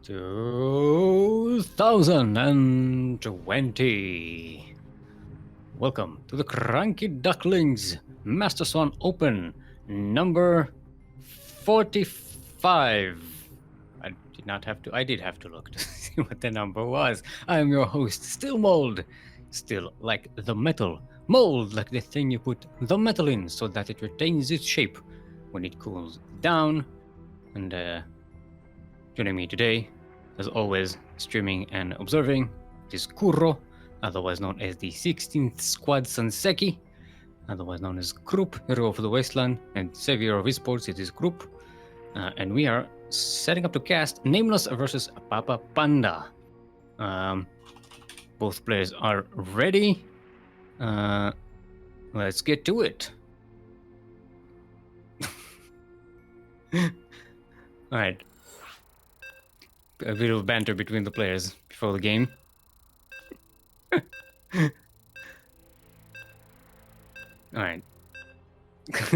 2020. Welcome to the CranKy Ducklings Master Swan Open number 45. I did have to look to see what the number was. I am your host, Steelmold. Still like the metal. Mold like the thing you put the metal in so that it retains its shape when it cools down. And joining me today, as always, streaming and observing, it is Kuro, otherwise known as the 16th Squad Sanseki, otherwise known as Krupp, hero of the wasteland, and savior of esports, it is Krupp. And we are setting up to cast Nameless versus Papapanda. Both players are ready. Let's get to it. Alright. A bit of banter between the players before the game. Alright.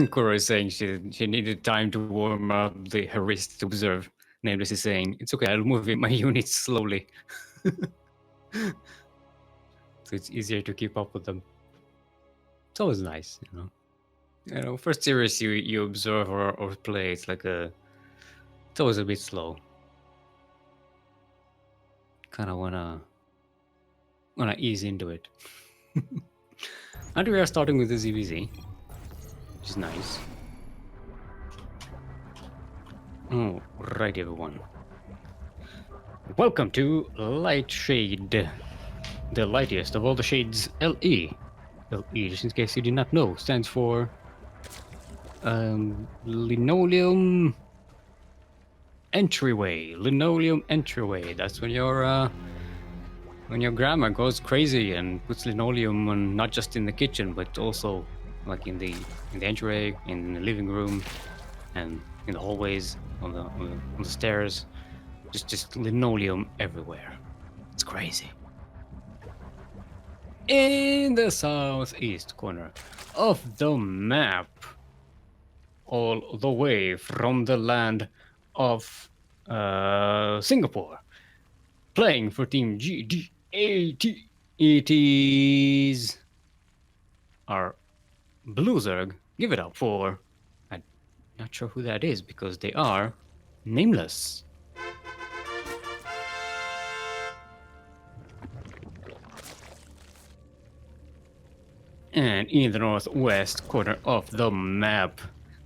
Kuro is saying she needed time to warm up her wrist to observe. Nameless is saying, it's okay, I'll move my units slowly. So it's easier to keep up with them. It's always nice, you know. You know, first series you observe or play, it's always a bit slow. Kind of wanna ease into it. And we are starting with the ZVZ, which is nice. Oh, right, everyone. Welcome to Light Shade, the lightest of all the shades. LE, just in case you did not know, stands for linoleum entryway. Linoleum entryway. That's when your grandma goes crazy and puts linoleum on, not just in the kitchen, but also like in the entryway, in the living room, and in the hallways, on the stairs. Just linoleum everywhere. It's crazy. In the southeast corner of the map, all the way from the land of Singapore, playing for Team GDAT, it is our Bluezerg. Give it up for, I'm not sure who that is because they are Nameless. And in the northwest corner of the map,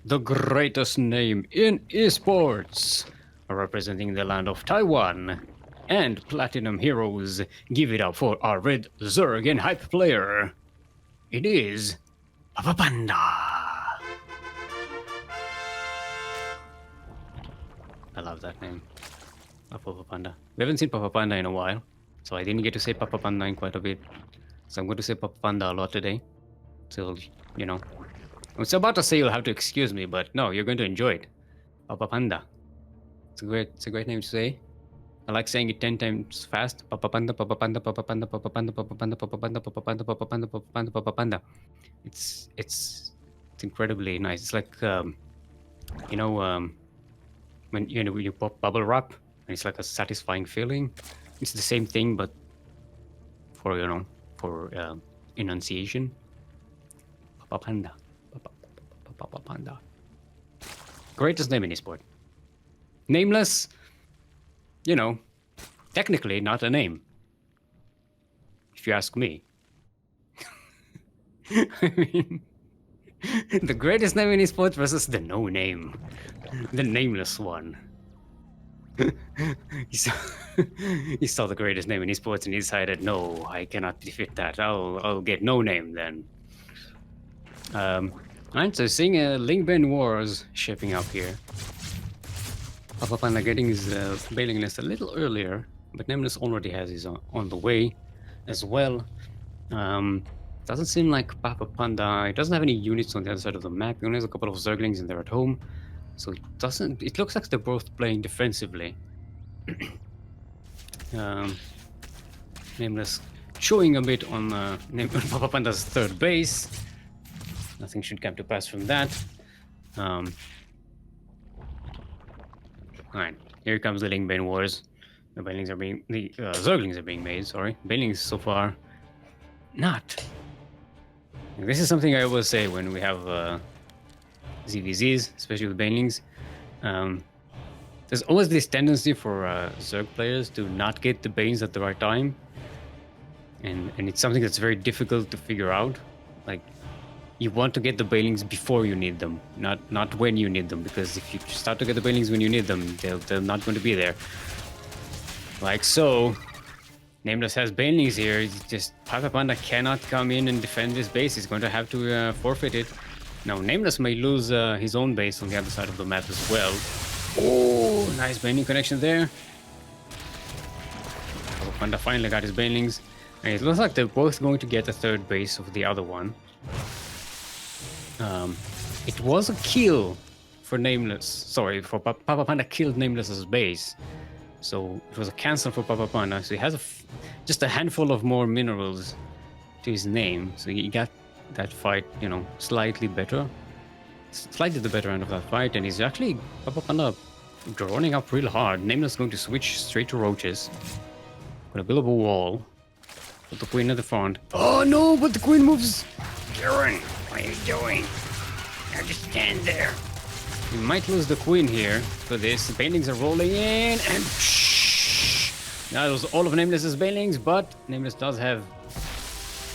the greatest name in esports, representing the land of Taiwan and Platinum Heroes. Give it up for our red Zerg and hype player. It is Papapanda. I love that name, Papapanda. We haven't seen Papapanda in a while, so I didn't get to say Papapanda in quite a bit. So I'm going to say Papapanda a lot today. So, you know. I was about to say you'll have to excuse me, but no, you're going to enjoy it. Papapanda. It's a great name to say. I like saying it 10 times fast. Papapanda, Papapanda, Papapanda, Papapanda, Papapanda, Papapanda, Papapanda, Papapanda, Papapanda, Papapanda. It's incredibly nice. It's like when you pop bubble wrap and it's like a satisfying feeling. It's the same thing but for enunciation. Papapanda. Papapanda. Greatest name in esport. Nameless, technically not a name. If you ask me. I mean, the greatest name in esports versus the no name. The nameless one. He saw the greatest name in esports and he decided, no, I cannot defeat that. I'll get no name then. Alright, so seeing a Lingben Wars shaping up here. Papapanda getting his Baillie list a little earlier, but Nameless already has his on the way as well. Doesn't seem like Papapanda, it doesn't have any units on the other side of the map. He only has a couple of Zerglings and they're at home. So it looks like they're both playing defensively. Nameless showing a bit on Papapanda's third base. Nothing should come to pass from that. Alright, here comes the Lingben Wars. The Bailings are being... The Zerglings are being made, sorry. Bailings so far... Not. This is something I always say when we have ZVZs, especially with Bailings. There's always this tendency for Zerg players to not get the Banes at the right time. And it's something that's very difficult to figure out. Like, you want to get the Bailings before you need them, not when you need them. Because if you start to get the Bailings when you need them, they're not going to be there. Like so. Nameless has Bailings here. It's just Papapanda cannot come in and defend his base. He's going to have to forfeit it. Now, Nameless may lose his own base on the other side of the map as well. Oh, nice Bailing connection there. Papapanda finally got his Bailings. And it looks like they're both going to get a third base of the other one. It was a kill for Nameless. Sorry, for Papapanda killed Nameless's base. So it was a cancel for Papapanda. So he has just a handful of more minerals to his name. So he got that fight, you know, slightly better. Slightly the better end of that fight. And he's actually, Papapanda, droning up real hard. Nameless is going to switch straight to roaches. Gonna build up a wall. Put the queen at the front. Oh no, but the queen moves. Karen, what are you doing? Now just stand there. We might lose the queen here for this. The Bailings are rolling in, and that was all of Nameless's Bailings, but Nameless does have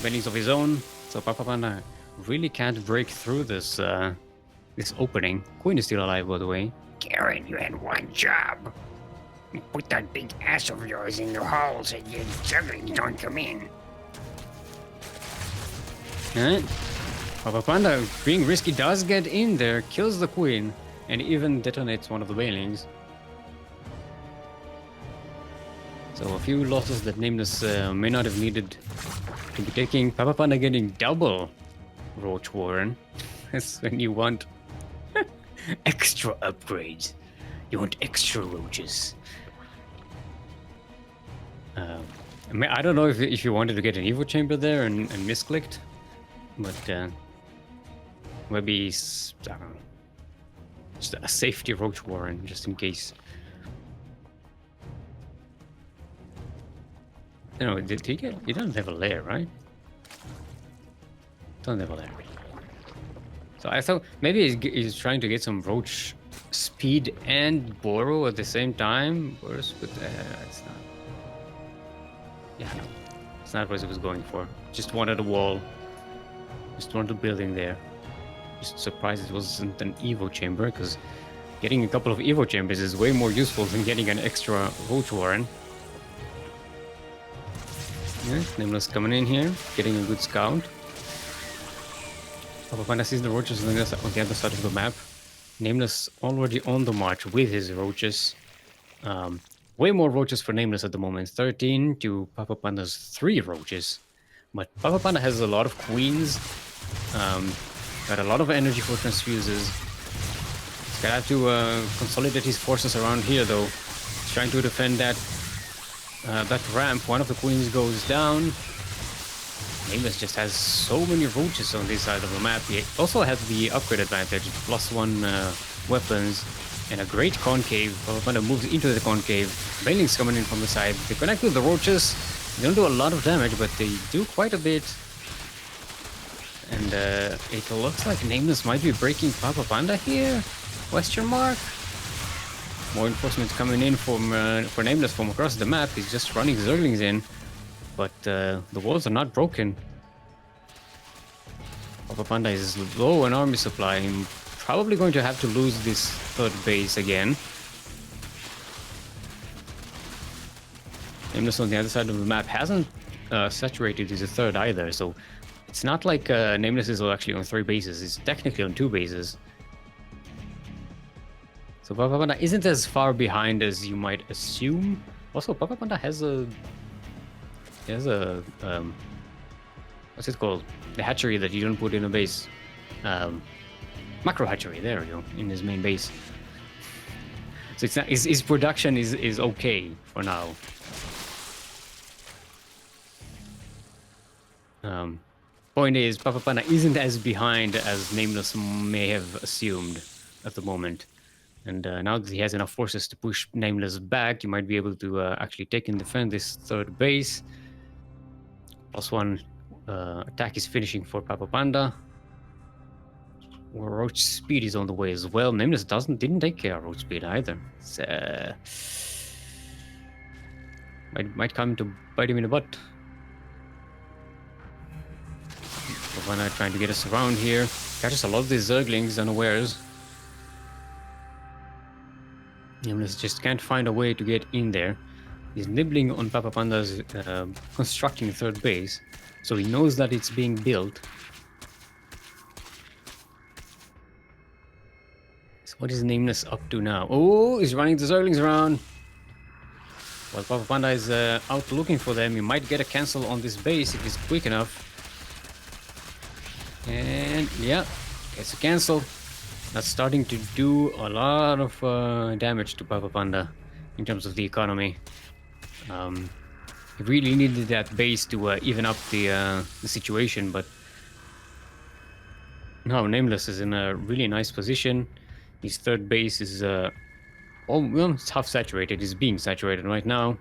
Bailings of his own, so Papapanda really can't break through this this opening. Queen is still alive, by the way. Karen, you had one job. Put that big ass of yours in the hole so your jugglings don't come in. Alright. Papapanda, being risky, does get in there, kills the queen, and even detonates one of the Bailings. So a few losses that Nameless may not have needed to be taking. Papapanda getting double Roach Warren. That's when you want extra upgrades. You want extra roaches. I don't know if you wanted to get an Evo Chamber there and misclicked, but maybe, I don't know, just a safety Roach Warren, just in case. No, did he get? He doesn't have a lair, right? Doesn't have a lair. So I thought maybe he's trying to get some Roach speed and Borrow at the same time. But it's not. Yeah, no, it's not what he was going for. Just wanted a wall. Just wanted a building there. Just surprised it wasn't an Evo chamber, because getting a couple of Evo chambers is way more useful than getting an extra Roach Warren. Yeah, Nameless coming in here, getting a good scout. Papapanda sees the roaches on the other side of the map. Nameless already on the march with his roaches. Way more roaches for Nameless at the moment. 13 to Papapanda's 3 roaches. But Papapanda has a lot of queens. Got a lot of energy for transfuses. He's gonna have to consolidate his forces around here, though. He's trying to defend that ramp. One of the queens goes down. Nameless just has so many roaches on this side of the map. He also has the upgrade advantage, +1 weapons, and a great concave. Papapanda moves into the concave. Bailing's coming in from the side. They connect with the roaches. They don't do a lot of damage, but they do quite a bit. And it looks like Nameless might be breaking Papapanda here? Question mark? More reinforcements coming in for Nameless from across the map. He's just running Zerglings in. But the walls are not broken. Papapanda is low on army supply. I'm probably going to have to lose this third base again. Nameless on the other side of the map hasn't saturated his third either, so it's not like Nameless is actually on 3 bases. It's technically on 2 bases. So Papapanda isn't as far behind as you might assume. Also, Papapanda has a what's it called? The hatchery that you don't put in a base. Macro hatchery, there we go, in his main base. So it's not, his production is okay for now. Point is, Papapanda isn't as behind as Nameless may have assumed at the moment. And now that he has enough forces to push Nameless back, you might be able to actually take and defend this third base. +1 attack is finishing for Papapanda. Roach speed is on the way as well. Nameless didn't take care of roach speed either. It's, might come to bite him in the butt. Papapanda trying to get us around here. Catches a lot of these Zerglings unawares. Nameless just can't find a way to get in there. He's nibbling on Papapanda's constructing third base, so he knows that it's being built. So what is Nameless up to now? Oh, he's running the Zerglings around. While Papapanda is out looking for them, he might get a cancel on this base if he's quick enough. And yeah, gets a cancel. That's starting to do a lot of damage to Papapanda in terms of the economy. He really needed that base to even up the situation, but now Nameless is in a really nice position. His third base is almost half saturated. He's being saturated right now.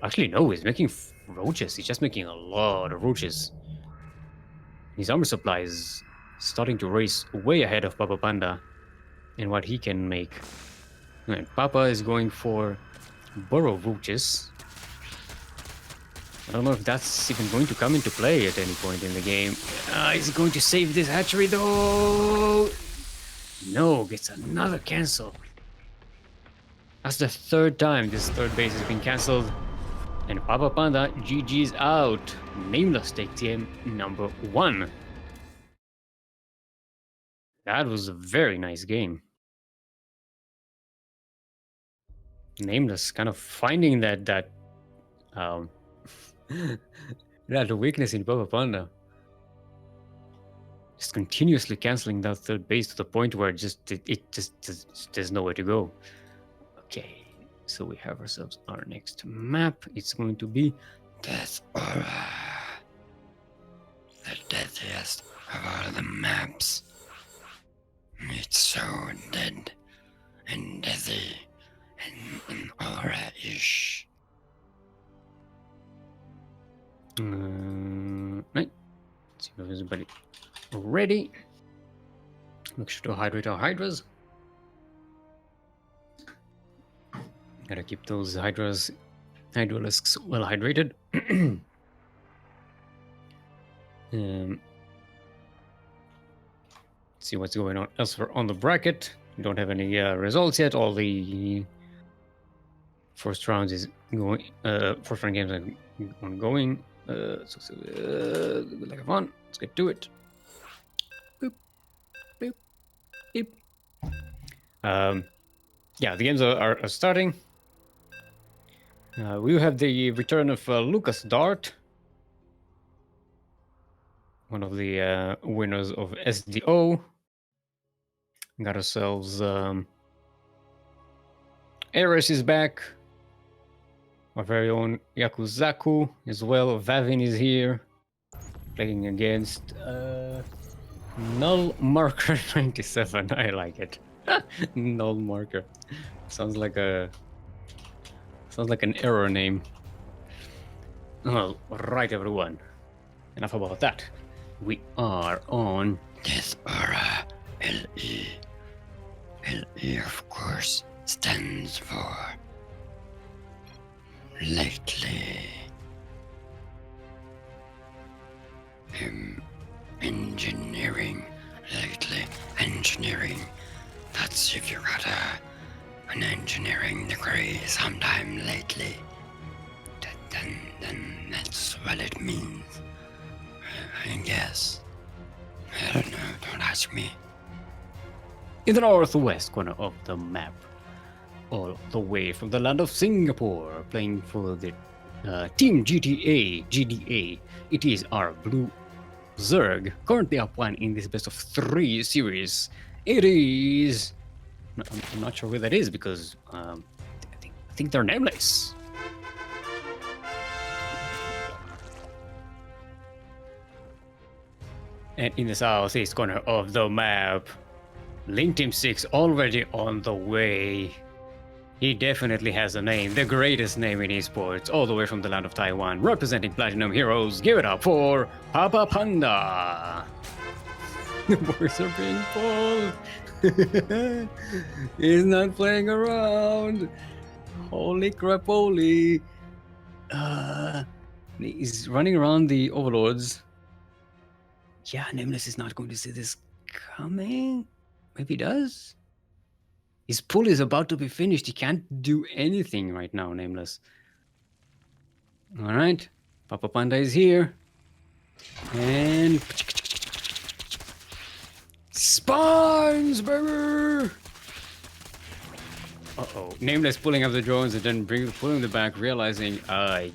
Actually, no, he's making roaches. He's just making a lot of roaches. His armor supply is starting to race way ahead of Papapanda and what he can make. And Papa is going for burrow roaches. I don't know if that's even going to come into play at any point in the game. Is he going to save this hatchery though? No, gets another cancel. That's the third time this third base has been cancelled. And Papapanda GG's out. Nameless takes game number 1. That was a very nice game. Nameless kind of finding that that weakness in Papapanda. Just continuously cancelling that third base to the point where there's nowhere to go. Okay, so we have ourselves our next map. It's going to be Death Aura. The deadliest of all the maps. It's so dead and deadly and aura-ish. Right. Let's see if everybody ready. Make sure to hydrate our hydras. Gotta keep those hydralisks well hydrated. See what's going on elsewhere on the bracket. We don't have any results yet. All the first rounds is going. First round games are ongoing. Good luck, have fun. Let's get to it. Boop, boop, beep. Yeah, the games are starting. We have the return of Lucasdart, one of the winners of SDO. Got ourselves Eris is back. Our very own Yakuzaku as well. Vavin is here, playing against Null Marker 97. I like it. Null Marker. Sounds like an error name. All right, everyone. Enough about that. We are on Death Aura. LE. LE, of course, stands for lately. Engineering. Lately. Engineering. That's if you got an engineering degree sometime lately. Then that's what it means. I guess. I don't know, don't ask me. in the northwest corner of the map, all the way from the land of Singapore, playing for the Team GDA. It is our Blue Zerg, currently up 1 in this best of 3 series. It is... I'm not sure where that is because I think they're Nameless. And in the southeast corner of the map, Link Team 6 already on the way. He definitely has a name, the greatest name in esports, all the way from the land of Taiwan, representing Platinum Heroes. Give it up for Papapanda. The boys are being pulled. He's not playing around. Holy crap, holy. He's running around the overlords. Yeah, Nameless is not going to see this coming. Maybe he does. His pull is about to be finished. He can't do anything right now, Nameless. All right. Papapanda is here. And... Spines, baby! Uh-oh. Nameless pulling up the drones and then pulling them back, realizing,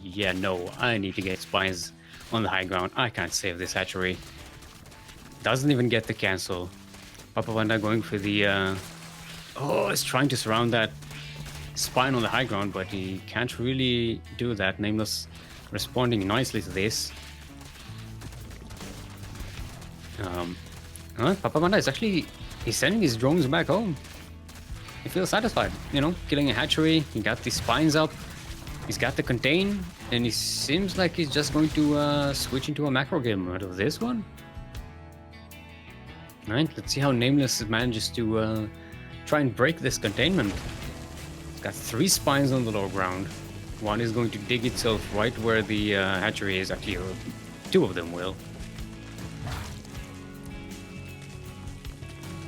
yeah, no, I need to get spines on the high ground. I can't save this hatchery. Doesn't even get the cancel. Papapanda going for the, oh, he's trying to surround that spine on the high ground, but he can't really do that. Nameless responding nicely to this. Papapanda is actually, he's sending his drones back home. He feels satisfied, you know, killing a hatchery. He got the spines up. He's got the contain, and he seems like he's just going to switch into a macro game out of this one. All right, let's see how Nameless manages to try and break this containment. He's got 3 spines on the low ground. One is going to dig itself right where the hatchery is. Actually, 2 of them will.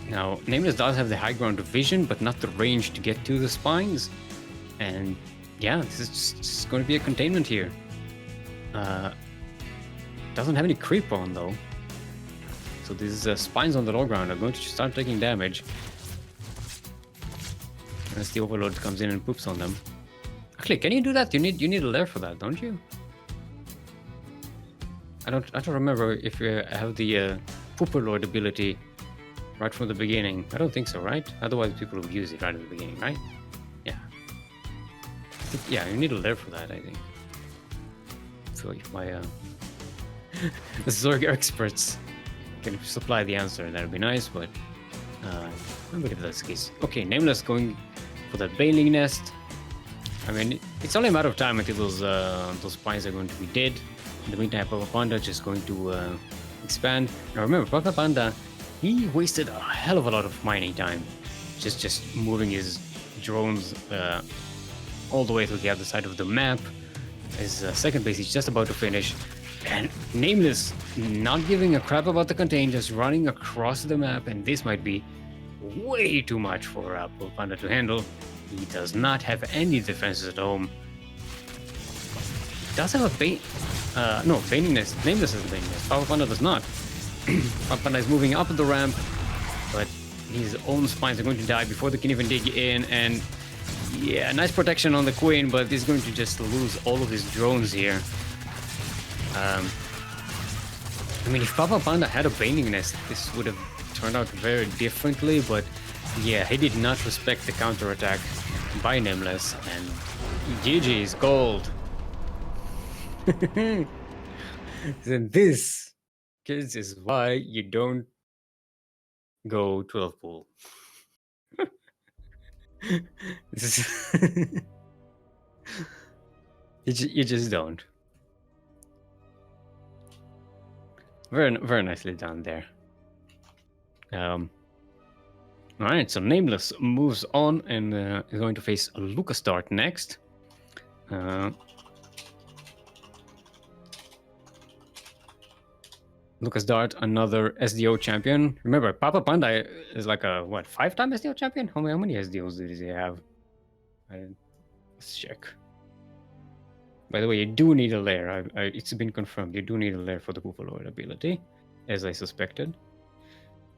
Now, Nameless does have the high ground vision, but not the range to get to the spines. And yeah, this is just going to be a containment here. Doesn't have any creep on though. So these spines on the low ground are going to start taking damage. As the overload comes in and poops on them. Actually, can you do that? You need a lair for that, don't you? I don't remember if you have the pooper lord ability right from the beginning. I don't think so, right? Otherwise people will use it right at the beginning, right? Yeah. Yeah, you need a lair for that, I think. So if my the Zorg experts can supply the answer, that'd be nice, but I don't believe that's the case. Okay, Nameless going for that Baillie nest. I mean, it's only a matter of time until those spines are going to be dead. In the meantime, Papapanda just going to expand. Now remember, Papapanda, he wasted a hell of a lot of mining time, just moving his drones all the way to the other side of the map. His second base is just about to finish, and Nameless not giving a crap about the contain, just running across the map, and this might be way too much for Papapanda to handle. He does not have any defenses at home. He does have a bait. No, Baiting Nest. Nameless has a Baiting Nest. Papapanda does not. Papapanda is moving up the ramp, but his own spines are going to die before they can even dig in. And yeah, nice protection on the Queen, but he's going to just lose all of his drones here. I mean, if Papapanda had a Baiting Nest, this would have turned out very differently, but yeah, he did not respect the counterattack by Nameless, and GG's gold. And this, kids, is why you don't go 12 pool. This is you just don't. Very nicely done there. Alright, so Nameless moves on and is going to face Lucasdart next. Lucasdart, another SDO champion. Remember, Papapanda is like a, what, 5-time SDO champion? How many SDOs does he have? Let's check. By the way, you do need a lair. It's been confirmed. You do need a lair for the Pooper Lord ability, as I suspected.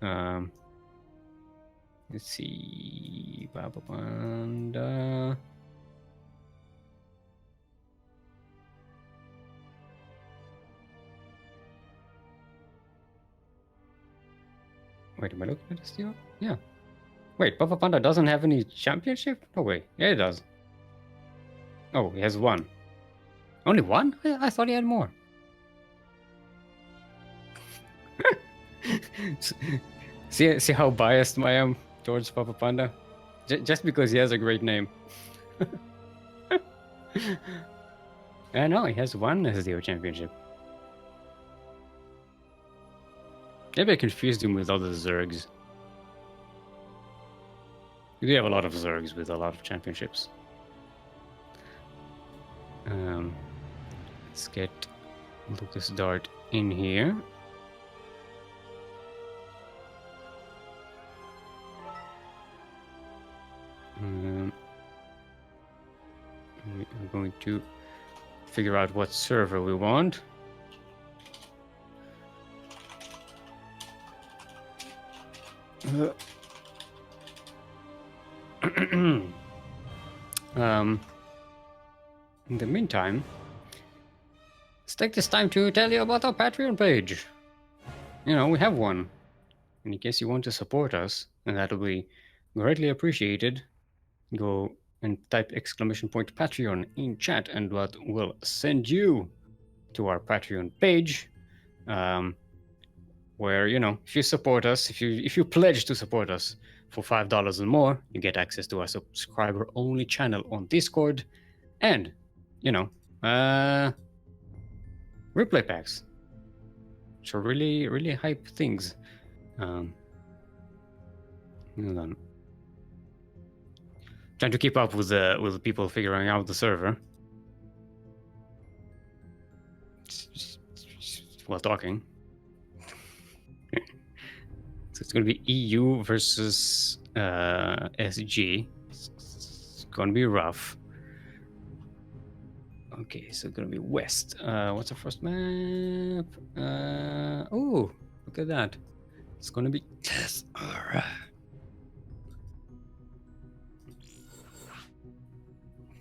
Let's see, Papapanda. Wait, am I looking at this deal? Yeah. Wait, Papapanda doesn't have any championship? No way. Yeah, he does. Oh, he has 1. Only 1? I thought he had more. See how biased I am towards Papapanda? Just because he has a great name. I know, he has one SDO championship. Maybe I confused him with other Zergs. We do have a lot of Zergs with a lot of championships. Let's get Lucasdart in here. We're going to figure out what server we want. In the meantime, let's take this time to tell you about our Patreon page. You know, we have one. And in case you want to support us, and that'll be greatly appreciated, go and type !Patreon in chat, and what will send you to our Patreon page, where, you know, if you support us, if you pledge to support us for $5 and more, you get access to our subscriber-only channel on Discord, and, you know, replay packs, which are really, really hype things. Hold on. Trying to keep up with the people figuring out the server while talking. So it's going to be EU versus SG. It's going to be rough. Okay, so it's going to be West. What's the first map? Oh, look at that. It's going to be Death Aura.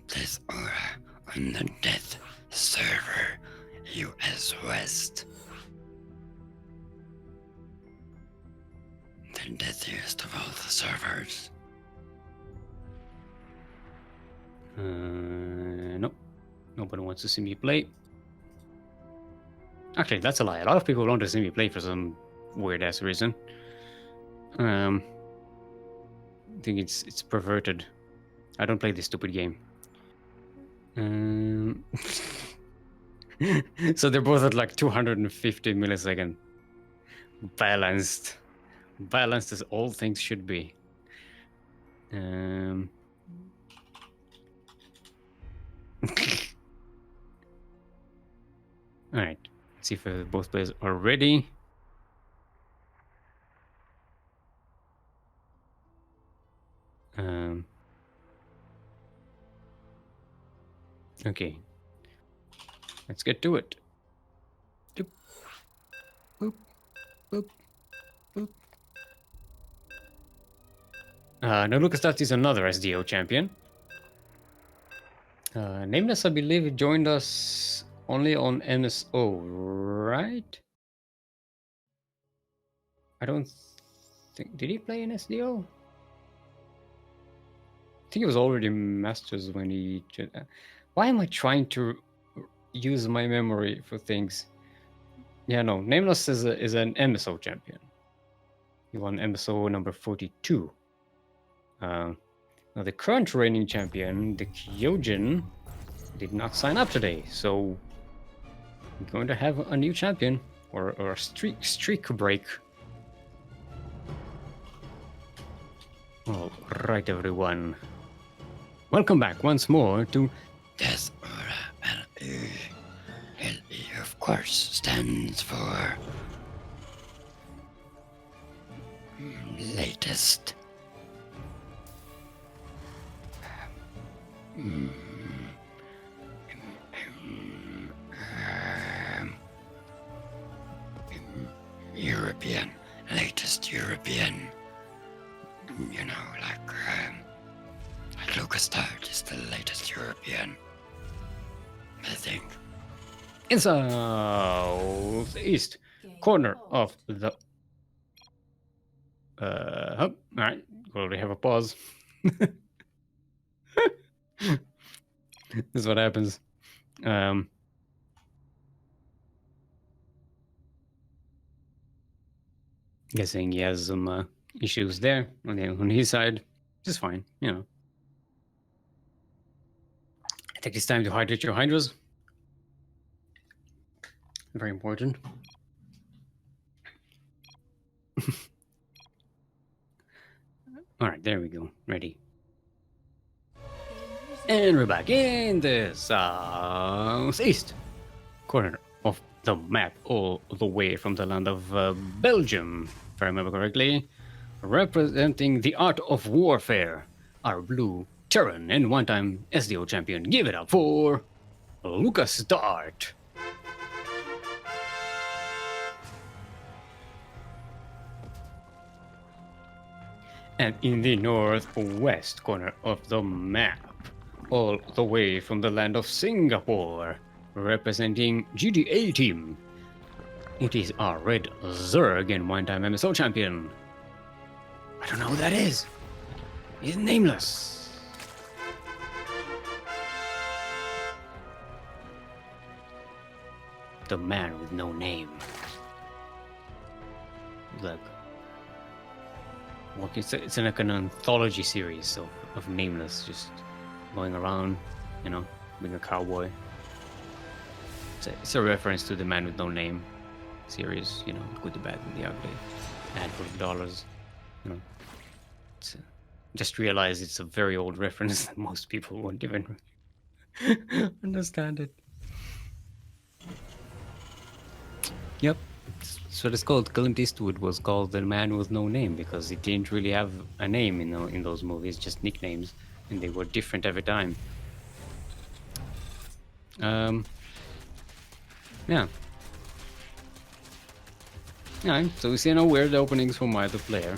Death Aura on the Death server, US West. The deadliest of all the servers. Nope. Nobody wants to see me play. Actually, that's a lie. A lot of people want to see me play for some weird ass reason. I think it's perverted. I don't play this stupid game. So they're both at like 250 millisecond. Balanced as all things should be. All right, let's see if both players are ready. Okay, let's get to it. Boop, boop, boop, boop. No, Lucasdart is another SDO champion. Nameless, I believe, joined us only on MSO, right? I don't think... Did he play in SDO? I think he was already Masters when he... Why am I trying to use my memory for things? Yeah, no. Nameless is an MSO champion. He won MSO number 42. Now, the current reigning champion, the Kyojin, did not sign up today, so we're going to have a new champion, or a streak break. All right, everyone. Welcome back once more to Death Aura LE. LE, of course, stands for latest. European, latest European. You know, like Lucasdart is the latest European, I think. In southeast corner of the hub. All right, we already have a pause. This is what happens. Guessing he has some issues there on his side, which is fine, you know. Take this time to hydrate your hydras. Very important. All right, there we go. Ready. And we're back in the southeast corner of the map, all the way from the land of Belgium, if I remember correctly, representing the art of warfare, our blue Terran and one-time SDO champion. Give it up for Lucasdart. And in the northwest corner of the map, all the way from the land of Singapore, representing GDA team, it is our red Zerg and one-time MSO champion. I don't know who that is. He's Nameless. The man with no name. Like, it's like an anthology series of Nameless, just going around, you know, being a cowboy. It's a reference to the Man with No Name series, you know, the good, the bad, and the ugly. Handful of dollars, you know. Just realize it's a very old reference that most people won't even understand it. Yep. So it's called. Clint Eastwood was called the Man with No Name because he didn't really have a name in those movies, just nicknames, and they were different every time. Yeah. Yeah, so we see no weird openings from either player.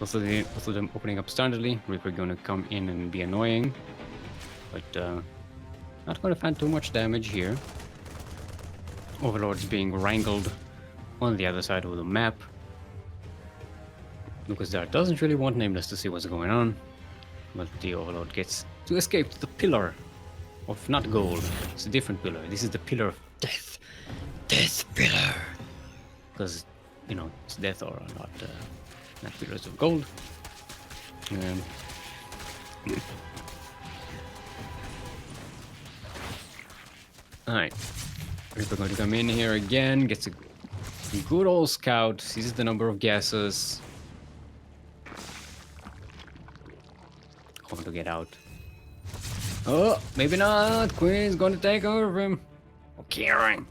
Also them opening up standardly. Reaper gonna come in and be annoying, but not gonna find too much damage here. Overlord's being wrangled on the other side of the map. Lucasdart doesn't really want Nameless to see what's going on, but the Overlord gets to escape to the pillar of not gold. It's a different pillar. This is the pillar of death. Death pillar. Because, you know, it's death or not pillars of gold. Alright. Reaper going to come in here again, gets a good old scout, sees the number of gases. Going to get out. Oh, maybe not. Queen's going to take over him. Oh, Kieran,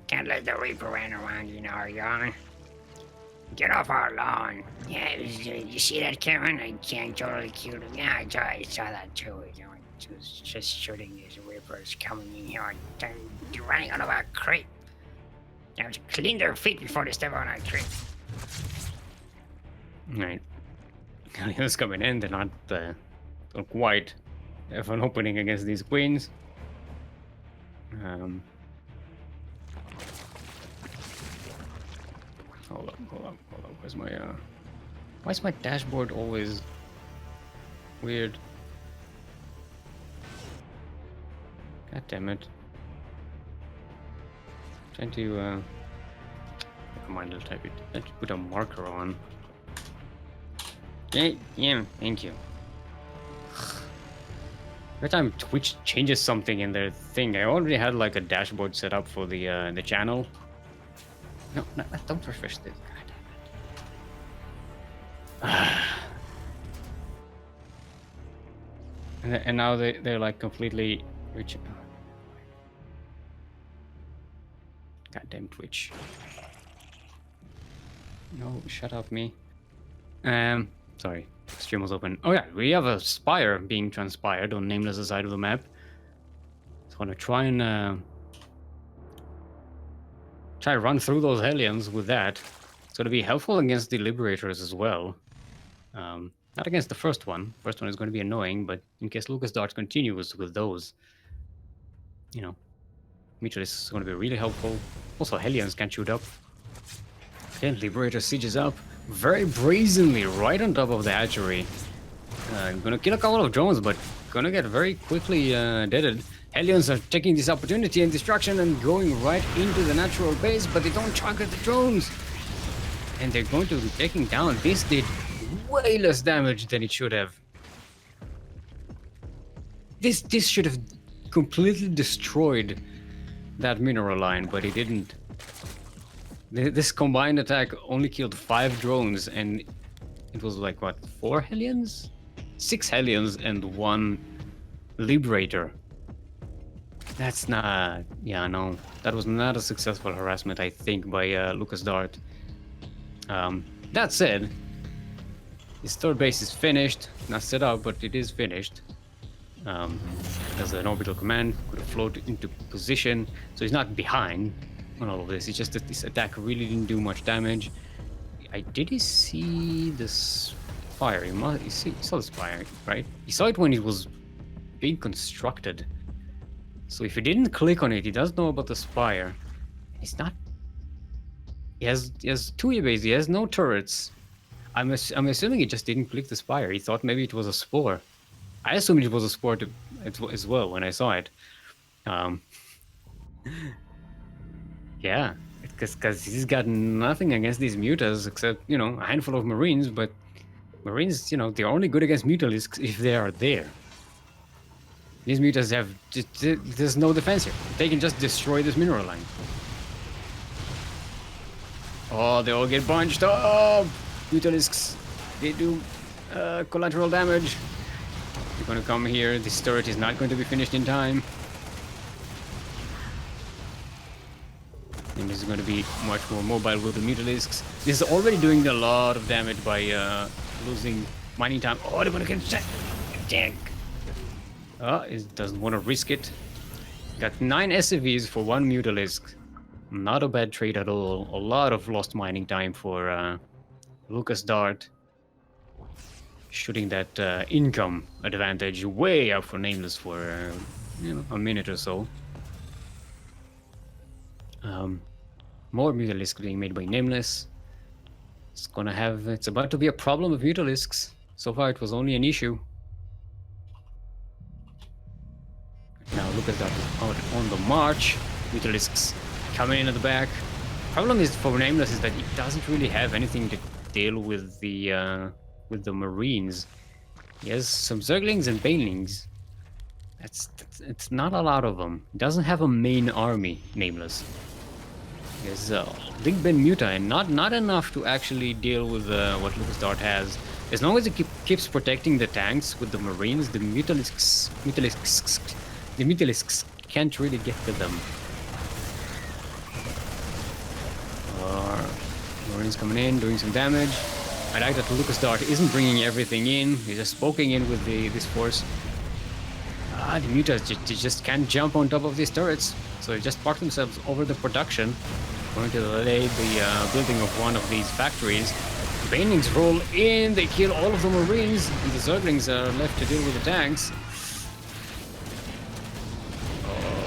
can't let the Reaper run around in our yard. Get off our lawn. Yeah, you see that, Kieran? I can't totally killed him. Yeah, I saw that too. You know, it was just shooting these Reapers coming in here and running out of our crate. They have to clean their feet before they step on our crate. Right. Aliens coming in, they're not quite have an opening against these queens. Hold on. Why's my dashboard always weird? God damn it. Trying to never mind, I'll type it. Let's put a marker on. Okay, yeah, thank you. Every time Twitch changes something in their thing, I already had like a dashboard set up for the channel. No, don't refresh this. God damn it. And now they're like completely rich. Goddamn Twitch. No, shut up me. Sorry. Stream was open. Oh yeah, we have a spire being transpired on Nameless' side of the map. So I'm gonna try and run through those Hellions with that. It's gonna be helpful against the Liberators as well. Not against the first one. First one is gonna be annoying, but in case Lucasdart continues with those, you know, Mitchell is gonna be really helpful. Also, Hellions can shoot up. Again, Liberator sieges up very brazenly right on top of the hatchery. Gonna kill a couple of drones, but gonna get very quickly deaded. Hellions are taking this opportunity and destruction and going right into the natural base, but they don't target the drones. and they're going to be taking down. This did way less damage than it should have. This should have completely destroyed that mineral line, but it didn't. This combined attack only killed 5 drones, and it was like, what, 4 Hellions? 6 Hellions and 1 Liberator. That's not... yeah, no. That was not a successful harassment, I think, by Lucasdart. That said, his third base is finished. Not set up, but it is finished. As an orbital command, could have floated into position, so he's not behind on all of this. It's just that this attack really didn't do much damage. Did he see the spire? He saw the spire, right? He saw it when it was being constructed. So if he didn't click on it, he does know about the spire. He's not... He has 2 E-bases, he has no turrets. I'm assuming he just didn't click the spire. He thought maybe it was a spore. I assumed it was a spore as well when I saw it. Yeah, because he's got nothing against these mutas except, you know, a handful of marines, but marines, you know, they're only good against mutalisks if they are there. These mutas have... there's no defense here. They can just destroy this mineral line. Oh, they all get bunched up! Mutalisks, they do collateral damage. They're gonna come here. This turret is not going to be finished in time. And this is going to be much more mobile with the Mutalisks. This is already doing a lot of damage by losing mining time. Oh, they're going to get attack. It doesn't want to risk it. Got 9 SCVs for 1 Mutalisk. Not a bad trade at all. A lot of lost mining time for Lucasdart. Shooting that income advantage way up for Nameless for you know, a minute or so. More Mutalisks being made by Nameless. It's about to be a problem with Mutalisks. So far it was only an issue. Now look at that, out on the march. Mutalisks coming in at the back. Problem is for Nameless is that it doesn't really have anything to deal with the Marines. He has some Zerglings and Bailings. It's not a lot of them. He doesn't have a main army, Nameless. He has Big Ben Muta, and not enough to actually deal with what Lucasdart has. As long as he keeps protecting the tanks with the Marines, the Mutalisks can't really get to them. Marines coming in, doing some damage. I like that Lucasdart isn't bringing everything in. He's just poking in with this force. The mutas just can't jump on top of these turrets, so they just park themselves over the production, going to delay the building of one of these factories. Banelings roll in, they kill all of the Marines, and the Zerglings are left to deal with the tanks.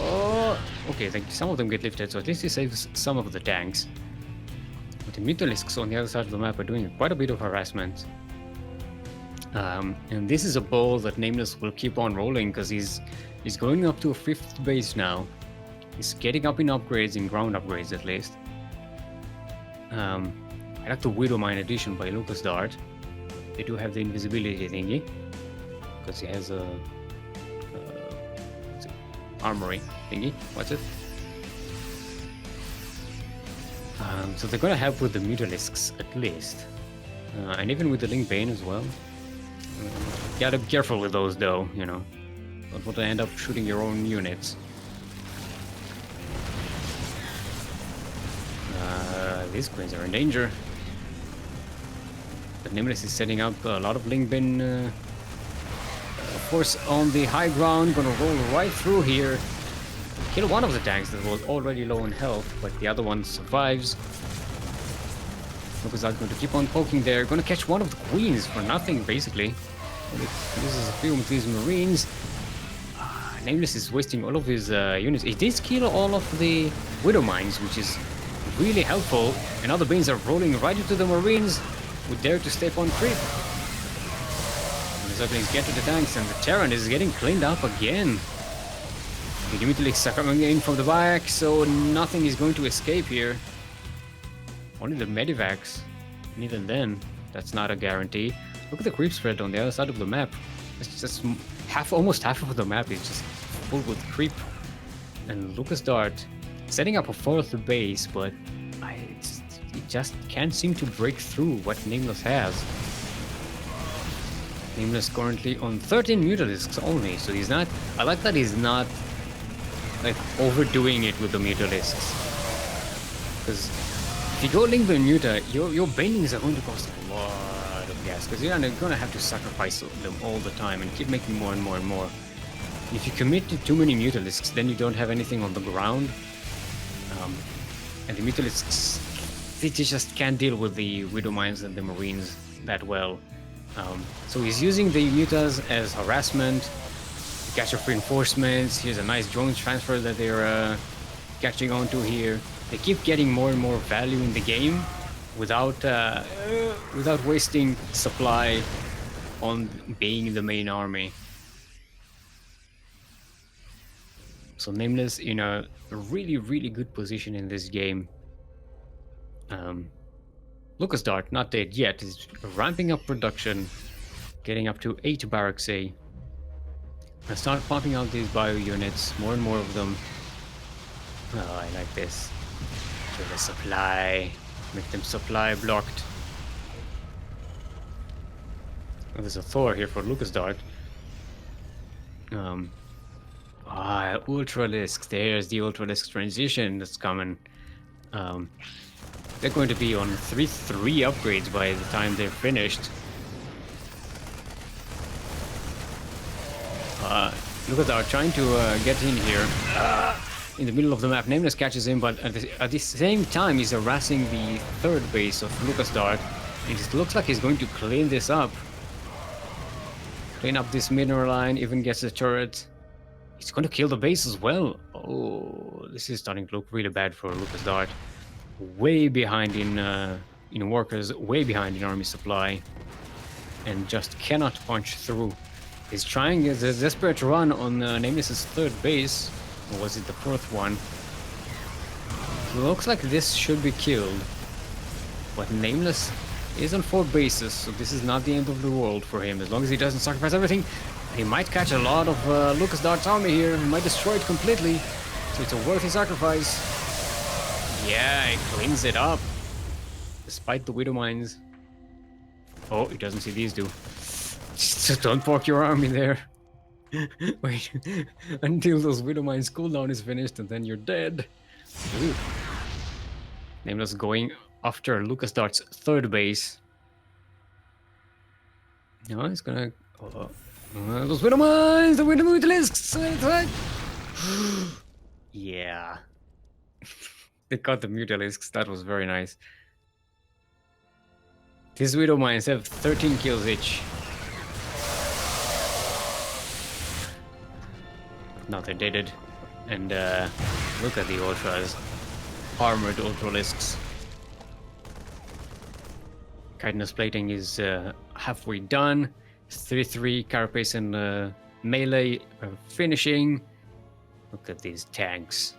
Oh, okay, some of them get lifted, so at least he saves some of the tanks. But the Mutalisks on the other side of the map are doing quite a bit of harassment. And this is a ball that Nameless will keep on rolling because he's going up to a 5th base now. He's getting up in upgrades, in ground upgrades at least. I like the Widow Mine addition by Lucasdart. They do have the invisibility thingy because he has a armory thingy. What's it? So they're gonna help with the Mutalisks at least, and even with the Link Bane as well. Gotta be careful with those though, you know. Don't want to end up shooting your own units. These queens are in danger. But Nameless is setting up a lot of Link Bane force on the high ground, gonna roll right through here. Kill one of the tanks that was already low in health, but the other one survives. Lucasdart going to keep on poking there. Going to catch one of the queens for nothing, basically. This is a few of these Marines. Nameless is wasting all of his units. He did kill all of the Widow Mines, which is really helpful. And now the Banes are rolling right into the Marines who dare to step on creep. And the Zerglings get to the tanks, and the Terran is getting cleaned up again. The Mutalisks are coming in from the back, so nothing is going to escape here. Only the Medivacs. And even then, that's not a guarantee. Look at the creep spread on the other side of the map. It's just almost half of the map is just full with creep. And Lucasdart setting up a fourth base, but it just can't seem to break through what Nameless has. Nameless currently on 13 Mutalisks only, so he's not... I like that he's not like overdoing it with the Mutalisks. Because if you go Lingua Muta, your Banelings are going to cost a lot of gas, because you're gonna have to sacrifice them all the time and keep making more and more and more. And if you commit to too many Mutalisks, then you don't have anything on the ground. And the Mutalisks, they just can't deal with the Widow Mines and the Marines that well. So he's using the Mutas as harassment, to catch up reinforcements. Here's a nice drone transfer that they're catching onto here. They keep getting more and more value in the game without wasting supply on being the main army. So Nameless in a really, really good position in this game. Lucasdart, not dead yet, is ramping up production, getting up to 8 barracks A. I start popping out these bio units, more and more of them. Oh, I like this. Kill the supply, make them supply blocked. Oh, there's a Thor here for Lucasdart. Ultralisk. There's the Ultralisk transition that's coming. They're going to be on 3 upgrades by the time they're finished. Lucasdart trying to get in here. In the middle of the map, Nameless catches him, but at the same time he's harassing the third base of Lucasdart. It looks like he's going to clean this up. Clean up this mineral line, even gets the turret. He's going to kill the base as well. Oh, this is starting to look really bad for Lucasdart. Way behind in workers, way behind in army supply, and just cannot punch through. He's trying a desperate run on Nameless's third base, or was it the fourth one? Looks like this should be killed, but Nameless is on 4 bases, so this is not the end of the world for him. As long as he doesn't sacrifice everything, he might catch a lot of Lucasdart's army here. He might destroy it completely, so it's a worthy sacrifice. Yeah, he cleans it up, despite the Widow Mines. Oh, he doesn't see these two. Just don't park your army there. Wait until those Widow Mines cooldown is finished, and then you're dead. Ooh. Nameless going after Lucasdart's third base. No, he's gonna... those Widow Mines! The Widow Mutalisks! Yeah. They got the Mutalisks, that was very nice. These Widow Mines have 13 kills each. Not they did it. And look at the Ultras. Armored Ultralisks. Chitinous plating is halfway done. 3-3 Carapace and melee finishing. Look at these tanks.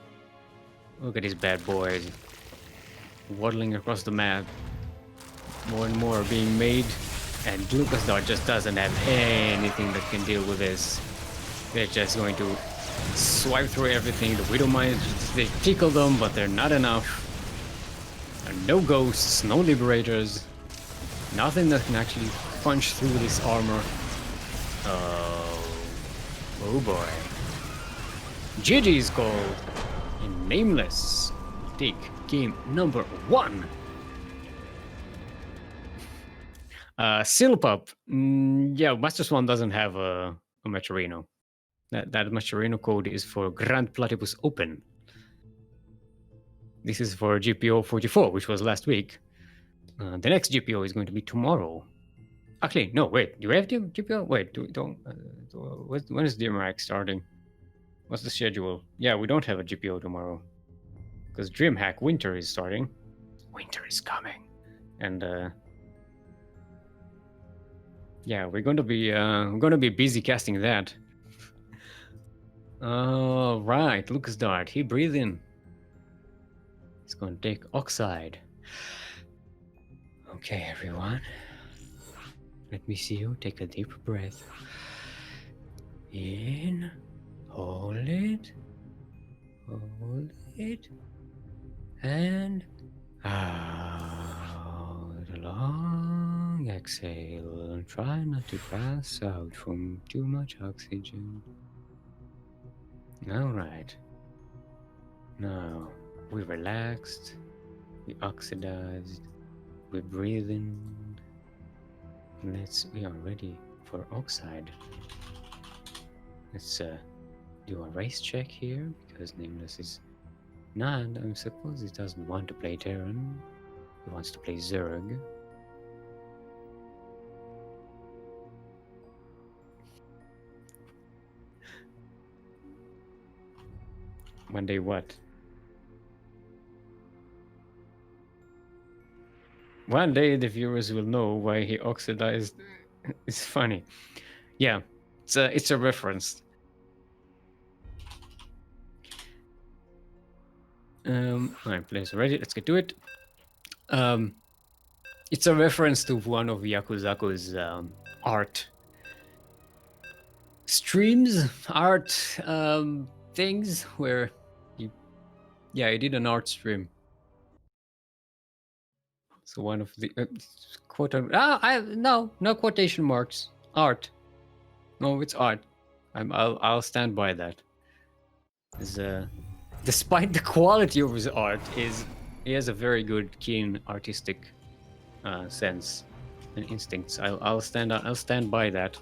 Look at these bad boys. Waddling across the map. More and more are being made. And Lucasdart just doesn't have anything that can deal with this. They're just going to swipe through everything. The Widow Mines, they tickle them, but they're not enough. There are no ghosts, no liberators. Nothing that can actually punch through this armor. Oh boy. GG's called. And Nameless will take game number 1. Silpup. Yeah, Master Swan doesn't have a Maturino. That Maturino code is for Grand Platypus Open. This is for GPO 44, which was last week. The next GPO is going to be tomorrow. Actually, no, wait. Do we have GPO? Wait, when is DreamHack starting? What's the schedule? Yeah, we don't have a GPO tomorrow. Because DreamHack Winter is starting. Winter is coming. And, yeah, we're going to be busy casting that. Right, Lucasdart, he breathed in. He's going to take Oxide. Okay, everyone. Let me see you take a deep breath. In, hold it, and out. A long exhale. Try not to pass out from too much oxygen. Alright. Now, we relaxed, we oxidized, we breathing. We are ready for oxide. Let's do a race check here, because Nameless is not, I suppose he doesn't want to play Terran. He wants to play Zerg. One day what? One day the viewers will know why he oxidized. It's funny. Yeah, it's a reference. Alright, players ready. Let's get to it. It's a reference to one of Yakuzaku's art streams, art things where he did an art stream. So one of the quote no quotation marks, art. No, it's art. I'll stand by that. Despite the quality of his art, he has a very good, keen artistic sense and instincts. I'll stand by that.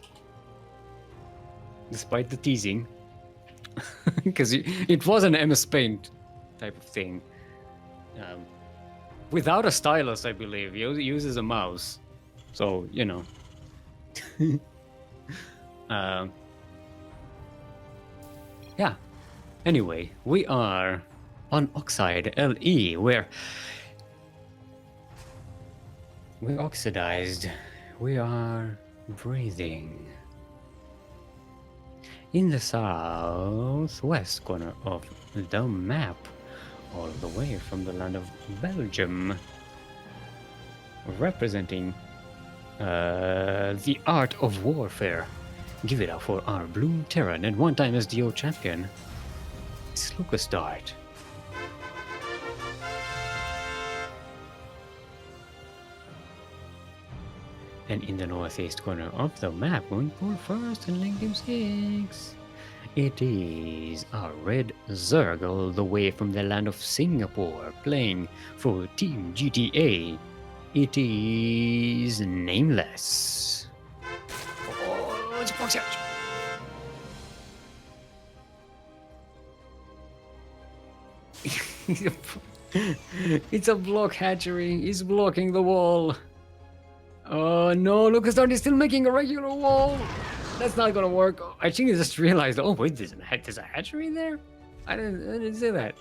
Despite the teasing, because it was an MS Paint type of thing. Without a stylus, I believe. He uses a mouse. So, you know. Yeah. Anyway, we are on Oxide LE, where we oxidized. We are breathing. In the southwest corner of the map, all the way from the land of Belgium, representing the art of warfare. Give it up for our blue Terran and one-time SDO champion, it's Lucasdart. And in the northeast corner of the map, going for first and link game 6, it is our red Zerg all the way from the land of Singapore, playing for Team GTA. It is Nameless. Oh, it's a box out. It's a block hatchery. He's blocking the wall. Oh no, Lucasdart is still making a regular wall. That's not gonna work. I think I just realized, oh wait, there's a hatchery there? I didn't see that.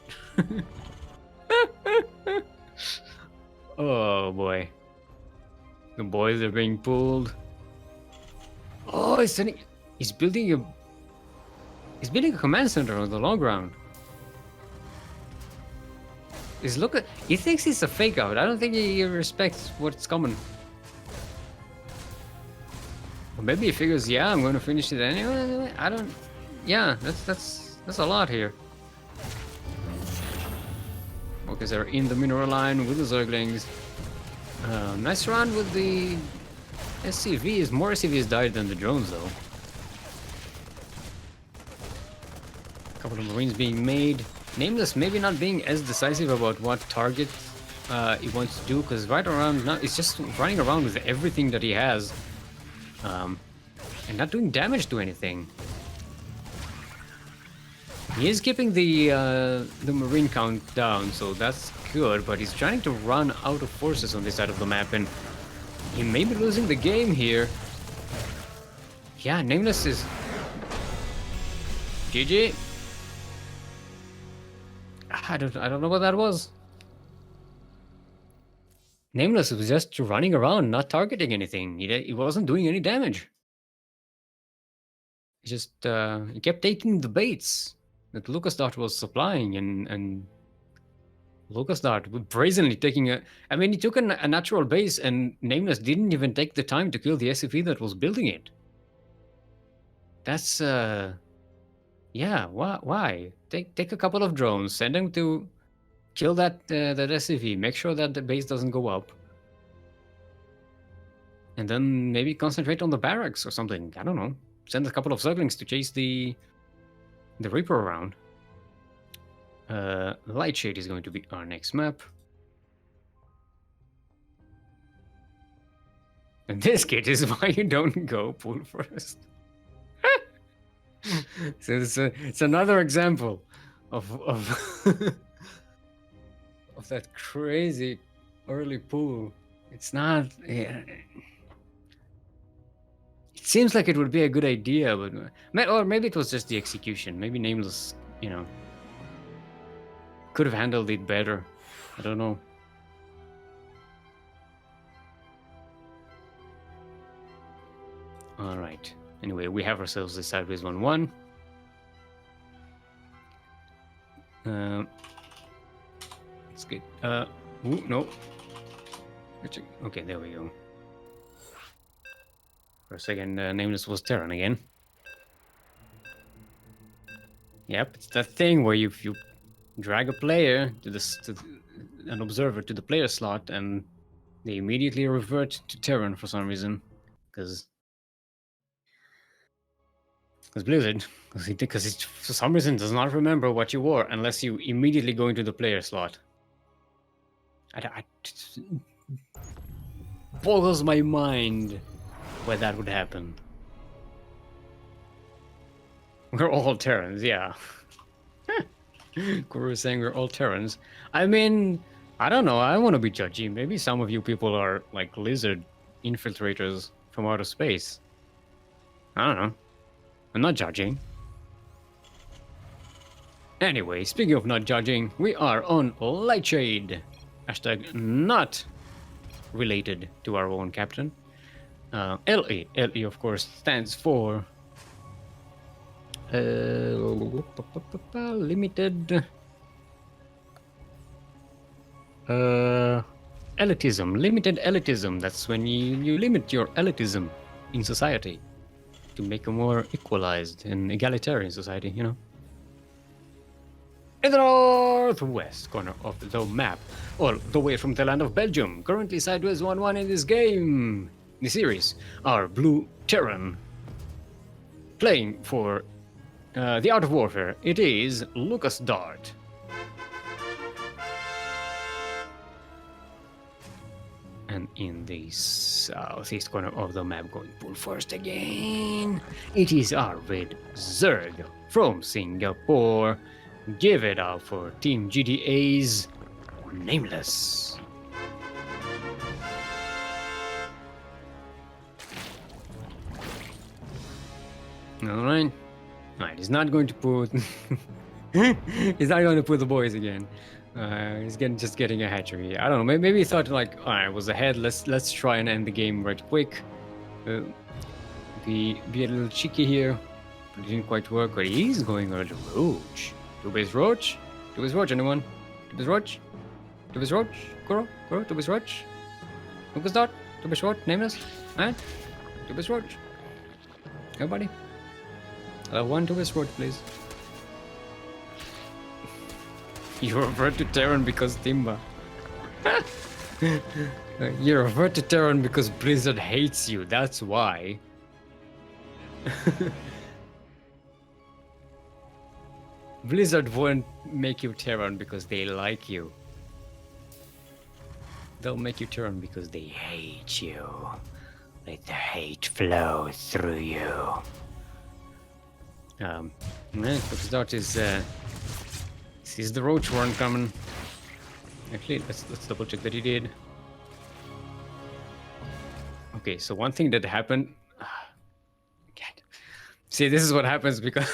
Oh boy. The boys are being pulled. Oh, he's building a command center on the low ground. He thinks it's a fake out. I don't think he respects what's coming. Or maybe he figures, yeah, I'm going to finish it anyway. I don't. Yeah, that's a lot here. Okay, they're in the mineral line with the Zerglings. Nice run with the SCVs. More SCVs died than the drones, though. A couple of Marines being made. Nameless maybe not being as decisive about what target he wants to do, because right around now he's just running around with everything that he has. And not doing damage to anything. He is keeping the marine count down, so that's good, but he's trying to run out of forces on this side of the map, and he may be losing the game here. Yeah, Nameless is... GG. I don't know what that was. Nameless was just running around, not targeting anything. He wasn't doing any damage. He just he kept taking the baits that Lucasdart was supplying, and Lucasdart brazenly taking a. I mean, he took a natural base, and Nameless didn't even take the time to kill the SCP that was building it. That's yeah. Why? Take a couple of drones, send them to kill that SCP. Make sure that the base doesn't go up, and then maybe concentrate on the barracks or something. I don't know. Send a couple of Zerglings to chase the Reaper around. Lightshade is going to be our next map. And this kid is why you don't go pool first. So it's another example of of that crazy early pool. It's not. Yeah. It seems like it would be a good idea, but or maybe it was just the execution. Maybe Nameless, could have handled it better. I don't know. All right. Anyway, we have ourselves a sideways 1-1. It's good. Ooh, no. Okay, there we go. For a second, Nameless was Terran again. Yep, it's that thing where you drag a player to an observer to the player slot, and they immediately revert to Terran for some reason, because Blizzard, because it for some reason does not remember what you wore unless you immediately go into the player slot. I boggles my mind why that would happen. We're all Terrans, yeah. Kuro is saying we're all Terrans. I mean, I don't know. I want to be judgy. Maybe some of you people are like lizard infiltrators from outer space. I don't know. I'm not judging. Anyway, speaking of not judging, we are on Lightshade. Hashtag not related to our own captain. LE. LE, of course, stands for limited elitism. Limited elitism. That's when you limit your elitism in society to make a more equalized and egalitarian society, In the northwest corner of the map, all the way from the land of Belgium, currently sideways 1-1 in this game. The series are Blue Terran. Playing for the Art of Warfare, it is Lucasdart. And in the southeast corner of the map, going pool first again, it is our Red Zerg from Singapore. Give it up for Team GDA's Nameless. Alright. Alright, he's not going to put he's not going to put the boys again. He's just getting a hatchery. I don't know. Maybe he thought like, all right, was ahead. Let's try and end the game right quick. Be a little cheeky here, but it didn't quite work. But he's going on the Roach. Two-base Roach. Two-base Roach. Anyone? Two-base Roach. Two-base Roach. Kuro. Two-base Roach. Lucasdart. Two-base Roach. Nameless. Alright. Two-base Roach. Nobody. One two-base Roach, please. You revert to Terran because Timba. You revert to Terran because Blizzard hates you, that's why. Blizzard won't make you Terran because they like you. They'll make you Terran because they hate you. Let the hate flow through you. Lucasdart is sees the Roach Warren coming. Actually, let's double check that he did. Okay, so one thing that happened. See, this is what happens because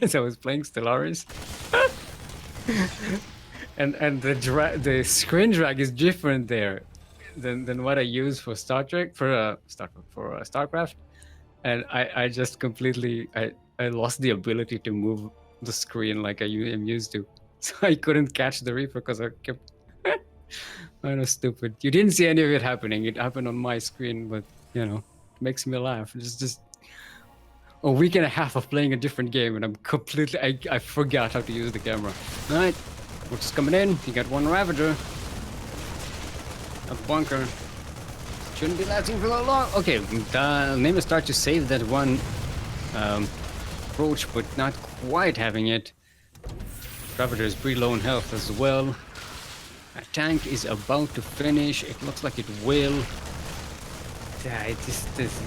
so I was playing Stellaris, and the screen drag is different there than what I use for Star Trek for StarCraft, and I just completely I lost the ability to move the screen like I am used to. So I couldn't catch the Reaper because I kept. I was stupid. You didn't see any of it happening. It happened on my screen, but you know, it makes me laugh. It's just a week and a half of playing a different game, and I'm completely. I forgot how to use the camera. All right, Roach is coming in. You got one Ravager. A bunker. Shouldn't be lasting for that long. Okay, Nameless start to save that one Roach, but not quite having it. Ravager is pretty low in health as well. A tank is about to finish. It looks like it will.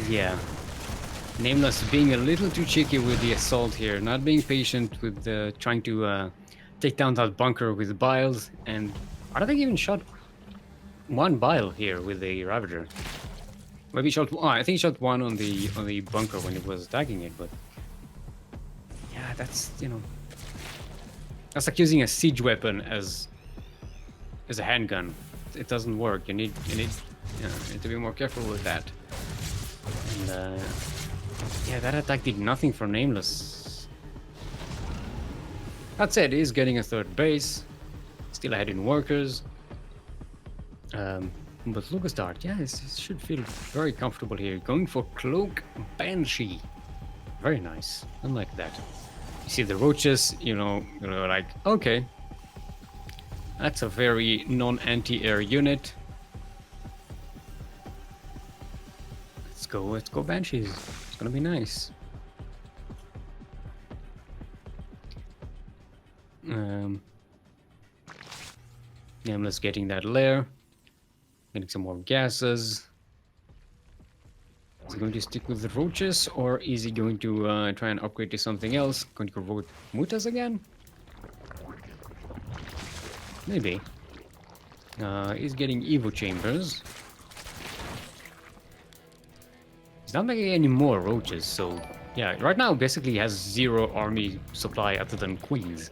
Yeah. Nameless being a little too cheeky with the assault here. Not being patient with trying to take down that bunker with Biles. And I don't think he even shot one Bile here with the Ravager. Maybe he shot. Oh, I think he shot one on the bunker when it was attacking it. But yeah, that's that's like using a siege weapon as a handgun. It doesn't work. You need to be more careful with that. And yeah, that attack did nothing for Nameless. That said, he's getting a third base. Still ahead in workers. But Lucasdart, yeah, it should feel very comfortable here. Going for Cloak Banshee. Very nice. I like that. You see the roaches, you're like, okay. That's a very non-anti-air unit. Let's go Banshees. It's gonna be nice. Nameless getting that lair. Getting some more gases. Is he going to stick with the roaches, or is he going to try and upgrade to something else? Going to vote Mutas again? Maybe. He's getting Evo chambers. He's not making any more roaches, so yeah, right now basically he has 0 army supply other than queens.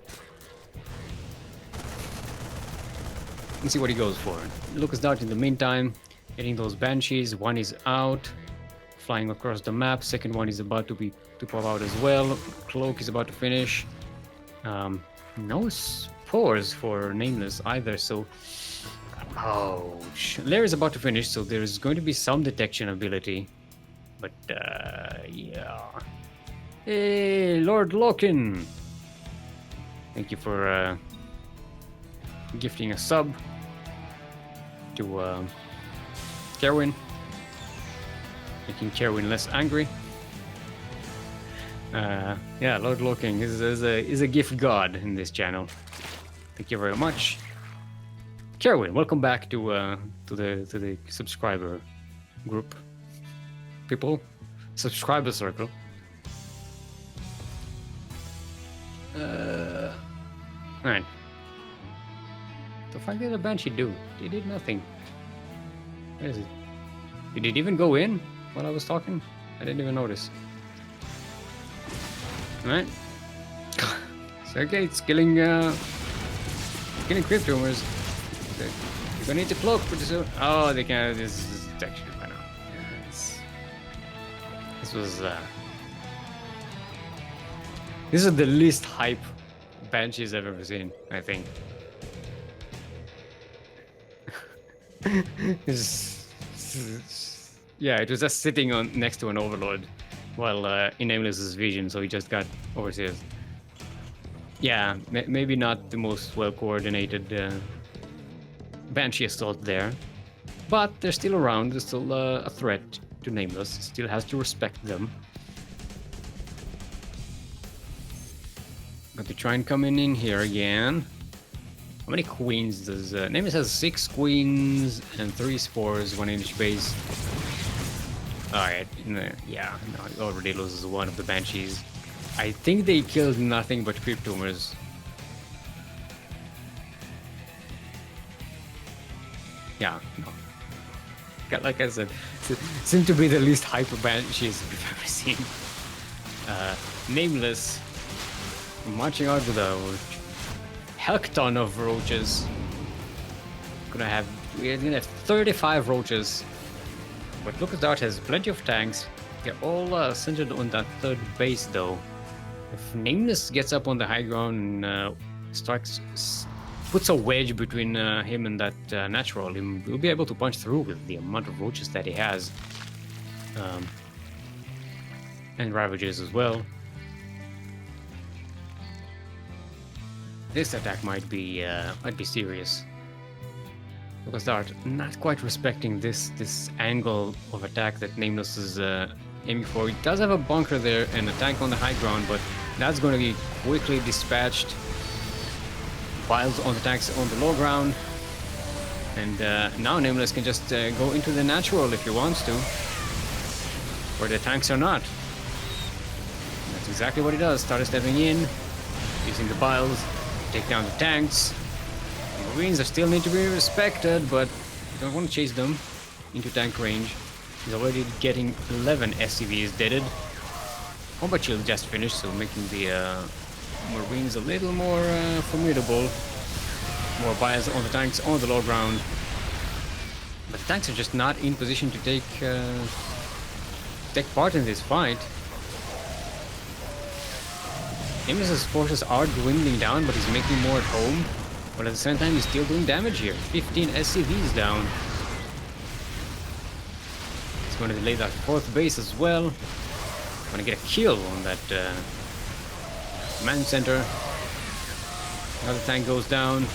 Let's see what he goes for. Lucasdart in the meantime, getting those banshees. One is out, flying across the map. Second one is about to pop out as well. Cloak is about to finish. No spores for Nameless either, so ouch. Lair is about to finish, so there's going to be some detection ability. But yeah. Hey, Lord Loken! Thank you for gifting a sub to Kerwin, making Kerwin less angry. Yeah, Lord Loken is a gift god in this channel. Thank you very much, Kerwin. Welcome back to the subscriber group. People, subscriber circle. Alright. The fuck did the Banshee do? It did nothing. Where is it? Did it even go in while I was talking? I didn't even notice. Alright. So okay, it's killing crypt tumors. You're gonna need to cloak pretty soon. Oh, they can't. This is detection by now. This is the least hype Banshees I've ever seen, I think. Yeah, it was just sitting next to an Overlord while in Nameless's vision, so he just got overseas. Yeah, maybe not the most well-coordinated Banshee assault there, but they're still around. They're still a threat to Nameless. Still has to respect them. Got to try and come in here again. How many queens does Nameless has 6 queens and 3 spores, 1 in each base. Alright, yeah, no, he already loses one of the banshees. I think they killed nothing but creep tumors. Yeah, no. Like I said, seem to be the least hyper banshees we've ever seen. Nameless marching out with a heck-ton of roaches. We're gonna have 35 roaches. But Lucasdart has plenty of tanks. They're all centered on that third base, though. If Nameless gets up on the high ground and puts a wedge between him and that natural. He'll be able to punch through with the amount of roaches that he has, and ravages as well. This attack might be serious. Lucasdart not quite respecting this angle of attack that Nameless is aiming for. He does have a bunker there and a tank on the high ground, but that's going to be quickly dispatched. Piles on the tanks on the low ground, and now Nameless can just go into the natural if he wants to, where the tanks are not. And that's exactly what he does. Started stepping in, using the piles to take down the tanks. The Marines still need to be respected, but you don't want to chase them into tank range. He's already getting 11 SCVs deaded. Combat shield just finished, so making the Marines a little more formidable. More bias on the tanks on the low ground. But the tanks are just not in position to take part in this fight. Nameless's forces are dwindling down, but he's making more at home. But at the same time, he's still doing damage here. 15 SCVs down. He's going to delay that fourth base as well. Going to get a kill on that command center. Another tank goes down.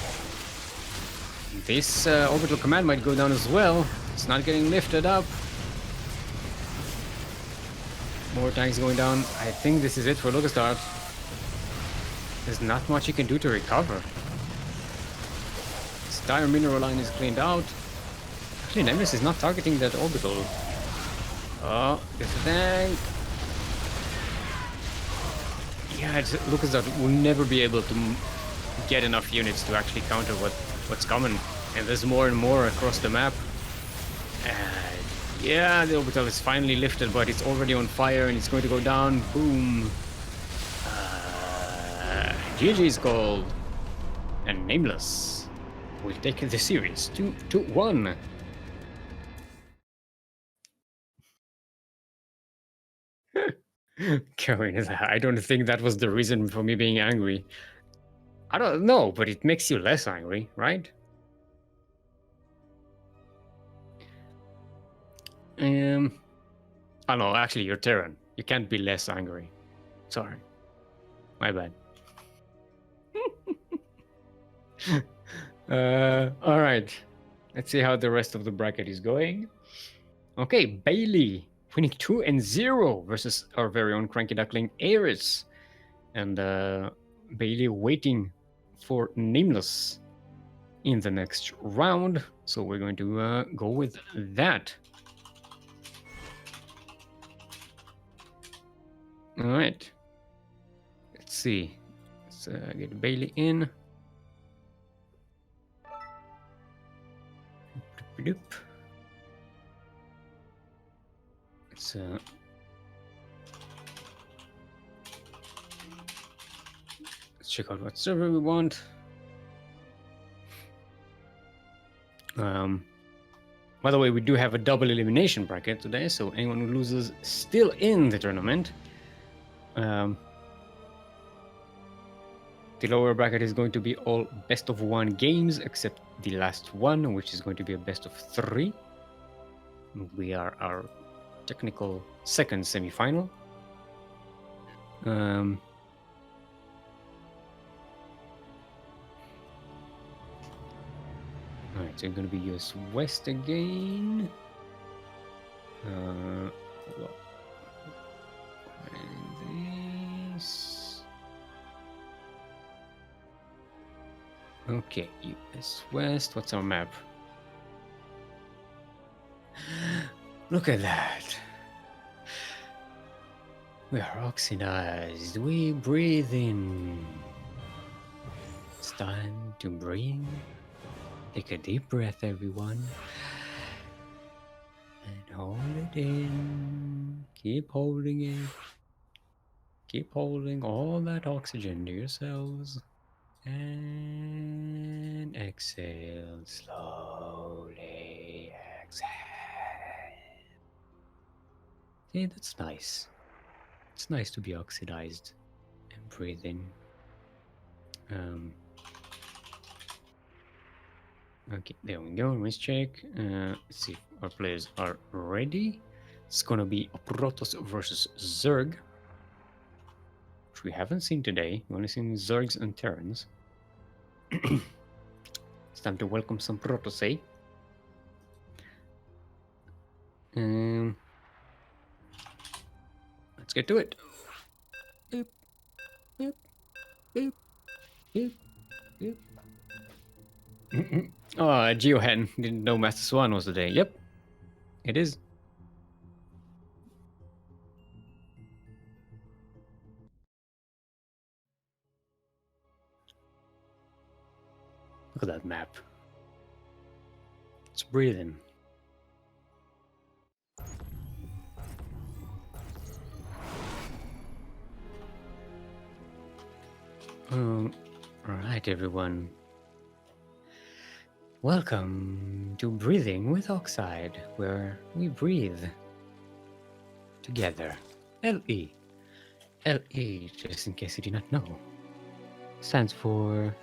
This orbital command might go down as well. It's not getting lifted up. More tanks going down. I think this is it for Lucasdart. There's not much he can do to recover. His entire mineral line is cleaned out. Actually, Nameless is not targeting that orbital. Oh, there's a tank. Yeah, Lucasdart will never be able to get enough units to actually counter what's coming. And there's more and more across the map. Yeah, the orbital is finally lifted, but it's already on fire and it's going to go down. Boom. GG's called. And Nameless will take the series 2-1. Karen, I don't think that was the reason for me being angry. I don't know, but it makes you less angry, right? Oh no, actually you're Terran. You can't be less angry. Sorry. My bad. Alright. Let's see how the rest of the bracket is going. Okay, Baillie winning 2-0 versus our very own CranKy Duckling Ares. And Baillie waiting for Nameless in the next round. So we're going to go with that. All right. Let's see. Let's get Baillie in. Let's check out what server we want. By the way, we do have a double elimination bracket today, so anyone who loses still in the tournament. The lower bracket is going to be all best of 1 games, except the last one, which is going to be a best of 3. We are our technical second semi-final. Alright, so it's going to be US West again. This. Okay, US West. What's our map? Look at that. We are oxidized. We breathe in. It's time to breathe. Take a deep breath, everyone. And hold it in. Keep holding it. Keep holding all that oxygen to yourselves. And exhale slowly. Exhale. See, that's nice. It's nice to be oxidized and breathe in. Okay, there we go. Let's check. Let's see if our players are ready. It's gonna be Protoss versus Zerg, which we haven't seen today. We've only seen Zergs and Terrans. It's time to welcome some Protoss, eh? Let's get to it. Boop, boop, boop, boop, boop. Oh, Geohen didn't know Master Swan was today. Yep, it is. Look at that map. It's breathing. Alright, everyone. Welcome to Breathing with Oxide, where we breathe together. LE. LE, just in case you did not know, stands for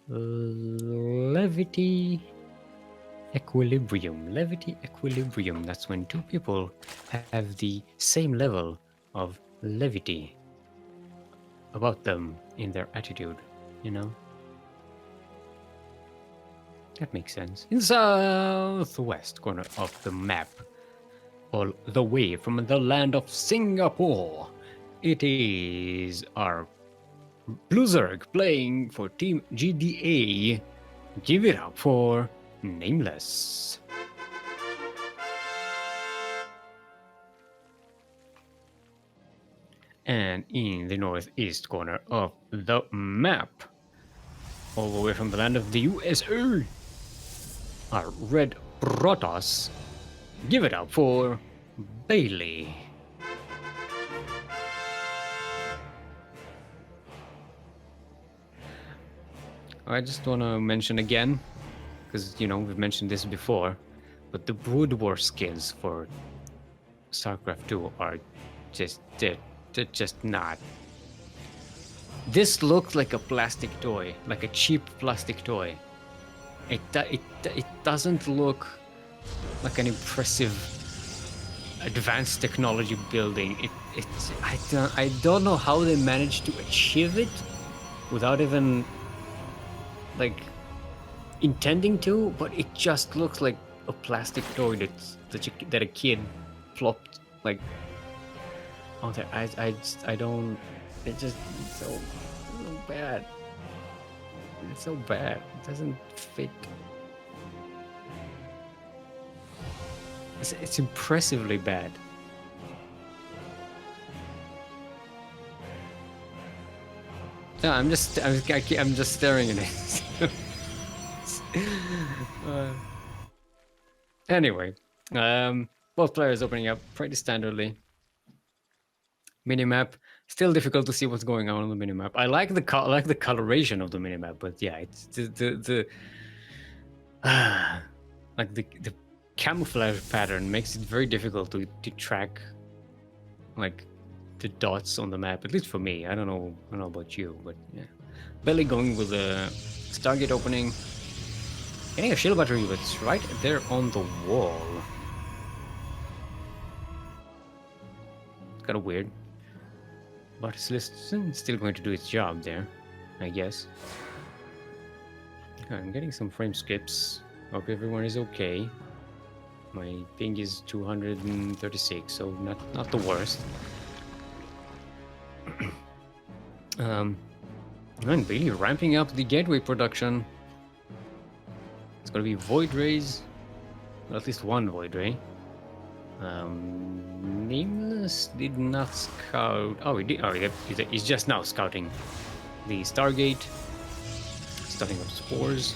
levity equilibrium. Levity equilibrium. That's when two people have the same level of levity about them in their attitude, you know? That makes sense. In the southwest corner of the map, all the way from the land of Singapore, it is our Blue Zerg playing for Team GDA. Give it up for Nameless. And in the northeast corner of the map, all the way from the land of the USA, our red Protoss. Give it up for Baillie. I just want to mention again, because, you know, we've mentioned this before, but the Brood War skins for StarCraft 2 are just, they're just not. This looks like a plastic toy, like a cheap plastic toy. It doesn't look like an impressive advanced technology building. I don't know how they managed to achieve it without even like intending to, but it just looks like a plastic toy that a kid plopped like on there. I don't. It's just so bad. It's so bad. It doesn't fit. It's impressively bad. No, I'm just staring at it. Anyway, both players opening up pretty standardly. Minimap, still difficult to see what's going on the minimap. I like the coloration of the minimap, but yeah, it's the like the camouflage pattern makes it very difficult to track like the dots on the map, at least for me. I don't know about you, but yeah. Baillie going with a Stargate opening, getting a shield battery, but it's right there on the wall. It's kind of weird, but it's still going to do its job there, I guess. Okay, I'm getting some frame skips. Hope everyone is okay. My ping is 236, so not the worst. And Baillie ramping up the gateway production. It's gonna be Void Rays, well, at least one Void Ray. Nameless did not scout. Oh, he did. Oh, he's just now scouting the Stargate, starting up spores,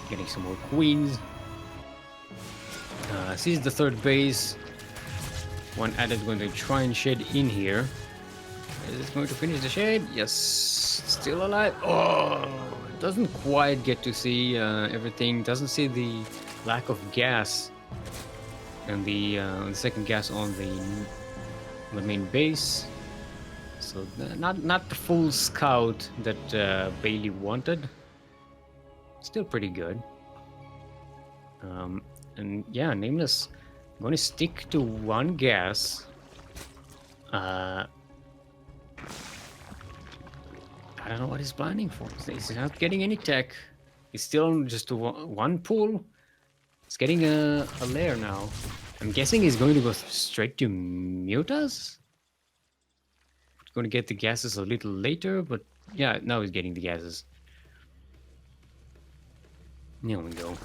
getting some more queens. Sees the third base. One added going to try and shed in here. Is it going to finish the shade? Yes. Still alive. Oh, doesn't quite get to see everything. Doesn't see the lack of gas and the second gas on the main base. So not the full scout that Baillie wanted. Still pretty good. And yeah, Nameless. I'm going to stick to one gas. I don't know what he's planning for. He's not getting any tech. He's still just one pull. He's getting a lair now. I'm guessing he's going to go straight to mute us. Going to get the gases a little later, but yeah, now he's getting the gases. There we go.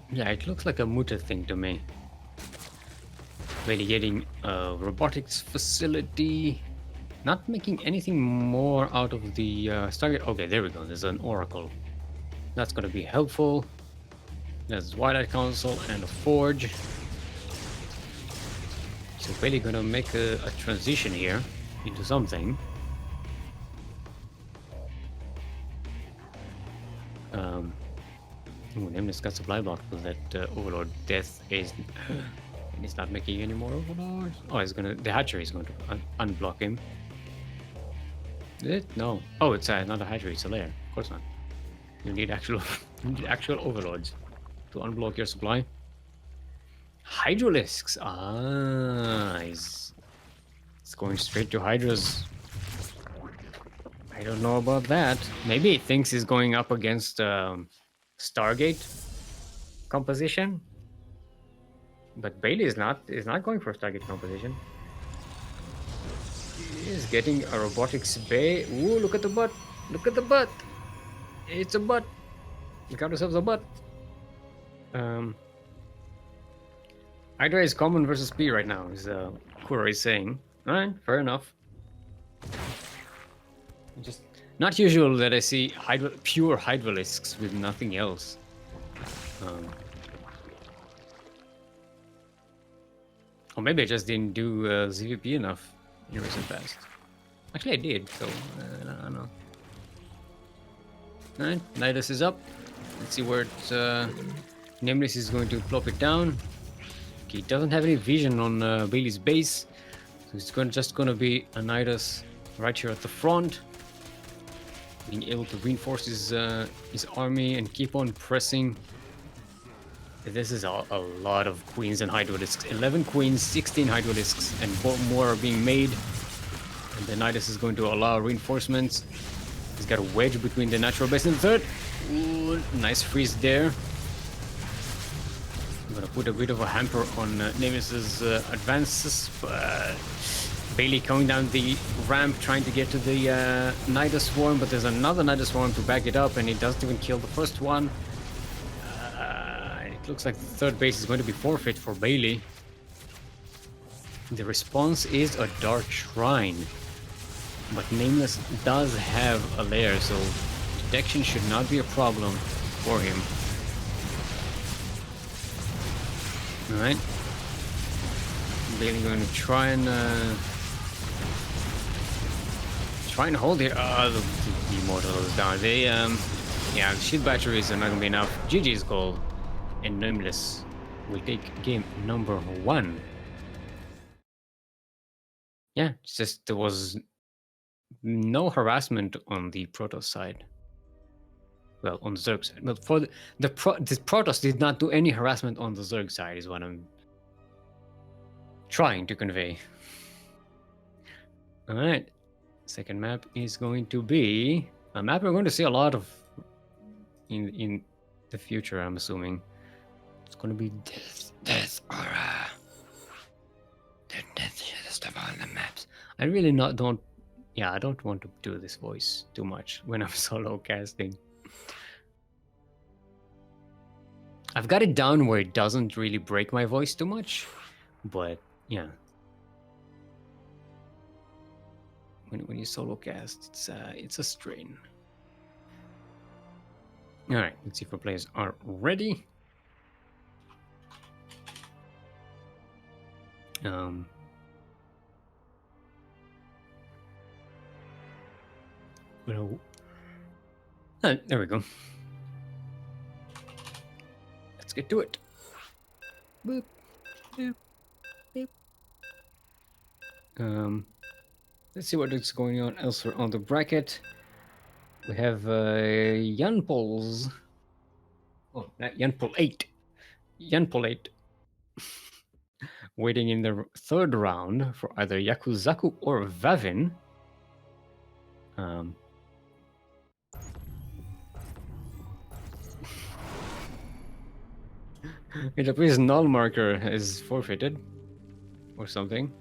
Yeah, it looks like a muta thing to me. Really getting a robotics facility. Not making anything more out of the Stargate. Okay, there we go. There's an oracle. That's going to be helpful. There's Twilight Council and a forge. So really going to make a transition here into something. Nameless got supply block for that Overlord Death is. And he's not making any more Overlords. Oh, he's gonna. The hatchery is going to unblock him. Is it? No. Oh, it's not a hatchery. It's a lair. Of course not. You need actual, Overlords to unblock your supply. Hydralisks. Ah, it's going straight to Hydras. I don't know about that. Maybe he thinks he's going up against Stargate composition. But Baillie is not going for a Stargate composition. He is getting a robotics bay. Ooh, look at the butt. Look at the butt. It's a butt. You got yourselves a butt. Hydra is common versus P right now, is Kuro is saying. Alright, fair enough. Just not usual that I see pure Hydralisks with nothing else. Or maybe I just didn't do ZVP enough in recent past. Actually, I did, so I don't know. Alright, Nidus is up. Let's see where it's, Nameless is going to plop it down. Okay, he doesn't have any vision on Baillie's base, so it's just going to be a Nidus right here at the front, being able to reinforce his army and keep on pressing. This is a lot of queens and hydralisks. 11 queens, 16 hydralisks, and more are being made. And the Nidus is going to allow reinforcements. He's got a wedge between the natural base and the third. Ooh, nice freeze there. I'm gonna put a bit of a hamper on Names's advances. Baillie coming down the ramp trying to get to the Nidus Swarm, but there's another Nidus Swarm to back it up, and it doesn't even kill the first one. It looks like the third base is going to be forfeit for Baillie. The response is a Dark Shrine, but Nameless does have a lair, so detection should not be a problem for him. Alright. Baillie going to try and hold here. The Immortal is down. They yeah, shield batteries are not gonna be enough. GG's goal. And Nameless will take game number 1. Yeah, it's just there was no harassment on the Protoss side. Well, on the Zerg side. But for the Protoss did not do any harassment on the Zerg side, is what I'm trying to convey. Alright. Second map is going to be a map we're going to see a lot of in the future, I'm assuming. It's going to be Death Aura. The deathest of all the maps. I really don't want to do this voice too much when I'm solo casting. I've got it down where it doesn't really break my voice too much, but yeah. When you solo cast, it's a strain. All right, let's see if our players are ready. Well, there we go. Let's get to it. Boop, boop, boop. Let's see what is going on elsewhere on the bracket. We have Janpol's. Oh, not Janpol 8. Janpol 8. Waiting in the third round for either Yakuzaku or Vavin. It appears null marker is forfeited or something.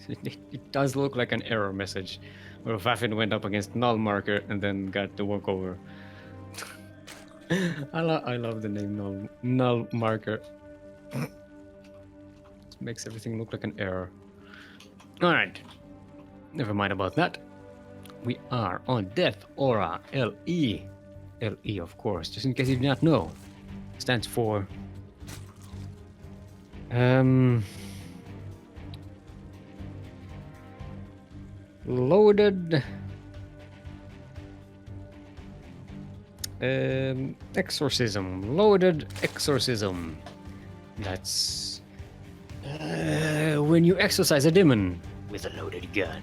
It does look like an error message where Vavin went up against null marker and then got the walkover. I love the name null marker. It makes everything look like an error. Alright. Never mind about that. We are on Death Aura LE. LE, of course, just in case you did not know. Stands for loaded exorcism. Loaded exorcism. That's when you exorcise a demon with a loaded gun.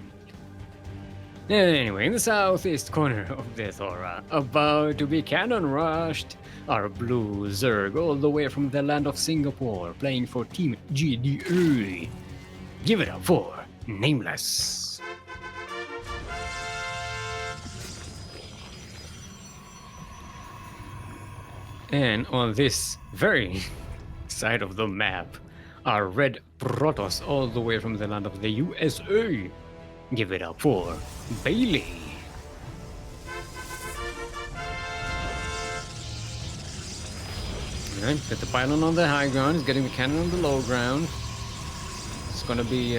Anyway, in the southeast corner of Death Aura, about to be cannon rushed, are Blue Zerg, all the way from the land of Singapore, playing for Team GDA. Give it up for Nameless. And on this very side of the map are Red Protoss, all the way from the land of the USA. Give it up for Baillie. Alright, got the pylon on the high ground, he's getting the cannon on the low ground. It's gonna be,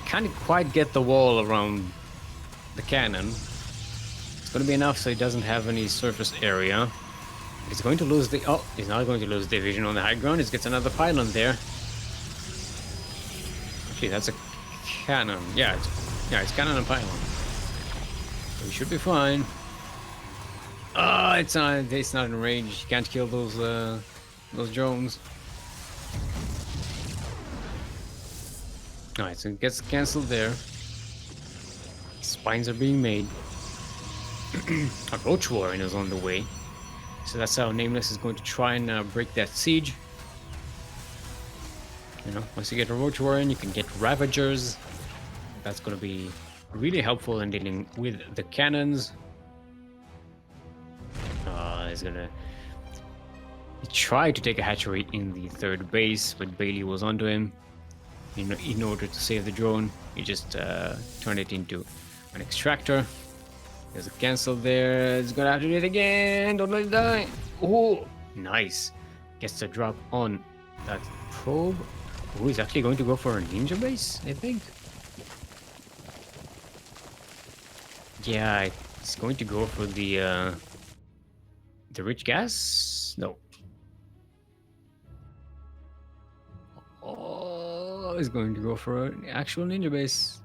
can't quite get the wall around the cannon. It's gonna be enough so he doesn't have any surface area. He's going to lose the, oh, he's not going to lose the vision on the high ground, he gets another pylon there. Actually, that's a cannon. Yeah, it's cannon and pylon. So we should be fine. It's not in range. You can't kill those drones. Alright, so it gets cancelled there. Spines are being made. A Roach Warren is on the way. So that's how Nameless is going to try and break that siege. You know, once you get a Roach Warren, you can get Ravagers. That's going to be really helpful in dealing with the cannons. He's going to... He tried to take a hatchery in the third base, but Baillie was onto him. In order to save the drone, he just turned it into an extractor. There's a cancel there. It's going to have to do it again. Don't let it die. Oh, nice. Gets the drop on that probe. Oh, he's actually going to go for a ninja base, I think. Yeah, it's going to go for the rich gas? No. Oh, he's going to go for an actual ninja base.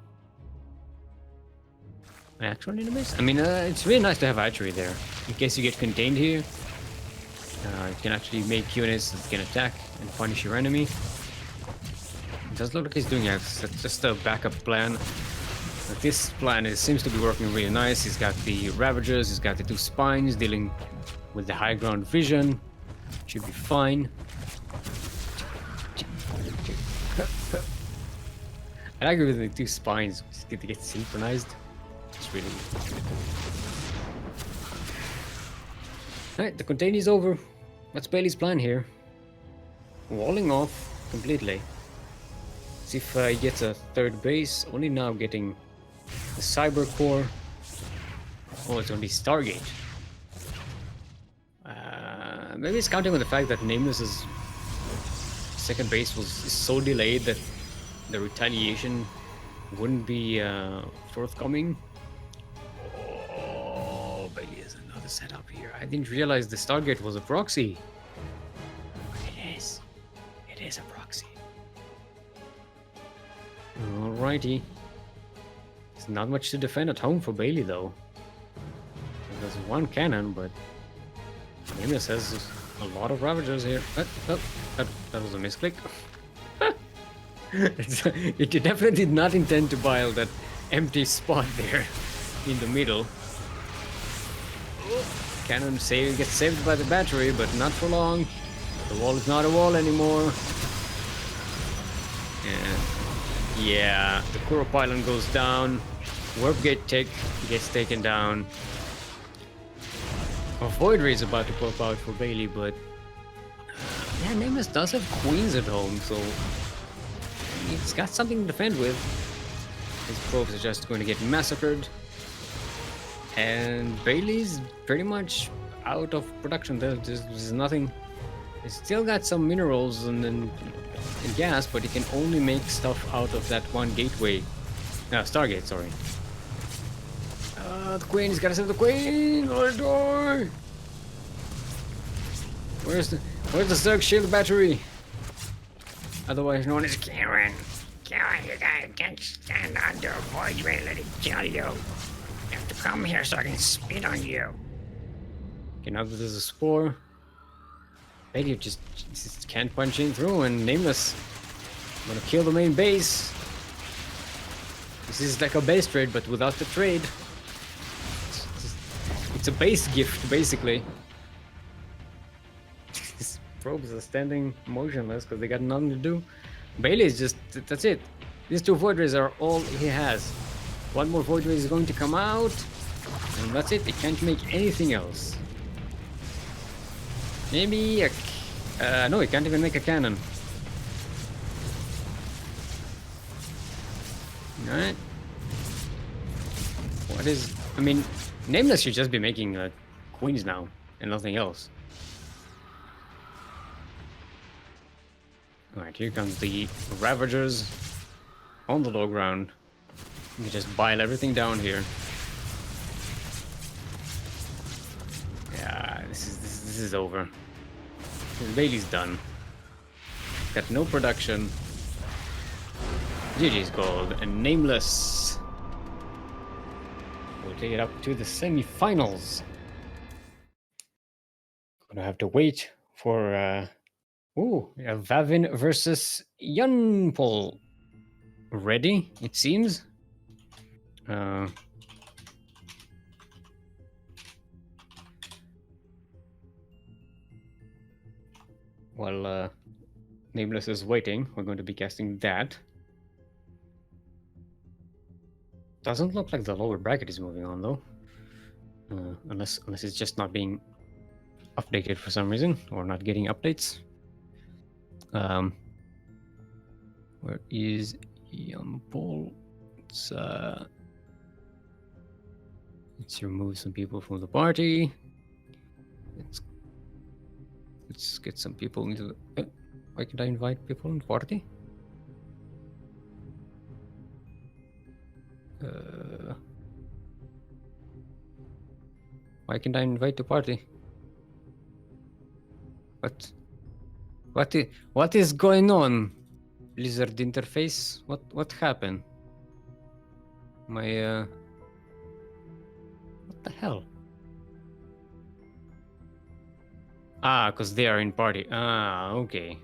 An actual ninja base? I mean, it's really nice to have hatchery there. In case you get contained here, you can actually make units that can attack and punish your enemy. It does look like he's doing it. It's just a backup plan. But this plan seems to be working really nice. He's got the Ravagers, he's got the two spines dealing with the high ground vision. Should be fine. I like it with the two spines. Just get to get synchronized. It's really good. Alright, the contain is over. That's Baillie's plan here. Walling off completely. See if he gets a third base. Only now getting the Cyber Core. Oh, it's only Stargate. Maybe it's counting on the fact that Nameless's second base is so delayed that the retaliation wouldn't be forthcoming. Oh, Baillie has another setup here. I didn't realize the Stargate was a proxy. But it is. It is a proxy. Alrighty. There's not much to defend at home for Baillie though. There's one cannon, but Nameless has a lot of Ravagers here. That was a misclick. It definitely did not intend to build that empty spot there in the middle. Cannon gets saved by the battery, but not for long. The wall is not a wall anymore. And yeah, the Kuro pylon goes down. Warp gate gets taken down. A Void Ray is about to pop out for Baillie, but yeah, Nameless does have queens at home, so he's got something to defend with. His probes are just going to get massacred. And Baillie's pretty much out of production. There's nothing. He's still got some minerals and gas, but he can only make stuff out of that one gateway. Stargate, sorry. The queen, he's gotta save the queen! Or die! Where's the Zerg shield battery? Otherwise known as Karen, you guys can't stand under a void ray, let it kill you. You have to come here so I can spit on you. Okay, now that there's a spore, Baillie just can't punch in through, and Nameless gonna kill the main base. This is like a base trade, but without the trade. It's a base gift, basically. These probes are standing motionless because they got nothing to do. Baillie is just, that's it. These two Void Rays are all he has. One more Void Ray is going to come out, and that's it. They can't make anything else. Maybe a... no, he can't even make a cannon. Alright. What is... I mean, Nameless should just be making queens now, and nothing else. Alright, here comes the Ravagers on the low ground. You can just bile everything down here. Yeah, this is over. Baillie's done. Got no production. GG's gold and Nameless. We'll take it up to the semi-finals. Gonna have to wait for Vavin versus Janpol. Ready, it seems. While Nameless is waiting, we're going to be casting that. Doesn't look like the lower bracket is moving on though, unless it's just not being updated for some reason or not getting updates. Where is Janpol? Let's remove some people from the party. Let's get some people into the... why can't I invite people in the party? Why can't I invite the party? What is going on? Blizzard interface? What happened? My what the hell? Ah, because they are in party. Ah, okay.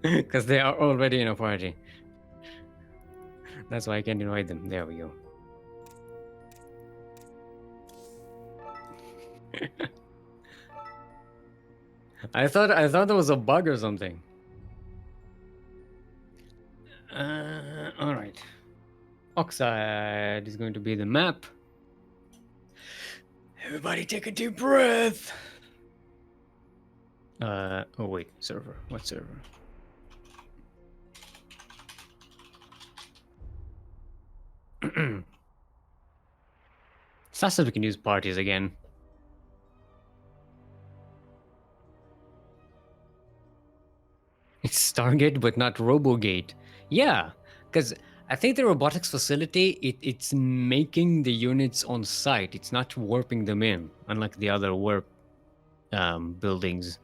Because they are already in a party. That's why I can't invite them. There we go. I thought there was a bug or something. All right. Oxide is going to be the map. Everybody take a deep breath. Oh wait, server. What server? Sasa, we can use parties again. It's Stargate, but not Robogate. Yeah, because I think the robotics facility, it's making the units on site. It's not warping them in, unlike the other warp buildings.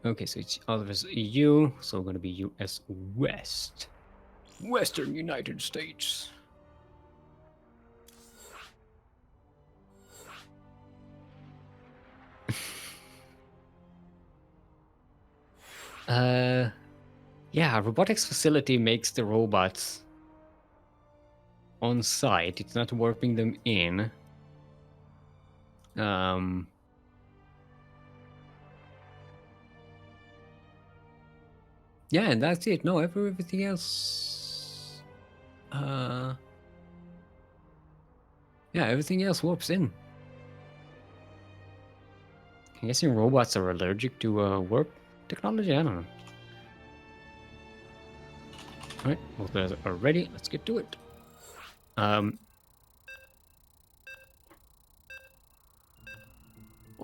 Okay, so it's all of us EU, so we're going to be US West. Western United States. Yeah, robotics facility makes the robots on site. It's not warping them in. Yeah, and that's it. No, everything else. Yeah, everything else warps in. I'm guessing robots are allergic to warp technology. I don't know. All right, both guys are ready. Let's get to it.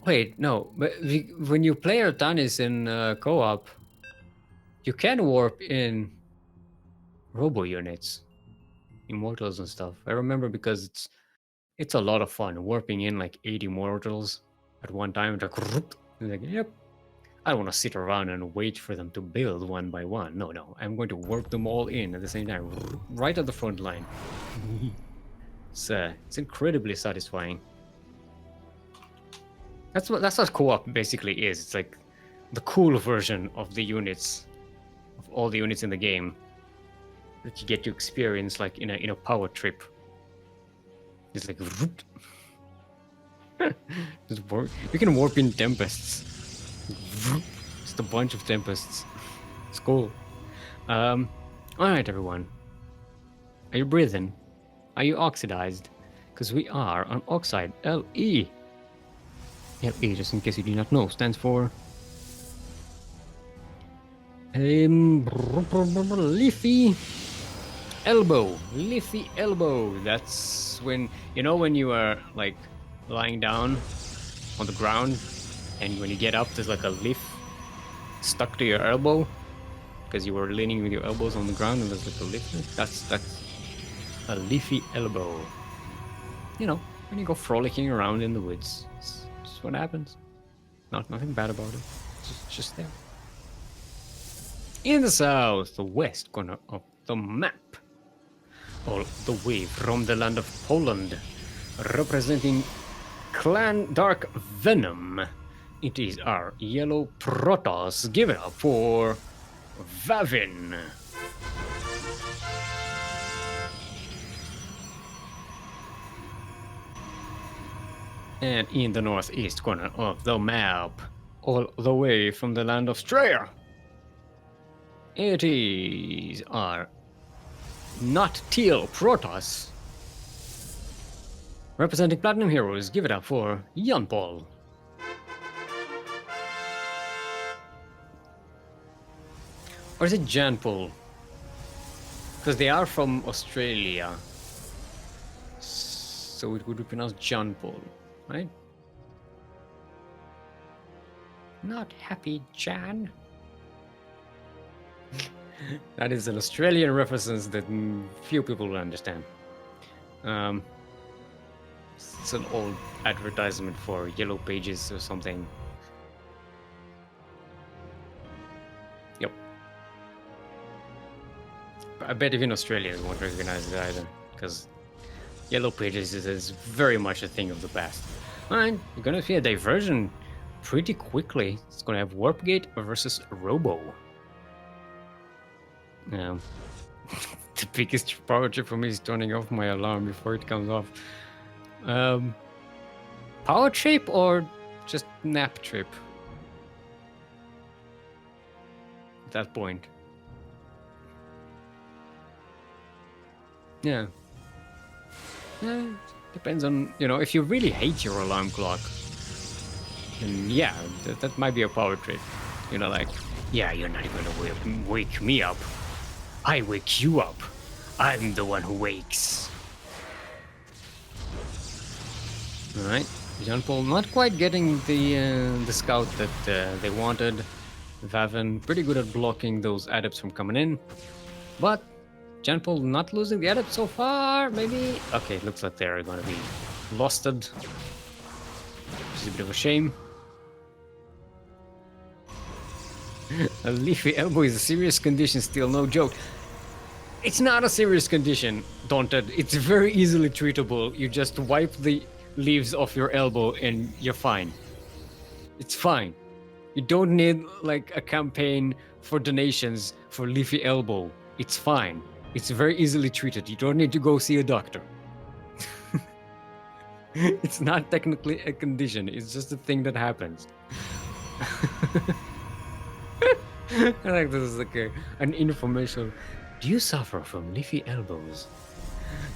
Wait, no. But when you play Artanis in co-op, you can warp in robo units, immortals and stuff. I remember because it's a lot of fun warping in like 80 mortals at one time. Like, yep. I don't want to sit around and wait for them to build one by one. No, I'm going to warp them all in at the same time, right at the front line. It's incredibly satisfying. That's what co-op basically is. It's like the cool version of the units, of all the units in the game that you get to experience like in a power trip. It's like you can warp in tempests. Just a bunch of tempests. It's cool. All right, everyone. Are you breathing? Are you oxidized? Because we are on oxide. LE. LE, just in case you do not know, stands for leafy elbow. Leafy elbow. That's when when you are like lying down on the ground, and when you get up, there's like a leaf stuck to your elbow because you were leaning with your elbows on the ground, and there's like a leaf. That's a leafy elbow. When you go frolicking around in the woods, it's just what happens. Nothing bad about it. It's just there. In the south, the west corner of the map, all the way from the land of Poland, representing Clan Dark Venom. It is our yellow Protoss. Give it up for Vavin. And in the northeast corner of the map, all the way from the land of Straya, it is our not teal Protoss. Representing Platinum Heroes, give it up for Janpol. Or is it Janpol? Because they are from Australia. So it would be pronounced Janpol, right? Not happy, Jan. That is an Australian reference that few people will understand. It's an old advertisement for Yellow Pages or something. Yep. I bet even Australians won't recognize it either, because Yellow Pages is very much a thing of the past. Alright, you're gonna see a diversion pretty quickly. It's gonna have Warpgate versus Robo. The biggest power trip for me is turning off my alarm before it comes off. Power trip or just nap trip? At that point. Yeah. Depends on, if you really hate your alarm clock, then yeah, that might be a power trip. Like, yeah, you're not even gonna wake me up. I wake you up. I'm the one who wakes. Alright, Janpol not quite getting the scout that they wanted. Vavin pretty good at blocking those adepts from coming in. But Janpol not losing the adepts so far, maybe? Okay, looks like they're gonna be losted. Which is a bit of a shame. A leafy elbow is a serious condition still, no joke. It's not a serious condition, Daunted. It's very easily treatable. You just wipe the leaves off your elbow and you're fine. It's fine. You don't need like a campaign for donations for Leafy Elbow. It's fine. It's very easily treated. You don't need to go see a doctor. It's not technically a condition. It's just a thing that happens. I like this is like an informational. Do you suffer from leafy elbows?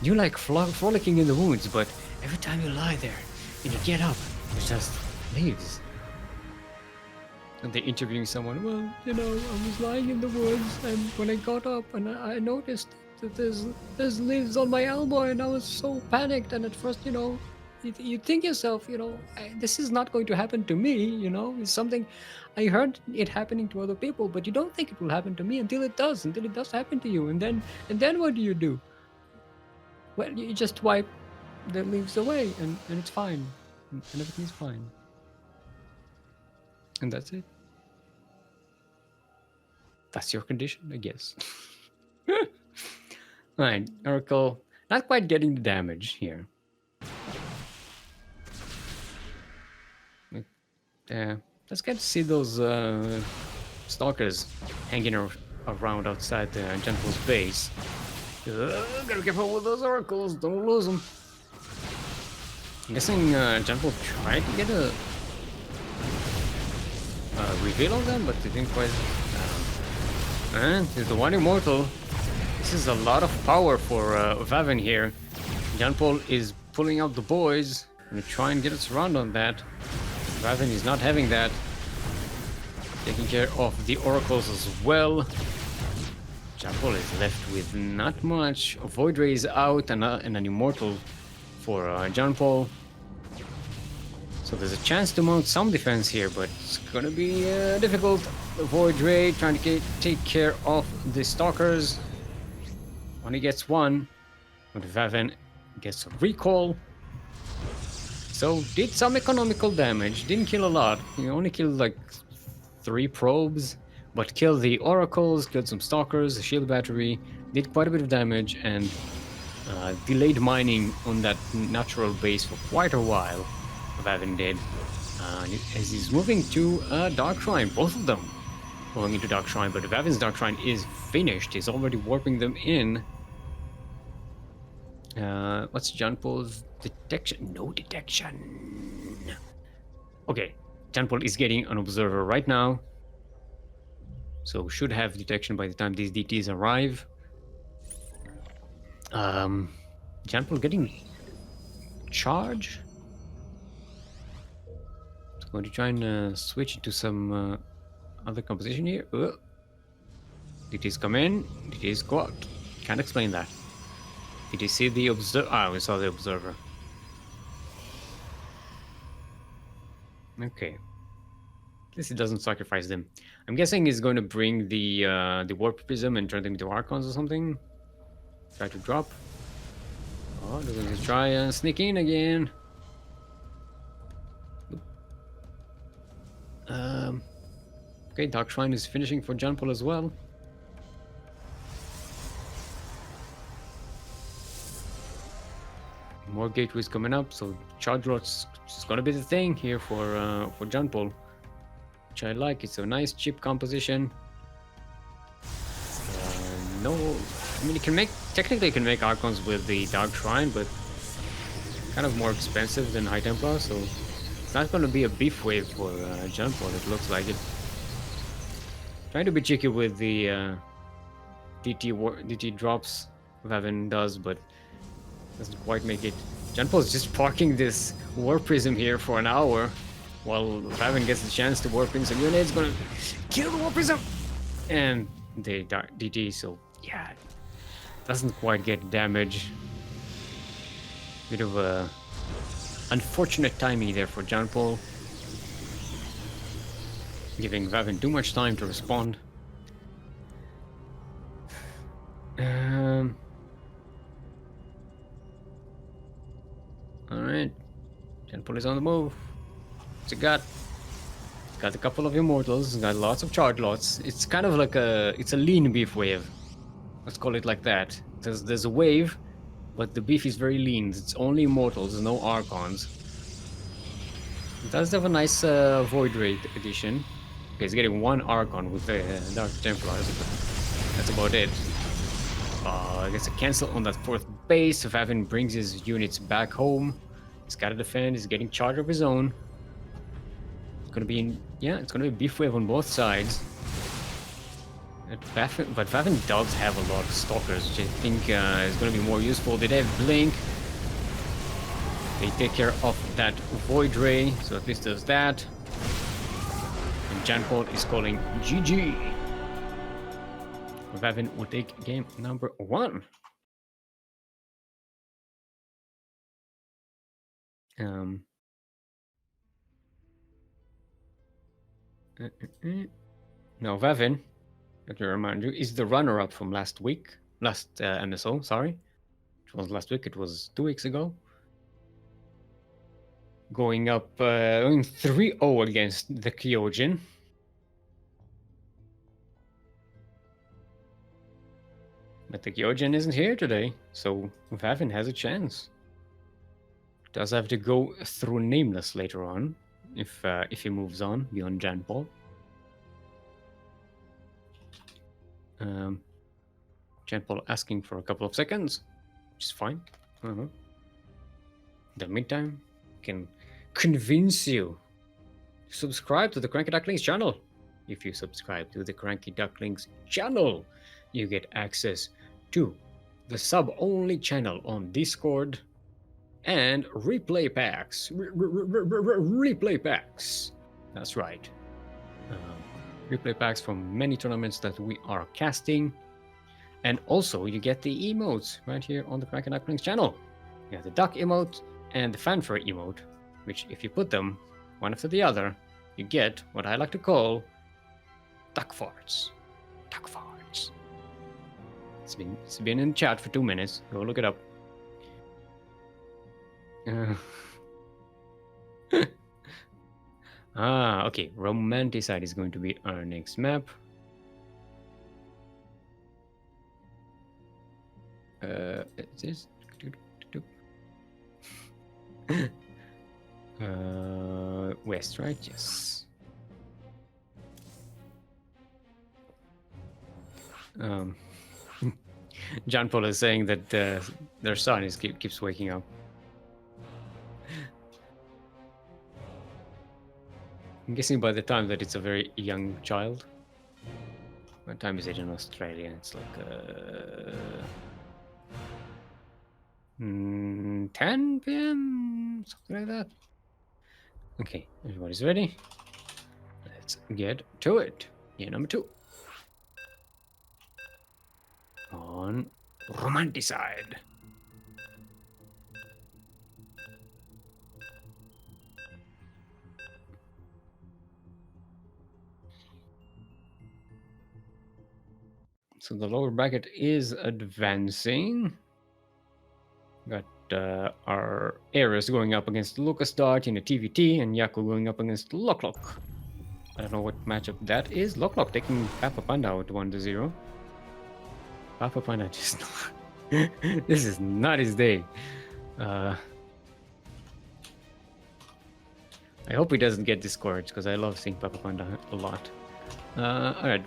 Do you like frolicking in the woods, but every time you lie there and you get up, it just leaves? And they're interviewing someone. Well, you know, I was lying in the woods, and when I got up, and I noticed that there's leaves on my elbow, and I was so panicked. And at first, you know, you think yourself, you know, this is not going to happen to me. You know, it's something I heard it happening to other people, but you don't think it will happen to me until it does happen to you. And then what do? Well, you just wipe the leaves away, and it's fine, and everything's fine. And that's it. That's your condition, I guess. Alright, Oracle. Not quite getting the damage here. Let's get to see those stalkers hanging around outside Janpol's base. Gotta be careful with those oracles, don't lose them. I'm guessing Janpol tried to get a reveal on them, but they didn't quite. And there's the one immortal. This is a lot of power for Vavin here. Janpol is pulling out the boys and try and get us around on that. Vavin is not having that. Taking care of the oracles as well. Janpol is left with not much. Void Ray is out and an immortal for Janpol. So there's a chance to mount some defense here, but it's gonna be difficult. Void Ray trying to take care of the stalkers. Only gets one, but Vavin gets a recall. So did some economical damage, didn't kill a lot. He only killed like 3 probes, but killed the oracles, killed some stalkers, a shield battery, did quite a bit of damage, and delayed mining on that natural base for quite a while. Vavin did. As he's moving to Dark Shrine, both of them going into Dark Shrine, but Vavin's Dark Shrine is finished. He's already warping them in. What's Janpol's detection? No detection. Okay, Janpol is getting an observer right now, so should have detection by the time these DTs arrive. Janpol getting charge. Going to try and switch to some other composition here. DTs come in, DTs go out. Can't explain that. Did you see the observer? Ah, we saw the observer. Okay. At least it doesn't sacrifice them. I'm guessing he's going to bring the warp prism and turn them into archons or something. Try to drop. Oh, they're going to try and sneak in again. Okay, Dark Shrine is finishing for Janpol as well. More gateways coming up, so charge rods is gonna be the thing here for Janpol, which I like. It's a nice cheap composition. No, I mean technically you can make archons with the Dark Shrine, but kind of more expensive than High Templar, so it's not going to be a beef wave for Janpol, it looks like it. Trying to be cheeky with the DT drops Vavin does, but doesn't quite make it. Janpol is just parking this warp prism here for an hour while Vavin gets the chance to warp in some units. Gonna kill the warp prism! And they DT, so yeah, doesn't quite get damage. Bit of a unfortunate timing there for Janpol, giving Vavin too much time to respond. Alright, Janpol is on the move. What's it got? It's got a couple of immortals, it's got lots of charge lots. It's kind of like it's a lean beef wave. Let's call it like that. There's a wave, but the beef is very lean. It's only immortals, there's no archons. It does have a nice Void Ray addition. Okay, he's getting one Archon with the Dark Templars. That's about it. Gets a cancel on that 4th base. Vavin brings his units back home. He's got to defend. He's getting charge of his own. It's gonna be it's gonna be a beef wave on both sides. But Vavin does have a lot of stalkers, which I think is gonna be more useful. They have blink. They take care of that void ray, so at least does that. And Janpol is calling GG. Vavin will take game number 1. Now Vavin, let me remind you, is the runner-up from last MSO, sorry. It was last week, it was 2 weeks ago. Going up, going 3-0 against the Kyojin. But the Kyojin isn't here today, so Vavin has a chance. Does have to go through Nameless later on, if he moves on beyond Janpol. Janpol asking for a couple of seconds, which is fine. In the meantime, I can convince you to subscribe to the CranKy Ducklings channel. If you subscribe to the CranKy Ducklings channel, you get access to the sub-only channel on Discord and replay packs. Replay packs. That's right. Replay packs from many tournaments that we are casting. And also, you get the emotes right here on the CranKy Ducklings channel. You have the duck emote and the fanfare emote, which if you put them one after the other, you get what I like to call duck farts. Duck farts. It's been in chat for 2 minutes. Go look it up. Okay. Romanticide is going to be our next map. Is this? West, right? Yes. Janpol is saying that their son keeps waking up. I'm guessing by the time that it's a very young child. What time is it in Australia? It's like 10 p.m. something like that. Okay, everybody's ready. Let's get to it. Year number 2. On Romanticide. So the lower bracket is advancing. Got our Ares going up against Lucasdart in a TVT, and Yako going up against Loklok. I don't know what matchup that is. Loklok taking Papapanda out 1-0. Papapanda just... this is not his day. I hope he doesn't get discouraged, because I love seeing Papapanda a lot. Alright.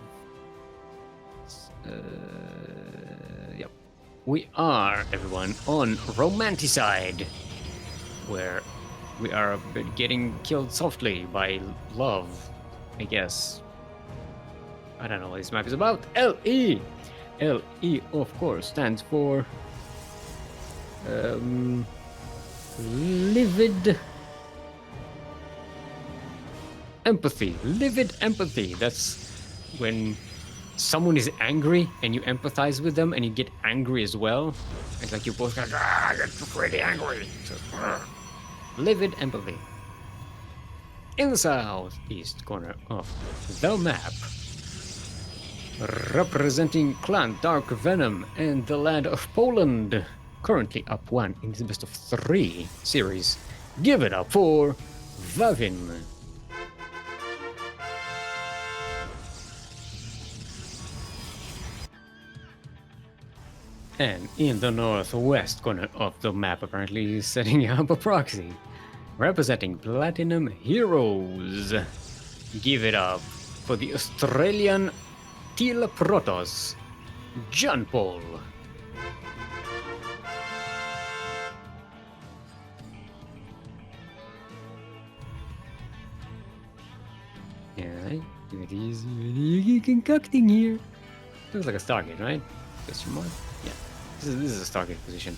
Yep. We are, everyone, on Romanticide, where we are getting killed softly by love, I guess. I don't know what this map is about. LE! LE, of course, stands for livid empathy. Livid empathy. That's when someone is angry and you empathize with them and you get angry as well. It's like you're both kind of, you're really angry. So, livid empathy. In the southeast corner of the map, representing Clan Dark Venom and the land of Poland, currently up 1 in the best of 3 series. Give it up for Vavin. And in the northwest corner of the map, apparently he's setting up a proxy, representing Platinum Heroes. Give it up for the Australian Teal Protoss, Janpol. Yeah, it is really concocting here. Looks like a Stargate, right? Question mark? Yeah. This is a Stargate position.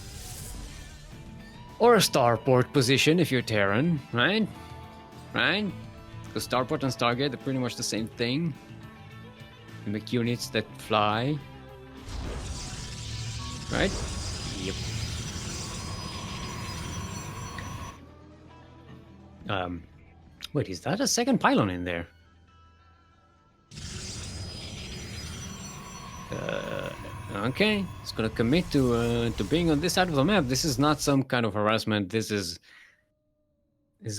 Or a starport position if you're Terran, right? Right? Because starport and Stargate are pretty much the same thing. You make units that fly. Right? Yep. Wait, is that a second pylon in there? Okay, it's gonna commit to being on this side of the map. This is not some kind of harassment. This is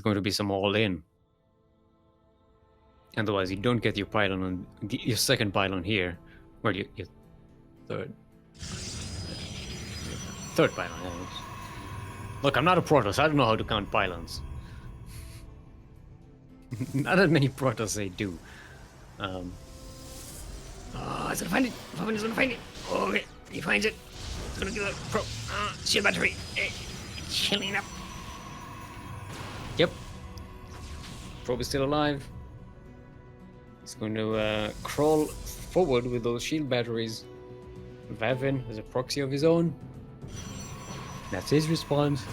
going to be some all-in. Otherwise, you don't get your pylon on your second pylon here, or your third pylon. Look, I'm not a Protoss. I don't know how to count pylons. Not that many Protoss they do. Oh, he's gonna find it. Vavin is gonna find it. Oh, okay. He finds it. He's gonna give a pro. Shield battery. It's healing up. Yep. Probe is still alive. He's going to crawl forward with those shield batteries. Vavin has a proxy of his own. That's his response.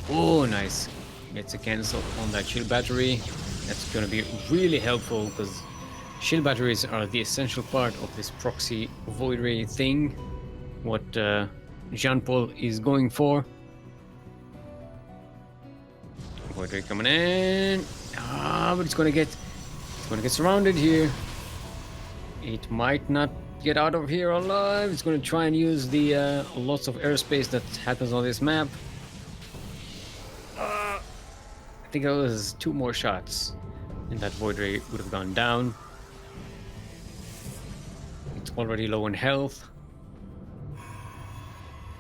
Oh, nice. Gets a cancel on that shield battery. That's going to be really helpful because shield batteries are the essential part of this proxy void ray thing. What Janpol is going for. Void ray coming in. But it's gonna get surrounded here. It might not get out of here alive. It's gonna try and use the lots of airspace that happens on this map. I think it was 2 more shots, and that void ray would have gone down. It's already low in health.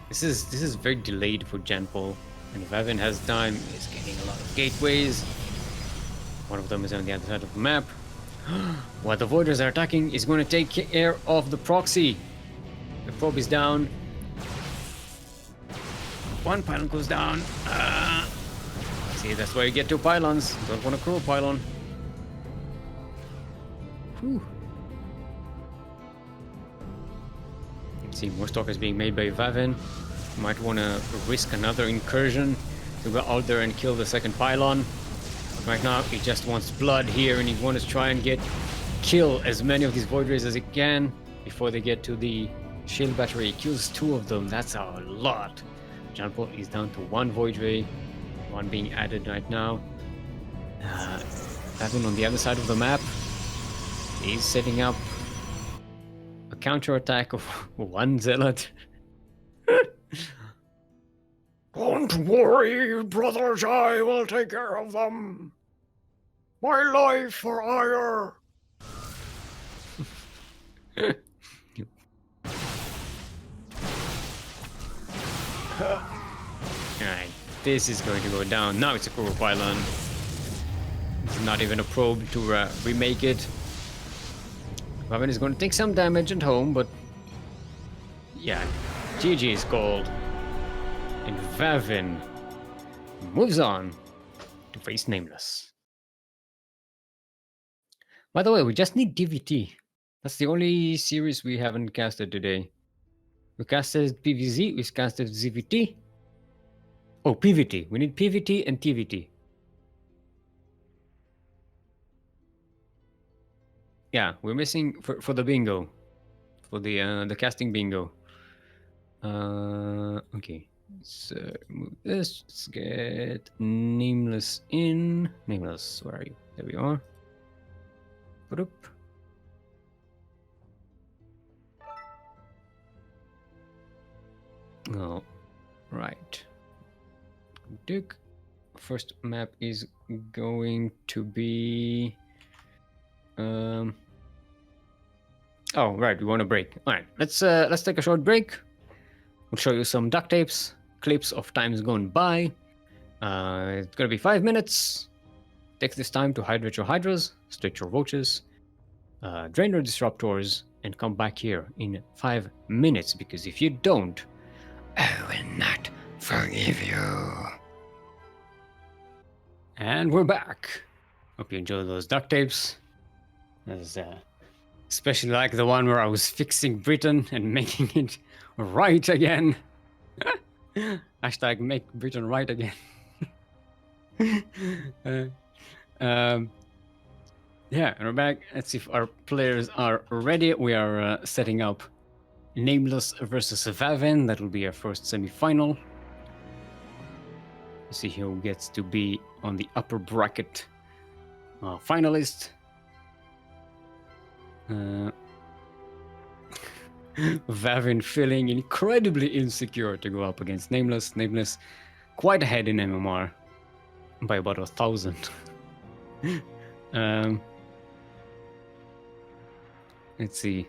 This is very delayed for Janpol, and Vavin has time. He's getting a lot of gateways. One of them is on the other side of the map. While the Voiders are attacking, is going to take care of the proxy. The probe is down. One pylon goes down. See, that's where you get 2 pylons. Don't want a Kuro pylon. Whew. See, more stalkers being made by Vavin. Might want to risk another incursion to go out there and kill the second pylon. Right now, he just wants blood here, and he wants to try and kill as many of these void rays as he can before they get to the shield battery. He kills 2 of them. That's a lot. Janpol is down to 1 void ray, 1 being added right now. Vavin on the other side of the map. He's setting up a counter-attack of 1 zealot. Don't worry, brothers, I will take care of them. My life for hire. Alright, this is going to go down. Now it's a Kuro pylon. It's not even a probe to remake it. Vavin is going to take some damage at home, but yeah, GG is called. And Vavin moves on to face Nameless. By the way, we just need DVT. That's the only series we haven't casted today. We casted PVZ, we casted ZVT. Oh, PVT. We need PVT and TVT. Yeah, we're missing for the bingo. For the casting bingo. Okay. So remove this. Let's get Nameless in. Nameless, where are you? There we are. Put up. Oh, right. Duke. First map is going to be. Oh, right. We want a break. All right. Let's take a short break. We'll show you some duct tapes, clips of times gone by. It's gonna be 5 minutes, Take this time to hydrate your hydras, stretch your roaches, drain your disruptors, and come back here in 5 minutes, because if you don't, I will not forgive you. And we're back. Hope you enjoyed those duct tapes. Especially like the one where I was fixing Britain and making it right again. Hashtag make Britain right again. Yeah, and we're back. Let's see if our players are ready. We are setting up Nameless versus Vavin. That will be our first semi-final. See who gets to be on the upper bracket finalist. Vavin feeling incredibly insecure to go up against Nameless. Nameless quite ahead in MMR by about 1,000. Let's see.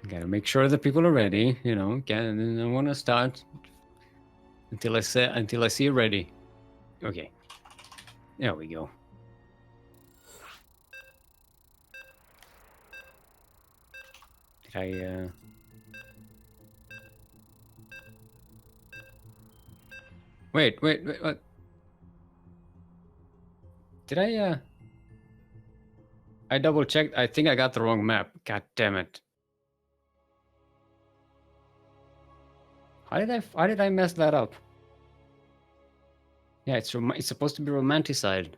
Gotta make sure that people are ready. You know, I don't want to start until I see you ready. Okay, there we go. Did I? Wait, what? Did I double checked. I think I got the wrong map. God damn it. How did I mess that up? Yeah, it's supposed to be romanticide.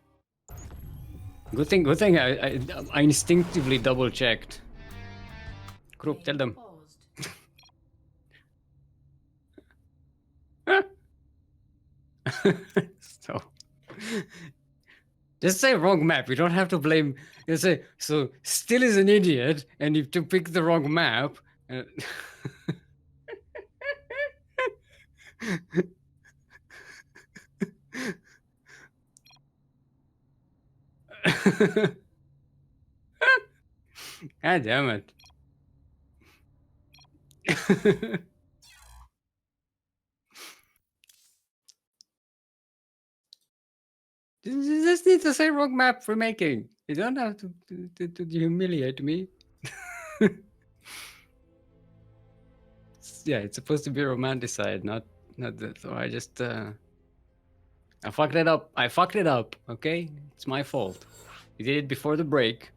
Good thing I instinctively double checked. Group, tell them. So just say wrong map. You don't have to blame. You say so. Still is an idiot, and you to pick the wrong map. God damn it. You just need to say wrong map for making. You don't have to humiliate me. Yeah, it's supposed to be romanticide, not that. So I just I fucked it up. Okay, it's my fault. You did it before the break.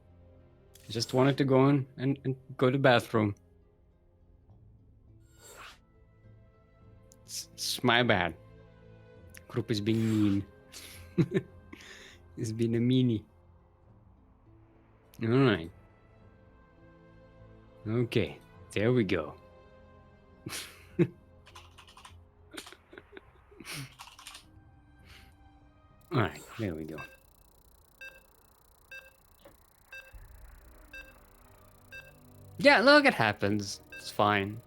I just wanted to go in and go to the bathroom. It's my bad. Group is being mean. He's been a meanie. Alright. Okay, there we go. Alright, there we go. Yeah, look, it happens. It's fine.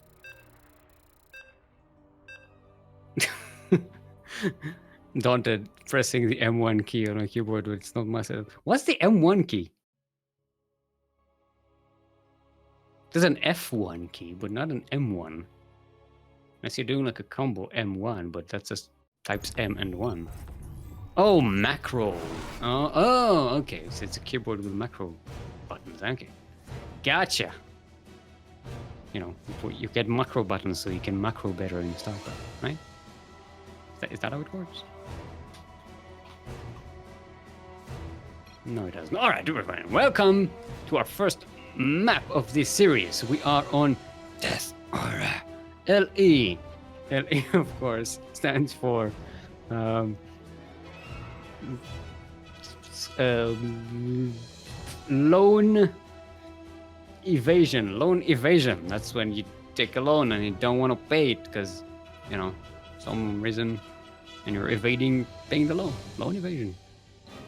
Daunted pressing the M1 key on a keyboard, but it's not myself. What's the M1 key? There's an F1 key, but not an M1. Unless you're doing like a combo M1, but that's just types M and 1. Oh, macro. Oh, okay. So it's a keyboard with macro buttons. Okay. Gotcha. You know, you get macro buttons so you can macro better in StarCraft, right? Is that how it works? No, it doesn't. All right, welcome to our first map of this series. We are on Death Aura. LE. LE, of course, stands for loan evasion. Loan evasion. That's when you take a loan and you don't want to pay it because, you know, some reason, and you're evading paying the loan. Loan evasion.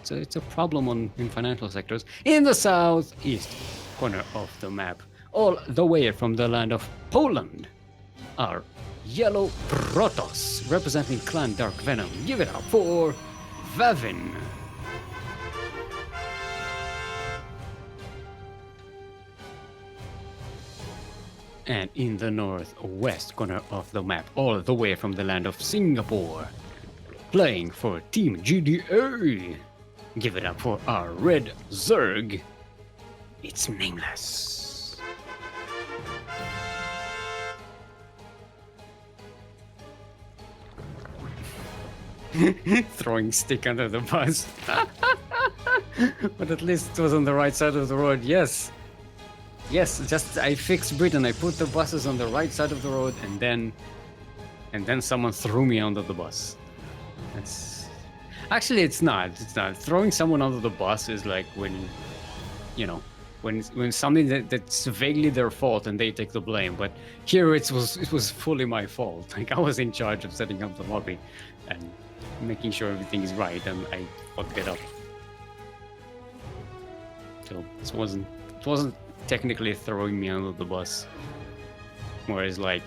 It's a problem in financial sectors in the southeast corner of the map, all the way from the land of Poland. Are Yellow Protoss, representing Clan Dark Venom. Give it up for Vavin. And in the northwest corner of the map, all the way from the land of Singapore, Playing for Team GDA. Give it up for our red Zerg. It's Nameless. Throwing stick under the bus. But at least it was on the right side of the road. Yes. Yes, just I fixed Britain. I put the buses on the right side of the road, and then someone threw me under the bus. That's actually it's not. It's not. Throwing someone under the bus is like when, you know, when something that's vaguely their fault and they take the blame. But here it was fully my fault. Like I was in charge of setting up the lobby and making sure everything is right, and I fucked it up. So it wasn't technically throwing me under the bus. Whereas like,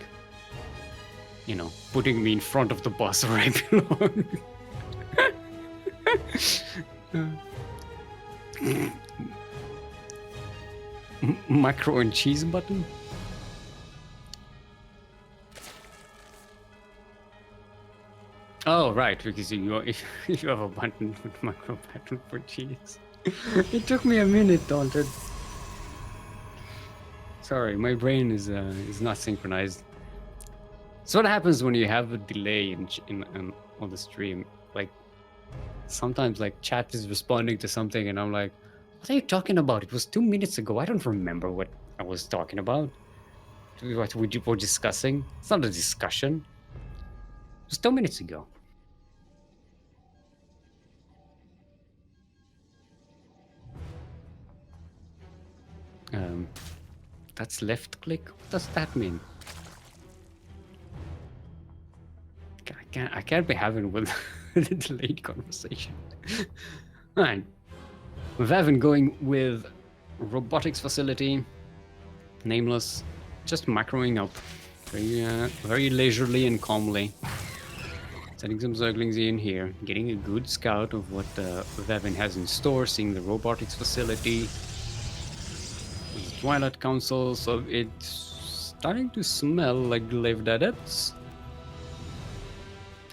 you know, putting me in front of the bus where I belong. Macro and cheese button? Oh, right, because you have a button with macro button for cheese. It took me a minute, Daunted. Sorry, my brain is not synchronized. So what happens when you have a delay on the stream? Like sometimes like chat is responding to something and I'm like, what are you talking about? It was 2 minutes ago. I don't remember what I was talking about. What we were discussing. It's not a discussion. It was 2 minutes ago. That's left click? What does that mean? I can't be having with the delayed conversation. Alright. Vavin going with robotics facility. Nameless. Just macroing up. Very leisurely and calmly. Setting some Zerglings in here. Getting a good scout of what Vavin has in store. Seeing the robotics facility. Twilight Council, so it's starting to smell like Glaive Adepts.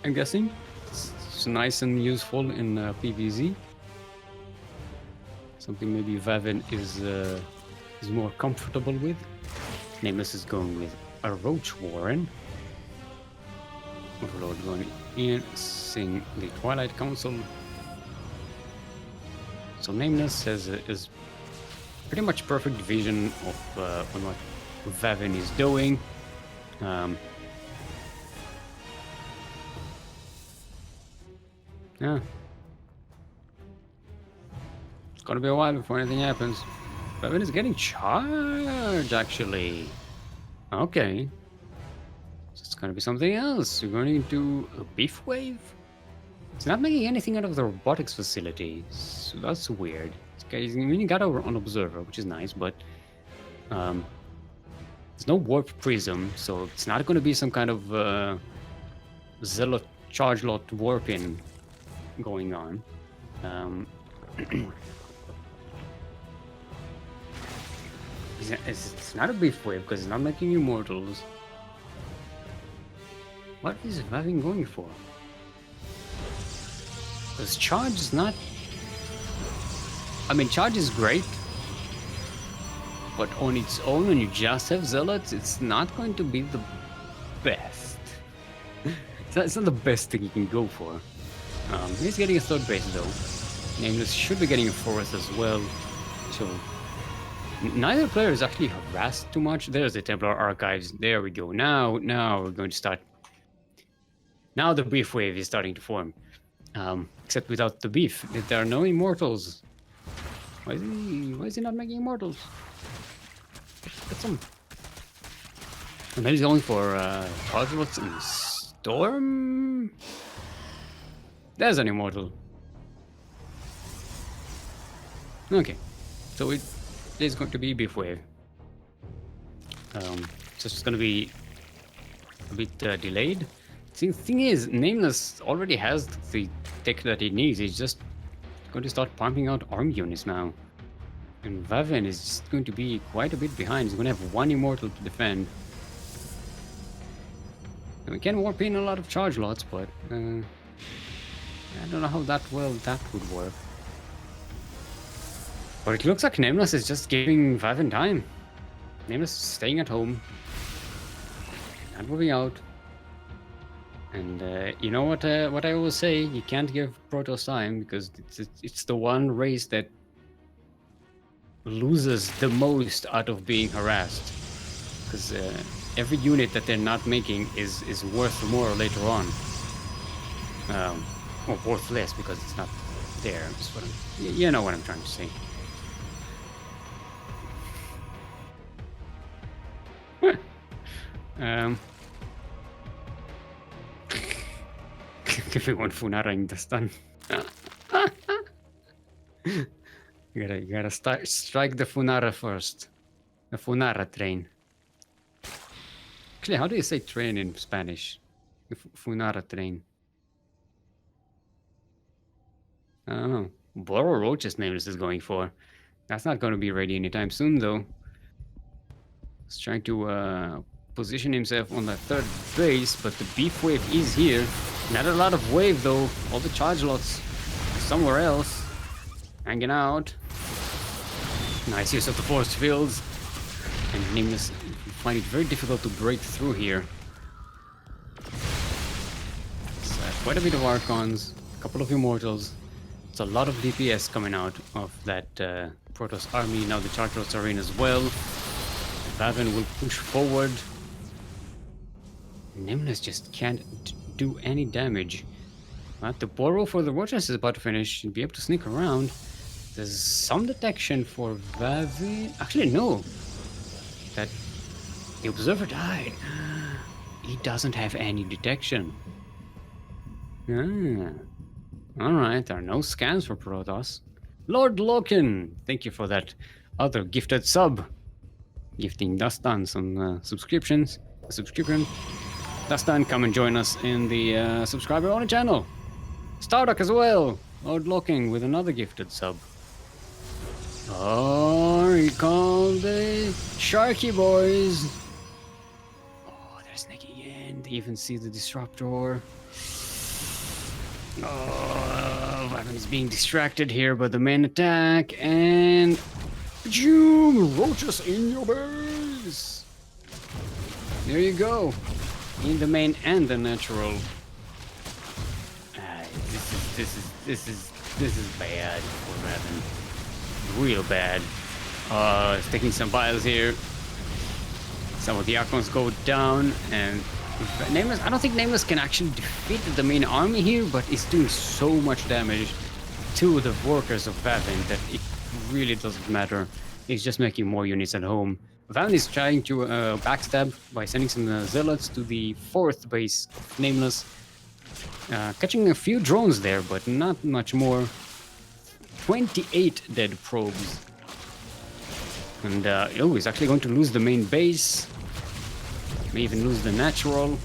I'm guessing. It's nice and useful in PvZ. Something maybe Vavin is more comfortable with. Nameless is going with a Roach Warren. Overlord going in, seeing the Twilight Council. So Nameless is pretty much perfect vision of on what Vavin is doing. Yeah. It's gonna be a while before anything happens. Vavin is getting charged, actually. Okay. So it's gonna be something else. We're going into a beef wave? It's not making anything out of the robotics facility. So that's weird. He's really got an observer, which is nice, but there's no warp prism, so it's not going to be some kind of zealot charge lot warping going on. It's not a beef wave because it's not making immortals. What is Vavin going for? Because charge is not. I mean, charge is great, but on its own, when you just have zealots, it's not going to be the best. It's not the best thing you can go for. He's getting a third base though. Nameless should be getting a fourth as well. So neither player is actually harassed too much. There's the Templar Archives. There we go. Now we're going to start. Now the beef wave is starting to form. Except without the beef, there are no immortals. Why is he not making immortals? Get some. And then he's going for Targelots and Storm. There's an immortal. Okay, so it is going to be beef wave. So it's going to be a bit delayed. The thing is, Nameless already has the tech that he needs. He's just going to start pumping out arm units now. And Vavin is just going to be quite a bit behind. He's going to have one immortal to defend. And we can warp in a lot of charge lots, but I don't know how that would work. But it looks like Nameless is just giving Vavin time. Nameless is staying at home. Not moving out. And you know what I always say? You can't give Protoss time because it's the one race that loses the most out of being harassed. Because every unit that they're not making is worth more later on. Or worth less because it's not there. That's what you know what I'm trying to say. Give me one Funara in the stun. You gotta strike the Funara first. The Funara train. Actually, how do you say train in Spanish? The Funara train. I don't know. Boro Roach's Nameless is going for. That's not going to be ready anytime soon, though. He's trying to position himself on the third base, but the beef wave is here. Not a lot of wave, though. All the charge lots somewhere else. Hanging out. Nice use of the force fields. And Nameless find it very difficult to break through here. It's, quite a bit of Archons, a couple of Immortals. It's a lot of DPS coming out of that Protoss army. Now the charge lots are in as well. Vavin will push forward. Nameless just can't do any damage. But the Boro for the Roachas is about to finish. Should be able to sneak around. There's some detection for Vavin. Actually, no. That the Observer died. He doesn't have any detection. Alright, there are no scans for Protoss. Lord Loken, thank you for that other gifted sub. Gifting Dustan some subscription. Dustan, come and join us in the subscriber only channel. Starduck as well. Lord Loken with another gifted sub. Oh, he called the Sharky boys. Oh, they're sneaking in. They even see the Disruptor. Oh, Vavin is being distracted here by the main attack, and Boom! Roaches in your base! There you go. In the main and the natural. This is bad for Vavin. Real bad. It's taking some vials here. Some of the Archons go down, and Nameless, I don't think Nameless can actually defeat the main army here, but it's doing so much damage to the workers of Vavin that it really doesn't matter. He's just making more units at home. Vavin is trying to backstab by sending some zealots to the 4th base of Nameless. Catching a few drones there, but not much more. 28 dead probes. And oh, he's actually going to lose the main base. May even lose the natural.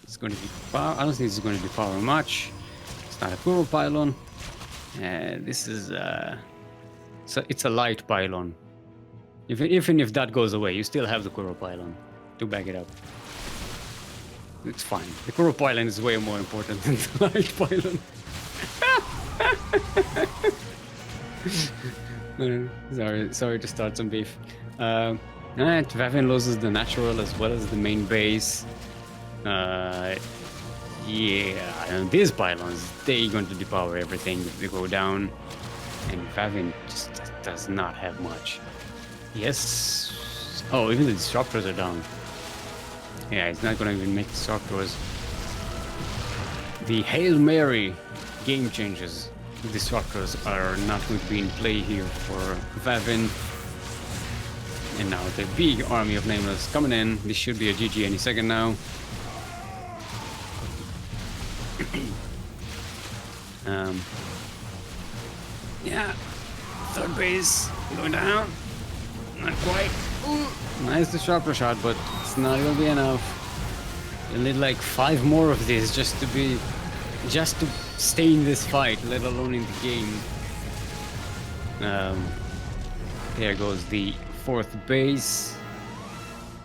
It's going to be power. I don't think it's going to be power much. It's not a Kuro pylon. This is so it's a light pylon. Even if that goes away, you still have the Kuro pylon to back it up. It's fine. The Kuro pylon is way more important than the light pylon. Sorry to start some beef. Alright, Vavin loses the natural as well as the main base. Yeah, and these pylons, they're going to depower everything if they go down. And Vavin just does not have much. Yes. Oh, even the disruptors are down. Yeah, he's not going to even make disruptors. The Hail Mary game changes. The disruptors are not going to be in play here for Vavin. And now the big army of Nameless coming in. This should be a GG any second now. Yeah, 3rd base going down. Not quite. Ooh, nice disruptor shot, but it's not gonna be enough. You need like 5 more of these just to stay in this fight, let alone in the game. There goes the 4th base.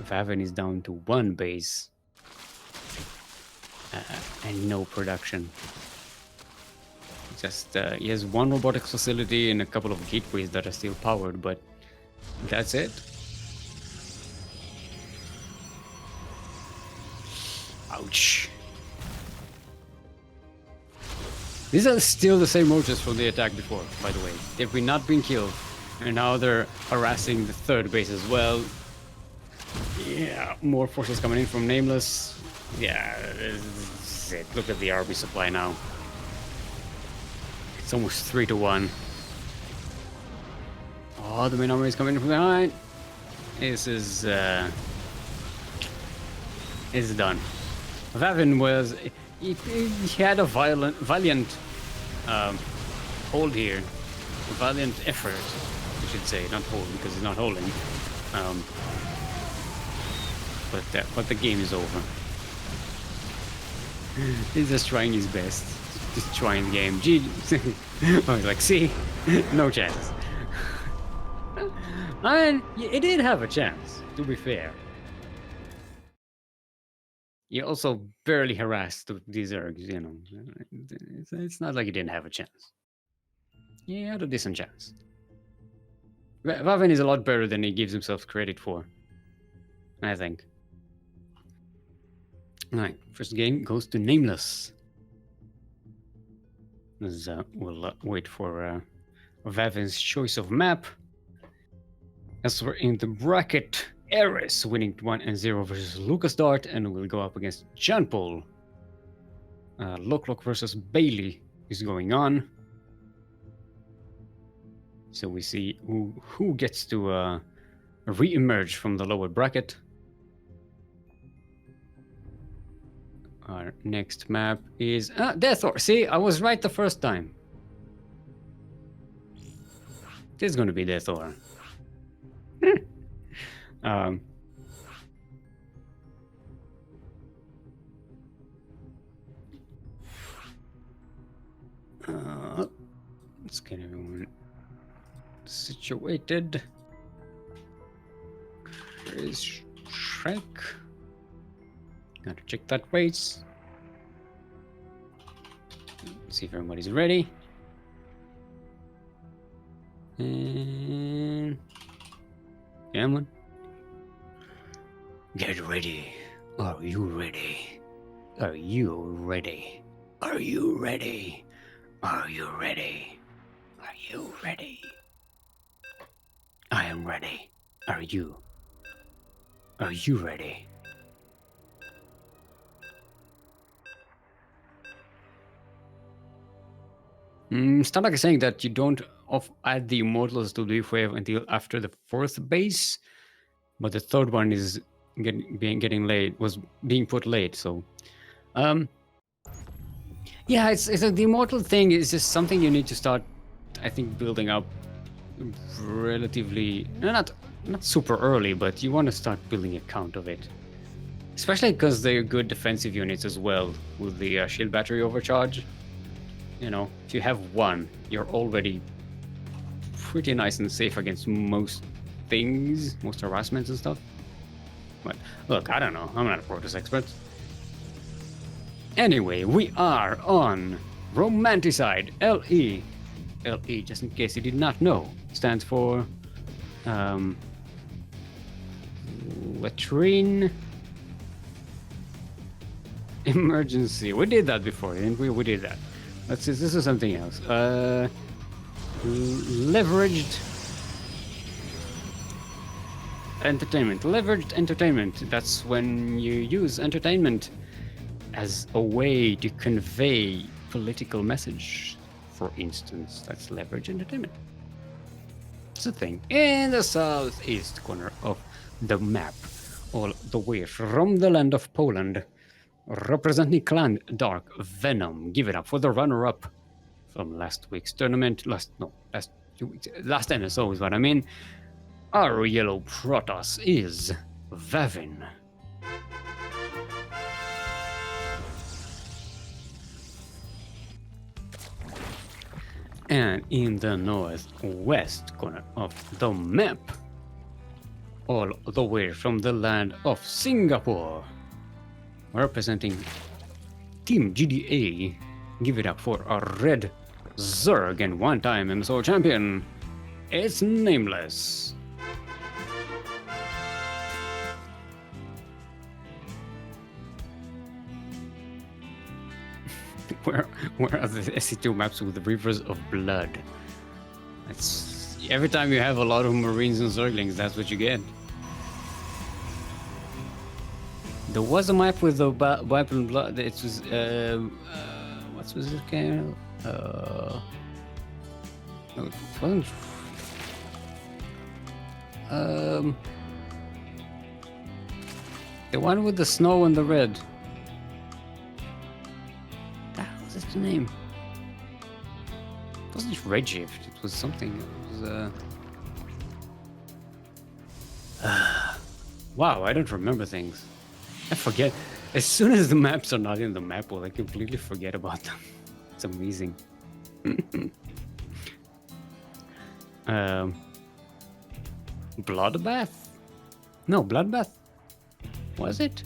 Vavin is down to 1 base. and no production. Just he has one robotics facility and a couple of gateways that are still powered, but that's it. Ouch. These are still the same roaches from the attack before, by the way. They've not been killed. And now they're harassing the third base as well. Yeah, more forces coming in from Nameless. Yeah, this is it. Look at the RB supply now. It's almost 3-1. Oh, the main army is coming in from behind. This is done. Vavin was... He had a valiant hold here. A valiant effort, I should say. Not hold, because he's not holding. But the game is over. He's just trying his best. Just trying the game. I was like, see? No chance. And it did have a chance, to be fair. He also barely harassed these Zergs, you know. It's not like he didn't have a chance. He had a decent chance. Vavin is a lot better than he gives himself credit for, I think. Alright, first game goes to Nameless. We'll wait for Vavin's choice of map. As we're in the bracket, Eris winning 1-0 versus Lucasdart, and we'll go up against Janpol. Loklok versus Baillie is going on. So we see who gets to re-emerge from the lower bracket. Our next map is Deathor. See, I was right the first time. This is going to be Deathor. Let's get everyone situated. Where is Shrek? Gotta check that race. See if everybody's ready. And come on. Get ready. Are you ready? Are you ready? Are you ready? Are you ready? Are you ready? I am ready. Are you? Are you ready? Starlock is saying that you don't add the Immortals to the wave until after the fourth base, but the third one is getting late. Was being put late, so yeah, it's the Immortal thing is just something you need to start, I think, building up relatively not super early, but you want to start building a count of it, especially because they're good defensive units as well with the shield battery overcharge. You know, if you have one, you're already pretty nice and safe against most things, most harassments and stuff. But look, I don't know. I'm not a Protoss expert. Anyway, we are on Romanticide. LE. LE, just in case you did not know, stands for latrine emergency. We did that before, didn't we? We did that. Let's see, this is something else. Leveraged entertainment. Leveraged entertainment. That's when you use entertainment as a way to convey political message. For instance, that's leveraged entertainment. It's a thing. In the southeast corner of the map, all the way from the land of Poland, representing clan Dark Venom. Give it up for the runner-up from last week's tournament. Last NSO is what I mean. Our yellow Protoss is Vavin. And in the northwest corner of the map, all the way from the land of Singapore, representing Team GDA, give it up for a red Zerg and one-time MSO champion. It's Nameless. Where are the SC2 maps with the Rivers of Blood? That's every time you have a lot of Marines and Zerglings, that's what you get. There was a map with the Bible and Blood. It was what was it called? No, it wasn't. The one with the snow and the red. What was its name? It wasn't Redshift. It was something. It was wow, I don't remember things. I forget. As soon as the maps are not in the map world, I completely forget about them. It's amazing. Bloodbath? No, Bloodbath. Was it?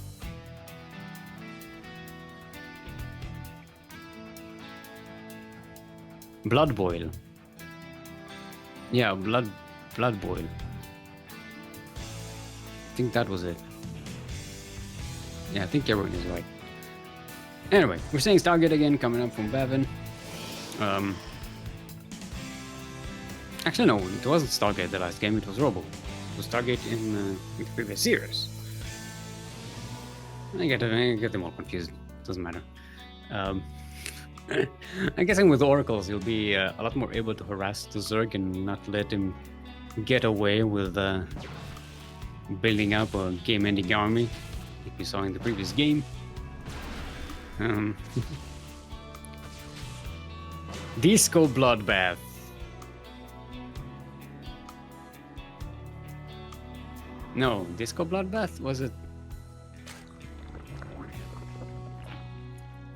Blood Boil. Yeah, Blood Boil. I think that was it. Yeah, I think everyone is right. Anyway, we're saying Stargate again, coming up from Vavin. Actually, no, it wasn't Stargate the last game, it was Robo. It was Stargate in the previous series. I get them all confused. Doesn't matter. I'm guessing with Oracles, you'll be a lot more able to harass the Zerg and not let him get away with building up a game-ending army, like we saw in the previous game. Disco Bloodbath. No, Disco Bloodbath? Was it?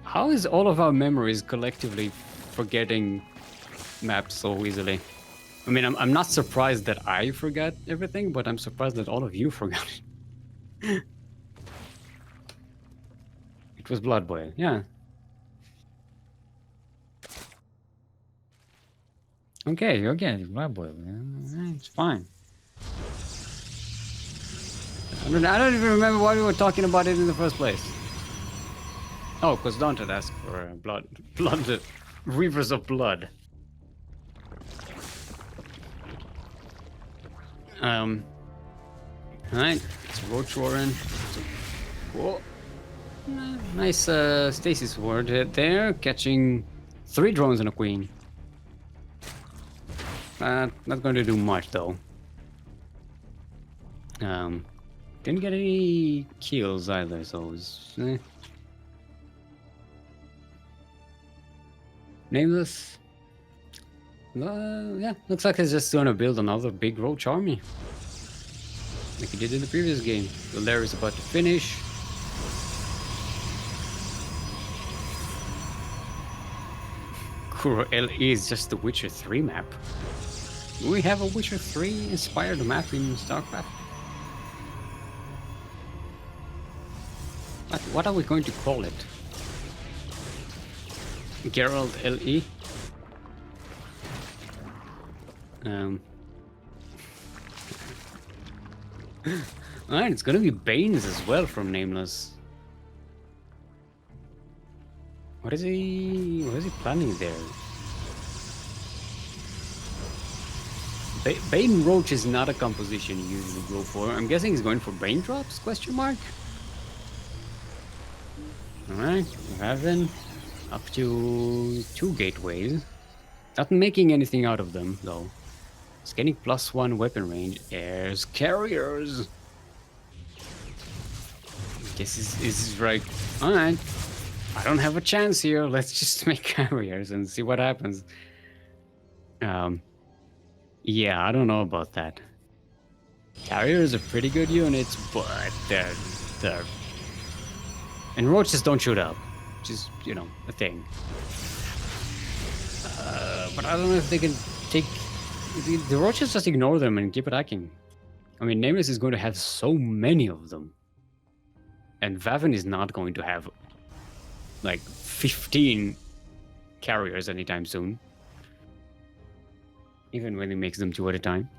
How is all of our memories collectively forgetting maps so easily? I mean, I'm not surprised that I forgot everything, but I'm surprised that all of you forgot it. It was Blood Boil, yeah. Okay, Blood Boil. Yeah, it's fine. I don't even remember why we were talking about it in the first place. Oh, because Dante had asked for blood, Rivers of Blood. Alright, it's Roach Warren. Whoa. Nice Stasis ward there, catching 3 drones and a queen. Not going to do much though. Didn't get any kills either, so it's Nameless. Yeah, looks like he's just gonna build another big roach army, like he did in the previous game. The lair is about to finish. Kuro LE is just the Witcher 3 map. Do we have a Witcher 3 inspired map in StarCraft? What are we going to call it? Geralt LE? Alright, it's gonna be Banes as well from Nameless. What is he planning there? Bane Roach is not a composition you usually go for. I'm guessing he's going for Bane drops, question mark? Alright, Vavin up to 2 gateways. Not making anything out of them though. It's getting +1 weapon range. Airs carriers. Guess is right. Alright. I don't have a chance here. Let's just make carriers and see what happens. Yeah, I don't know about that. Carriers are pretty good units, but they're and roaches don't shoot up, which is, you know, a thing. But I don't know if they can take the roaches. Just ignore them and keep attacking. I mean, Nameless is going to have so many of them, and Vavin is not going to have like 15 carriers anytime soon. Even when he makes them 2 at a time.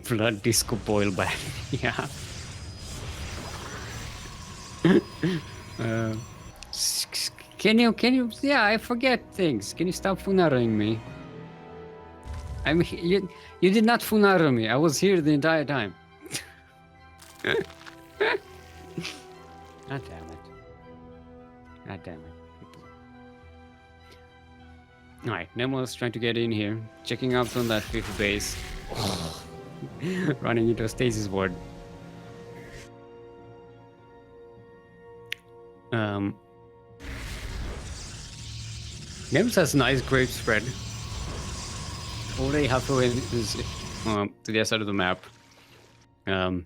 Blood disco boil back. Yeah. Can you, yeah, I forget things. Can you stop funaring me? You did not funara me. I was here the entire time. God damn it. God damn it. Alright, Nameless trying to get in here. Checking out on that 5th base. Running into a stasis ward. Nameless has a nice grape spread. Already halfway to the other side of the map. How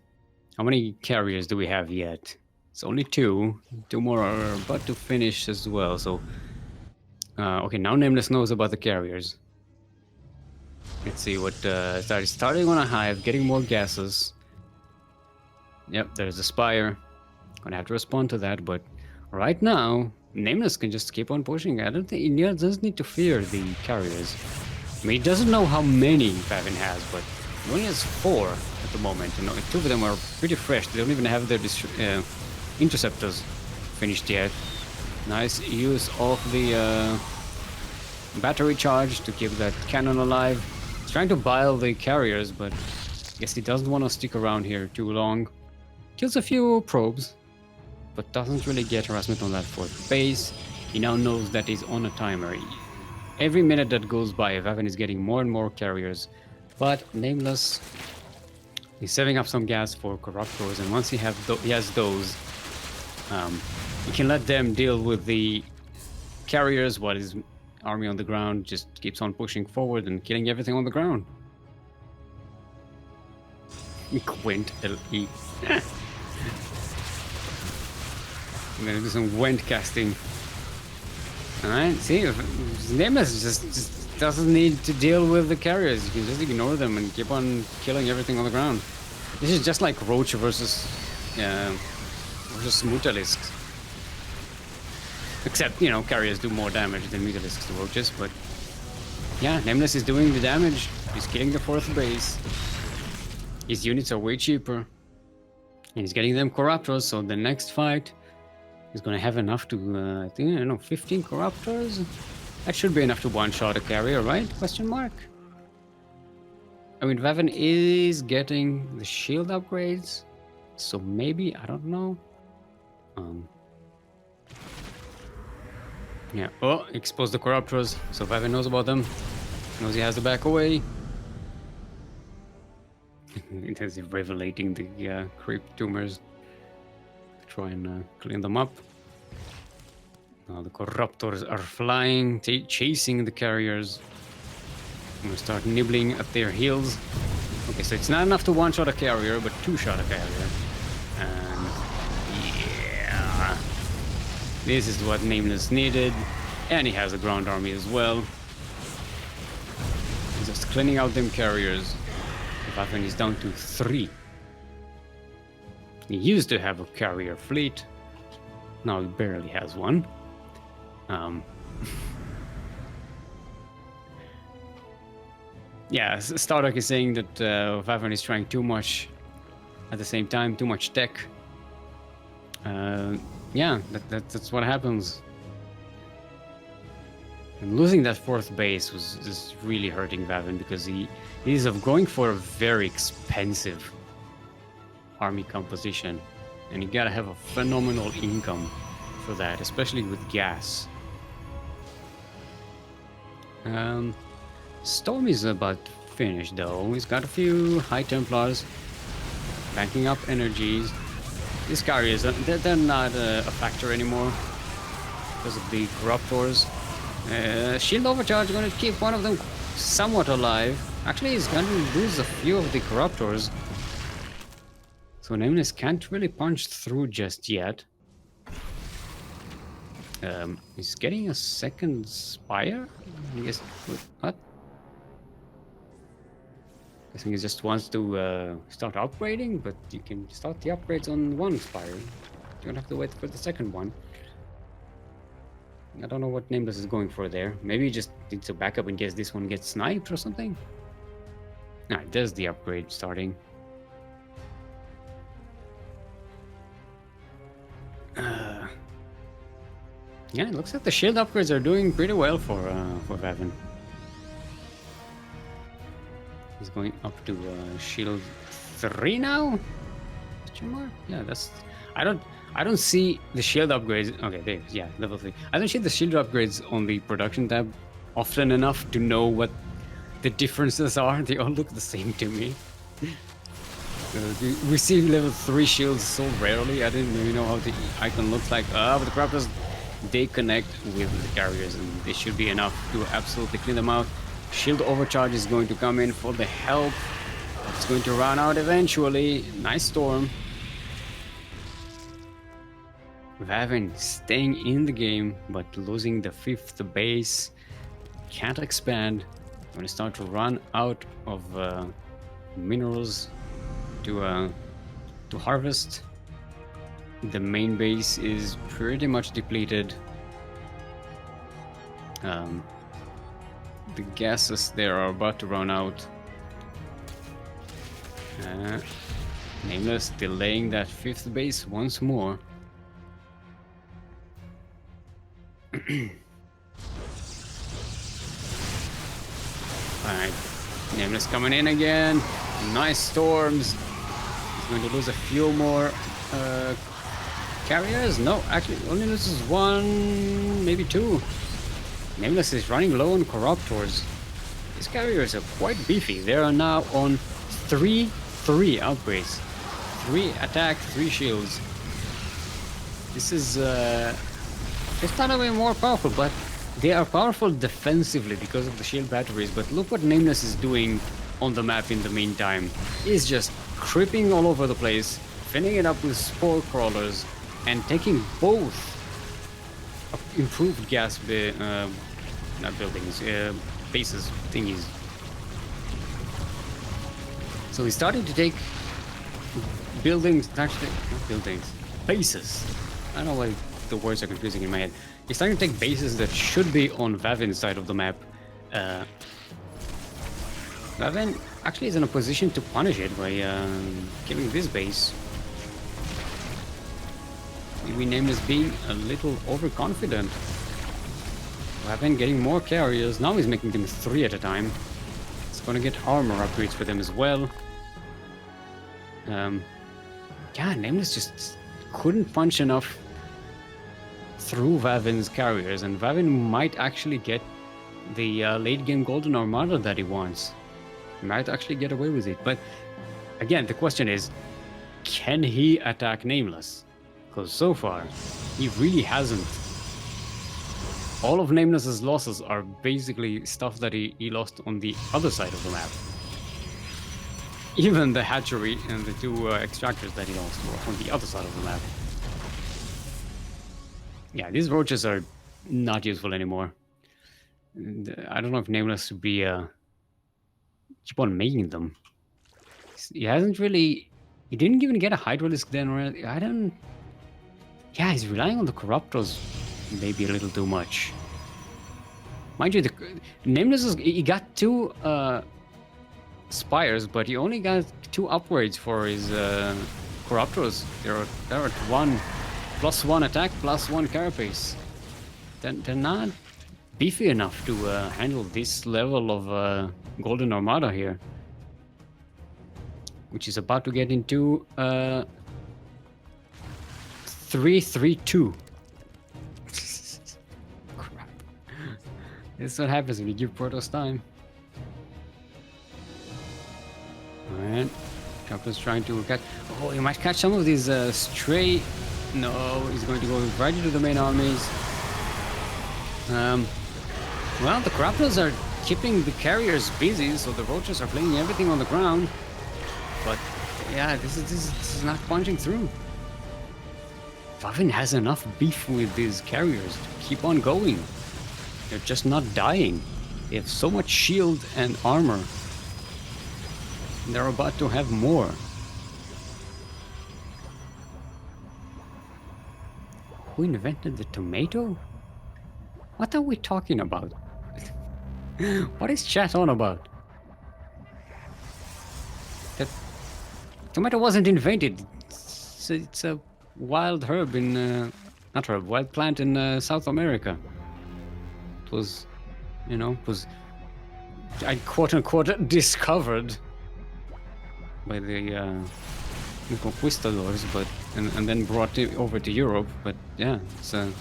many carriers do we have yet? It's only 2. 2 more are about to finish as well, so... okay, now Nameless knows about the carriers. Let's see what... starting on a hive, getting more gases. Yep, there's a spire. Gonna have to respond to that, but... Right now, Nameless can just keep on pushing. I don't think he doesn't need to fear the carriers. I mean, he doesn't know how many Vavin has, but he only has 4 at the moment. And 2 of them are pretty fresh. They don't even have their interceptors finished yet. Nice use of the battery charge to keep that cannon alive. He's trying to bile the carriers, but I guess he doesn't want to stick around here too long. Kills a few probes, but doesn't really get harassment on that 4th base. He now knows that he's on a timer. Every minute that goes by, Vavin is getting more and more carriers, but Nameless is saving up some gas for Corruptors, and once he has those, he can let them deal with the carriers while his army on the ground just keeps on pushing forward and killing everything on the ground. Quint LE. I'm gonna do some Went casting. Alright, see, Nameless just doesn't need to deal with the carriers. You can just ignore them and keep on killing everything on the ground. This is just like Roach versus Mutalisks. Except, you know, carriers do more damage than Mutalisks to Roaches, but yeah, Nameless is doing the damage. He's killing the 4th base. His units are way cheaper. And he's getting them Corruptors, so the next fight he's gonna have enough to, I think, I don't know, 15 Corruptors? That should be enough to one-shot a carrier, right? Question mark? I mean, Vavin is getting the shield upgrades, so maybe, I don't know. Yeah, oh, expose the Corruptors, so Vavin knows about them. Knows he has to back away. It is revelating the creep tumors. Try and clean them up. Now the Corruptors are flying, chasing the carriers. I'm gonna start nibbling at their heels. Okay, so it's not enough to one-shot a carrier, but two-shot a carrier. And yeah, this is what Nameless needed. And he has a ground army as well. He's just cleaning out them carriers. Vavin is down to 3. He used to have a carrier fleet. Now he barely has one. Yeah, Stardock is saying that Vavin is trying too much at the same time, too much tech. Yeah, that's what happens. And losing that 4th base was just really hurting Vavin because he is going for a very expensive army composition, and you gotta have a phenomenal income for that, especially with gas. Storm is about finished though. He's got a few High Templars banking up energies. These carriers, they're not a factor anymore because of the Corruptors. Shield Overcharge going to keep one of them somewhat alive. Actually, he's going to lose a few of the Corruptors. So Nameless can't really punch through just yet. He's getting a second Spire? I guess, what? I think he just wants to start upgrading, but you can start the upgrades on one Spire. Don't have to wait for the second one. I don't know what Nameless is going for there. Maybe he just needs to back up in case this one gets sniped or something. Alright, there's the upgrade starting. Yeah, it looks like the shield upgrades are doing pretty well for Vavin. He's going up to shield 3 now. Question mark? Yeah, that's. I don't see the shield upgrades. Okay, there. Yeah, level 3. I don't see the shield upgrades on the production tab often enough to know what the differences are. They all look the same to me. We see level 3 shields so rarely. I didn't really know how the icon looks like. But the Raptors, they connect with the carriers, and they should be enough to absolutely clean them out. Shield overcharge is going to come in for the help. It's going to run out eventually. Nice storm. Vavin staying in the game, but losing the 5th base. Can't expand. Going to start to run out of minerals to harvest. The main base is pretty much depleted. The gases there are about to run out. Nameless delaying that 5th base once more. Alright, Nameless coming in again. Nice storms. He's going to lose a few more carriers. No, actually, only loses 1, maybe 2. Nameless is running low on Corruptors. These carriers are quite beefy. They are now on 3 upgrades. 3 attack, 3 shields. This is it's not only more powerful, but they are powerful defensively because of the shield batteries. But look what Nameless is doing on the map in the meantime. He's just creeping all over the place, filling it up with spore crawlers, and taking both improved gas not buildings, bases thingies. So he's starting to take buildings, actually not buildings, bases. I don't know why the words are confusing in my head. He's starting to take bases that should be on Vavin's side of the map. Vavin actually is in a position to punish it by killing this base. Maybe Nameless being a little overconfident. Vavin getting more carriers. Now he's making them 3 at a time. It's gonna get armor upgrades for them as well. Yeah, Nameless just couldn't punch enough through Vavin's carriers, and Vavin might actually get the late game golden armada that he wants. He might actually get away with it. But again, the question is, can he attack Nameless? Because so far, he really hasn't. All of Nameless's losses are basically stuff that he lost on the other side of the map. Even the hatchery and the 2 extractors that he lost were on the other side of the map. Yeah, these roaches are not useful anymore. I don't know if Nameless should be keep on making them. He hasn't really. He didn't even get a Hydralisk then, right? I don't. Yeah, he's relying on the Corruptors maybe a little too much. Mind you, the Nameless is, he got 2 Spires, but he only got 2 upgrades for his Corruptors. They're at 1 +1 attack, +1 carapace. They're not beefy enough to handle this level of Golden Armada here. Which is about to get into 3-3-2. Crap. This is what happens when you give Protoss time. Alright. Captain's trying to catch. Oh, he might catch some of these stray. No, he's going to go right into the main armies. Well, the Corruptors are keeping the carriers busy, so the roaches are playing everything on the ground. But yeah, this is not punching through. Vavin has enough beef with these carriers to keep on going. They're just not dying. They have so much shield and armor. And they're about to have more. who invented the tomato? What are we talking about? What is chat on about? That tomato wasn't invented. It's a wild herb in not herb, wild plant in South America. It was, you know, I quote unquote discovered by the conquistadors, but and then brought it over to Europe. But yeah, it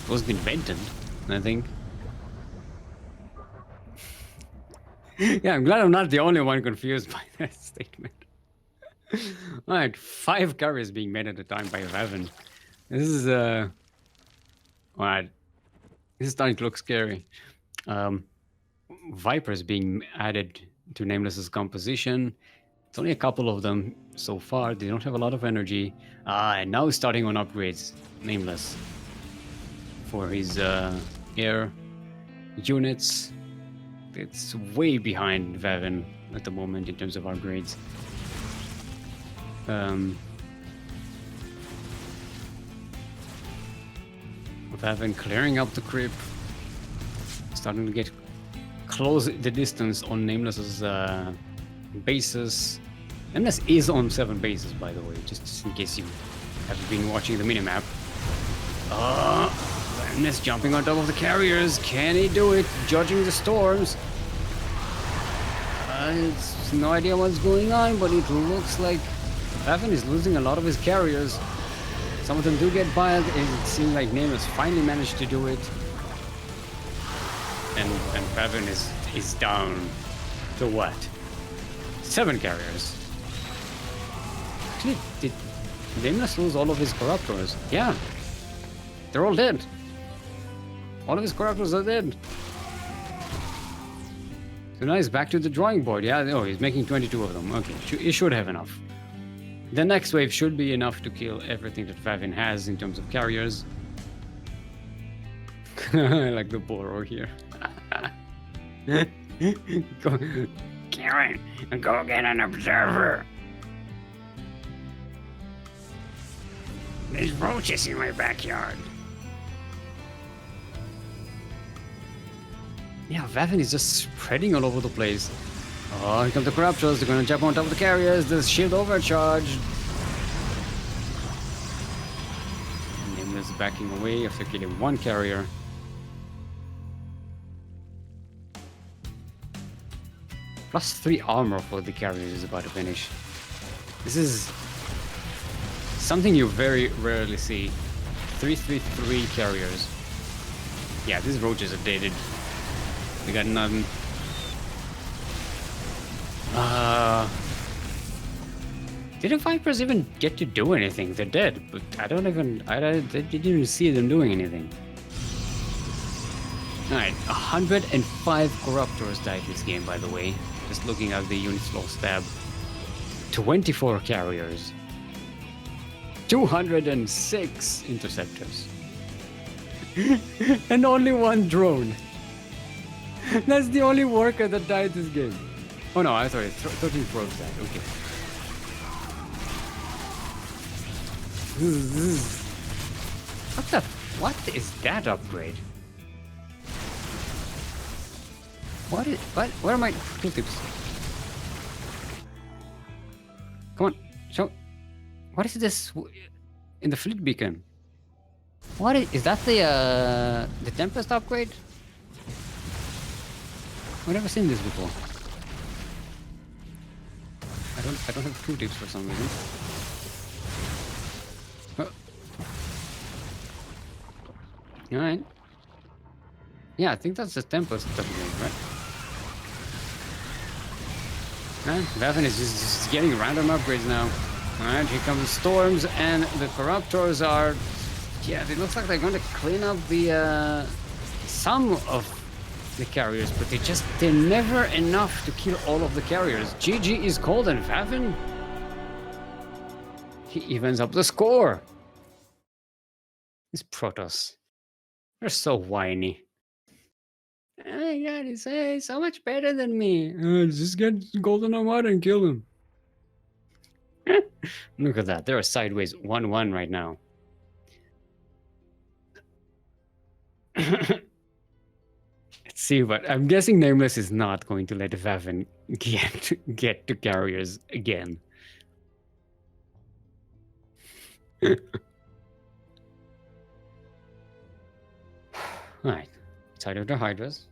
wasn't invented, I think. Yeah, I'm glad I'm not the only one confused by that statement. Alright, 5 carries being made at a time by Vavin. This is alright. This is starting to look scary. Vipers being added to Nameless's composition. It's only a couple of them so far. They don't have a lot of energy. And now starting on upgrades. Nameless. For his air units. It's way behind Vavin at the moment in terms of upgrades. Vavin clearing up the crypt. Starting to get close the distance on Nameless's bases. Nameless is on 7 bases, by the way, just in case you have been watching the minimap. Nameless jumping on top of the carriers. Can he do it? Judging the storms. It's no idea what's going on, but it looks like Vavin is losing a lot of his carriers. Some of them do get by. It seems like Nameless finally managed to do it. And Vavin is down to what? 7 carriers. Actually, did Nameless lose all of his corruptors? Yeah. They're all dead. All of his corruptors are dead. So now he's back to the drawing board. Yeah, oh, he's making 22 of them. Okay, he should have enough. The next wave should be enough to kill everything that Vavin has in terms of carriers. I like the Boro here. Karen, go get an observer. There's roaches in my backyard. Yeah, Vavin is just spreading all over the place. Oh, here come the corruptors. They're gonna jump on top of the carriers. The shield overcharged. Nameless backing away after killing 1 carrier. +3 armor for the carriers is about to finish. This is something you very rarely see. 333 carriers. Yeah, these roaches are dated. They got nothing. Didn't Vipers even get to do anything? They're dead, but I didn't even see them doing anything. Alright, 105 Corruptors died this game, by the way. Just looking at the units lost tab. 24 carriers. 206 interceptors. And only 1 drone. That's the only worker that died this game. Oh no, I'm sorry, 13 probes died, okay. What is that upgrade? Where are my tooltips? Come on, show. What is this in the fleet beacon? What is that the Tempest upgrade? I've never seen this before. I don't have tooltips for some reason. Oh. Alright. Yeah, I think that's the Tempest upgrade, right? Vavin is just getting random upgrades now. Alright, here comes the storms and the corruptors are... Yeah, it looks like they're going to clean up the some of the carriers, but they're never enough to kill all of the carriers. GG is called and Vavin, he evens up the score. These Protoss, they're so whiny. Oh god, he's so much better than me. Just get Golden Armada and kill him. Look at that, they're a sideways 1-1 right now. Let's see, but I'm guessing Nameless is not going to let Vavin get to carriers again. Alright, side of the Hydras.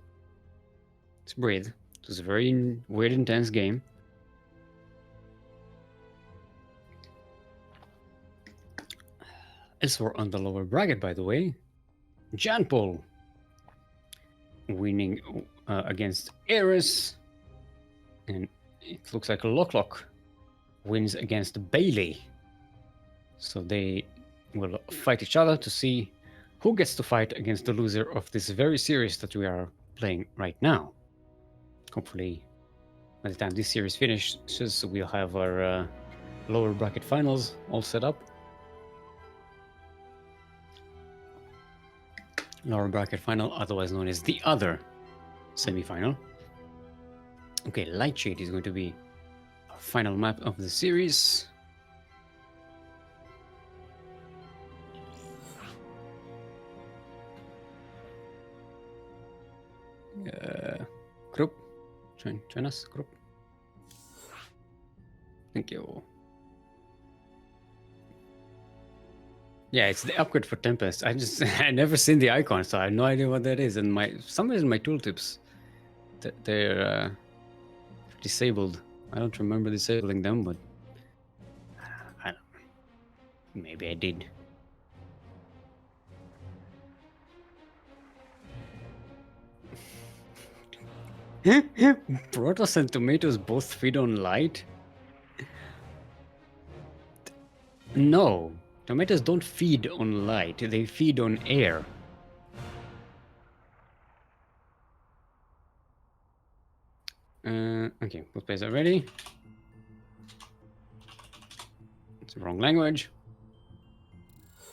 Let's breathe. It was a very weird, intense game. Elsewhere on the lower bracket, by the way, Janpol winning against Eris, and it looks like a loklok wins against Baillie. So they will fight each other to see who gets to fight against the loser of this very series that we are playing right now. Hopefully, by the time this series finishes, we'll have our lower bracket finals all set up. Lower bracket final, otherwise known as the other semi-final. Okay, Lightshade is going to be our final map of the series. Group, join us, group. Thank you. Yeah, it's the upgrade for Tempest. I never seen the icon, so I have no idea what that is. And somewhere in my tooltips, they're disabled. I don't remember disabling them, but I don't. Maybe I did. Protoss and tomatoes both feed on light? No. Tomatoes don't feed on light, they feed on air. Okay, both players are ready. It's the wrong language.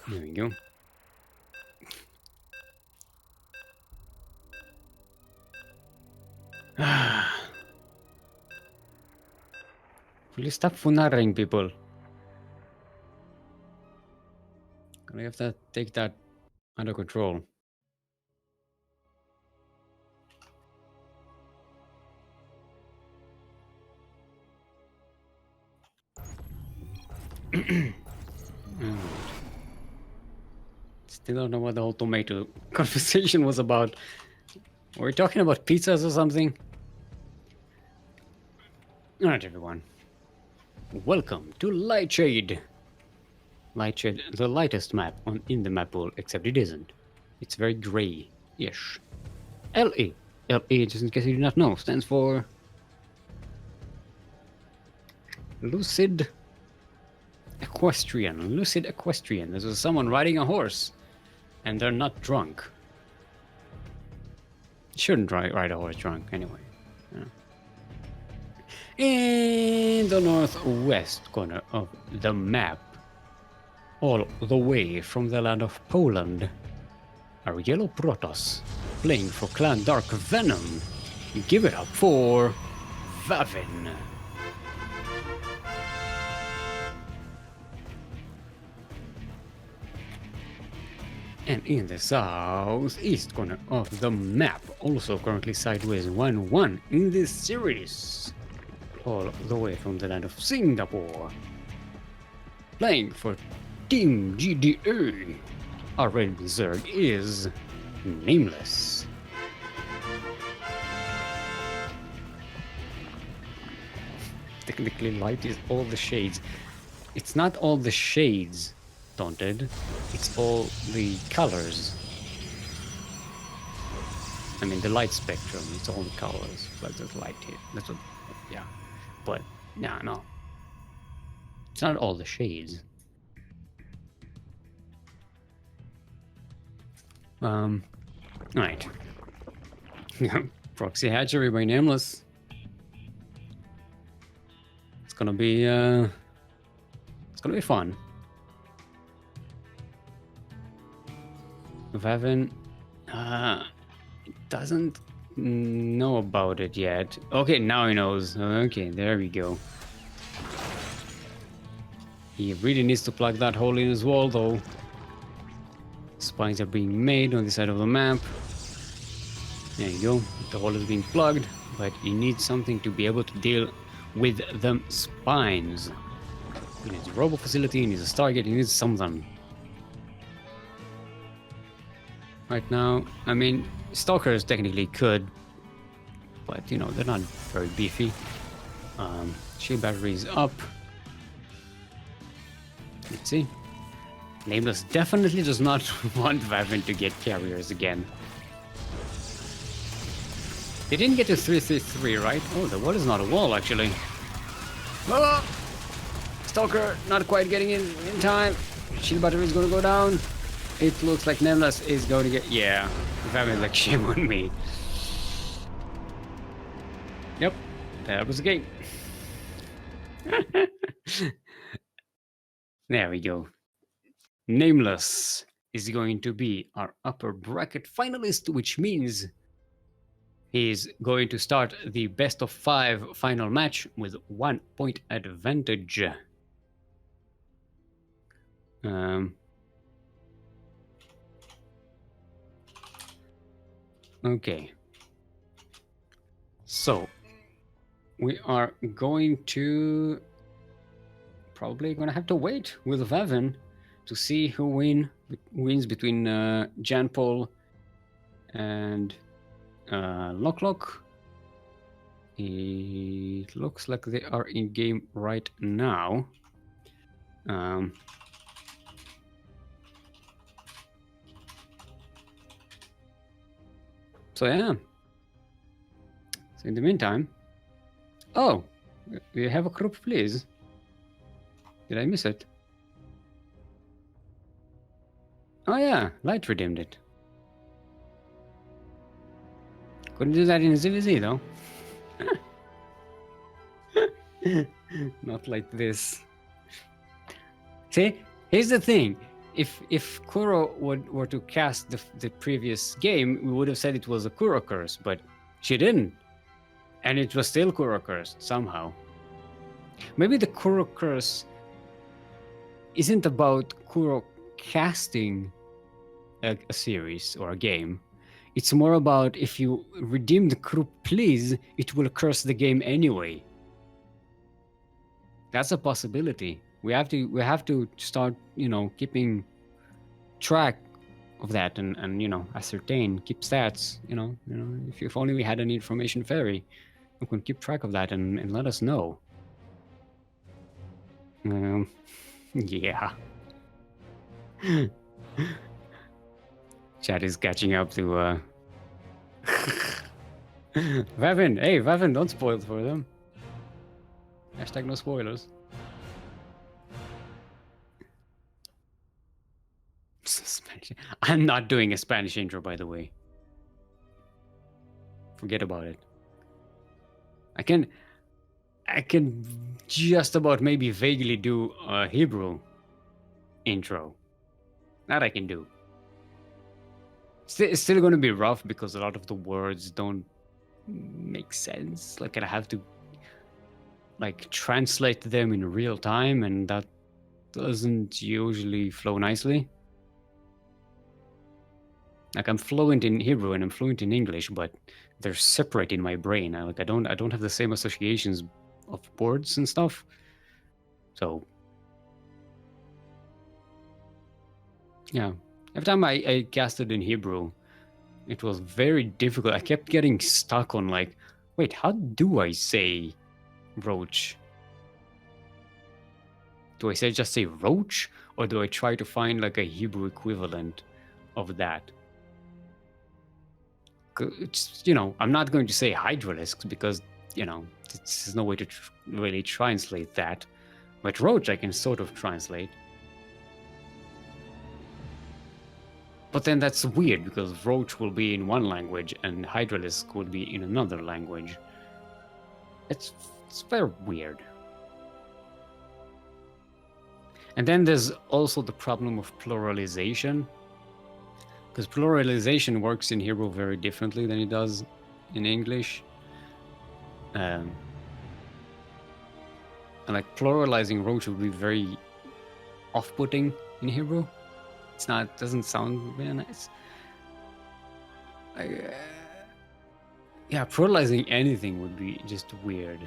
There we go. Will you stop funaring people? We have to take that under control. Still don't know what the whole tomato conversation was about. Were we talking about pizzas or something? Alright, everyone. Welcome to Lightshade. Lightshade, the lightest map in the map pool, except it isn't. It's very grey-ish. LE. LE, just in case you do not know, stands for Lucid Equestrian. Lucid Equestrian. This is someone riding a horse, and they're not drunk. Shouldn't ride a horse drunk, anyway. Yeah. In the northwest corner of the map, all the way from the land of Poland, are Yellow Protoss playing for Clan Dark Venom. Give it up for Vavin. And in the southeast corner of the map, also currently sideways 1-1 in this series, all the way from the land of Singapore, playing for Team GDA, our Red Berserk is Nameless. Technically, light is all the shades. It's not all the shades, Daunted. It's all the colors. I mean, the light spectrum, it's all the colors. But there's light here. That's what, yeah. But, yeah, no. It's not all the shades. Alright. Proxy Hatchery by Nameless. It's gonna be fun. Vavin doesn't know about it yet. Okay, now he knows. Okay, there we go. He really needs to plug that hole in his wall, though. Spines are being made on the side of the map. There you go. The hole is being plugged, but you need something to be able to deal with them spines. You need a robo facility, you need a Stargate, you need something. Right now, I mean, Stalkers technically could, but you know, they're not very beefy. Shield battery is up. Let's see. Nameless definitely does not want Vavin to get carriers again. They didn't get to 333, right? Oh, the wall is not a wall, actually. Oh! Stalker not quite getting in time. Shield battery is going to go down. It looks like Nameless is going to get... Yeah, Vavin like shame on me. Yep, that was the game. There we go. Nameless is going to be our upper bracket finalist, which means he's going to start the best of 5 final match with 1 point advantage. Okay. So we are going to probably gonna have to wait with Vavin to see who wins between Janpol and Loklok. It looks like they are in game right now. So yeah. So in the meantime, oh, do you have a group, please? Did I miss it? Oh yeah, Light redeemed it. Couldn't do that in ZVZ though. Not like this. See, here's the thing. If Kuro were to cast the previous game, we would have said it was a Kuro curse, but she didn't. And it was still Kuro curse, somehow. Maybe the Kuro curse isn't about Kuro casting a series or a game. It's more about if you redeem the Kuro please, it will curse the game anyway. That's a possibility. We have to start, you know, keeping track of that and you know, ascertain, keep stats, you know, if only we had an information fairy who can keep track of that and let us know. Yeah. Chat is catching up to Vavin. Hey, Vavin, don't spoil for them. Hashtag no spoilers. Spanish. I'm not doing a Spanish intro, by the way. Forget about it. I can just about maybe vaguely do a Hebrew intro. That I can do. It's still going to be rough because a lot of the words don't make sense. Like I have to like translate them in real time, and that doesn't usually flow nicely. Like I'm fluent in Hebrew and I'm fluent in English, but they're separate in my brain. I don't have the same associations of words and stuff. So yeah, every time I casted in Hebrew, it was very difficult. I kept getting stuck on like, wait, how do I say roach? Do I just say roach, or do I try to find like a Hebrew equivalent of that? It's, you know, I'm not going to say hydralisks because, you know, there's no way to really translate that. But roach I can sort of translate. But then that's weird because roach will be in one language and hydralisk will be in another language. It's very weird. And then there's also the problem of pluralization. Because pluralization works in Hebrew very differently than it does in English. And like pluralizing roach would be very off-putting in Hebrew. It's not. Doesn't sound very nice. Yeah, pluralizing anything would be just weird.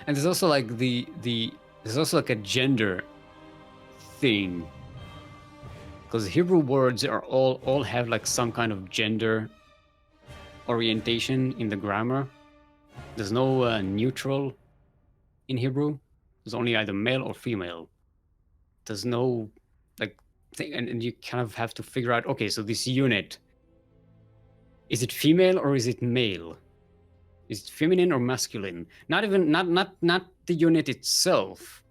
And there's also like there's also like a gender thing, because Hebrew words are all have like some kind of gender orientation in the grammar. There's no neutral in Hebrew. There's only either male or female. There's no like thing, and you kind of have to figure out, okay, so this unit, is it female or is it male? Is it feminine or masculine? Not the unit itself.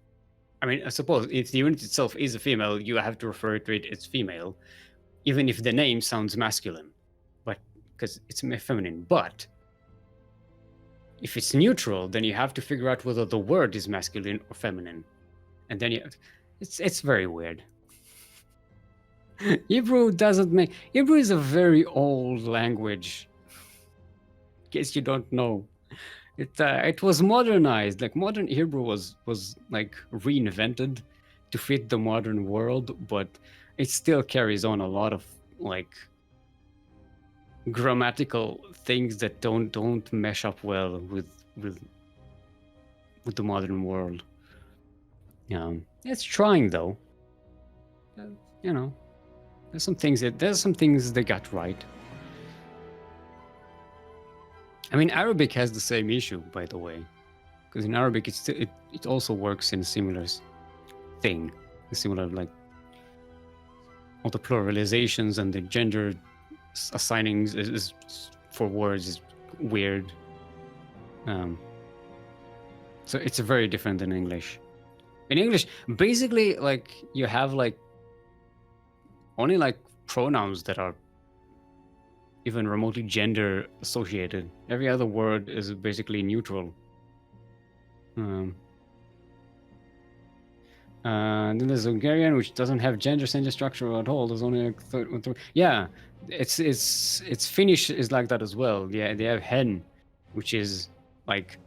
I mean, I suppose if the unit itself is a female, you have to refer to it as female, even if the name sounds masculine, but because it's feminine. But if it's neutral, then you have to figure out whether the word is masculine or feminine, and then it's very weird. Hebrew is a very old language. In case you don't know, it was modernized. Like modern Hebrew was like reinvented to fit the modern world, but it still carries on a lot of like grammatical things that don't mesh up well with the modern world. It's trying though. You know, there's some things they got right. I mean, Arabic has the same issue, by the way, because in Arabic it also works in a similar thing, a similar like all the pluralizations and the gender assignings is for words is weird. So it's very different than English. In English, basically, like you have like only like pronouns that are even remotely gender associated. Every other word is basically neutral. Then there's Hungarian, which doesn't have gender structure at all. There's only like yeah, it's Finnish is like that as well. Yeah, they have hen, which is like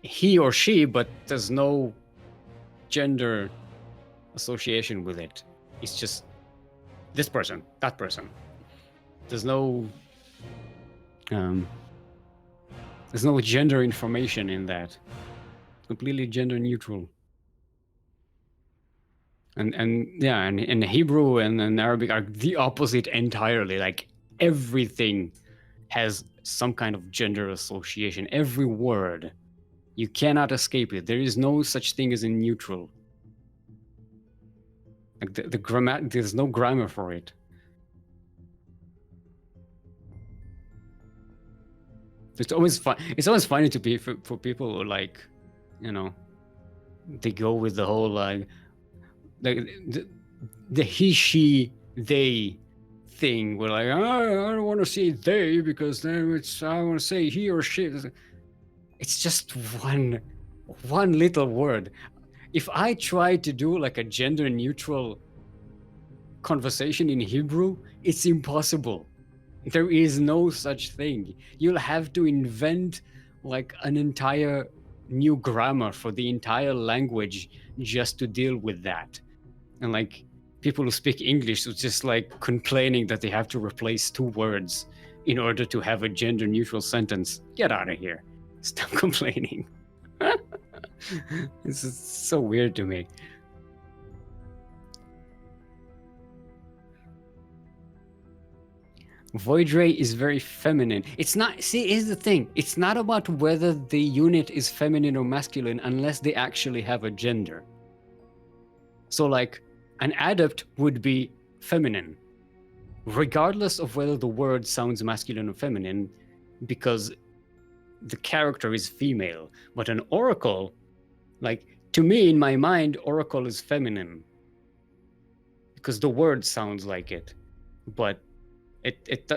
he or she, but there's no gender association with it. It's just this person, that person. There's no gender information in that. Completely gender neutral. And Hebrew and Arabic are the opposite entirely. Like everything has some kind of gender association. Every word, you cannot escape it. There is no such thing as a neutral. Like the grammar, there's no grammar for it. It's always fun. It's always funny to be for people who like, you know, they go with the whole like the he, she, they thing. We're like, oh, I don't want to say they because then I want to say he or she. It's just one little word. If I try to do like a gender neutral conversation in Hebrew, it's impossible. There is no such thing. You'll have to invent like an entire new grammar for the entire language just to deal with that. And like people who speak English are just like complaining that they have to replace two words in order to have a gender neutral sentence. Get out of here. Stop complaining. This is so weird to me. Void Ray is very feminine. It's not, see, here's the thing. It's not about whether the unit is feminine or masculine unless they actually have a gender. So like an adept would be feminine, regardless of whether the word sounds masculine or feminine, because the character is female. But an oracle, like to me in my mind, oracle is feminine because the word sounds like it, but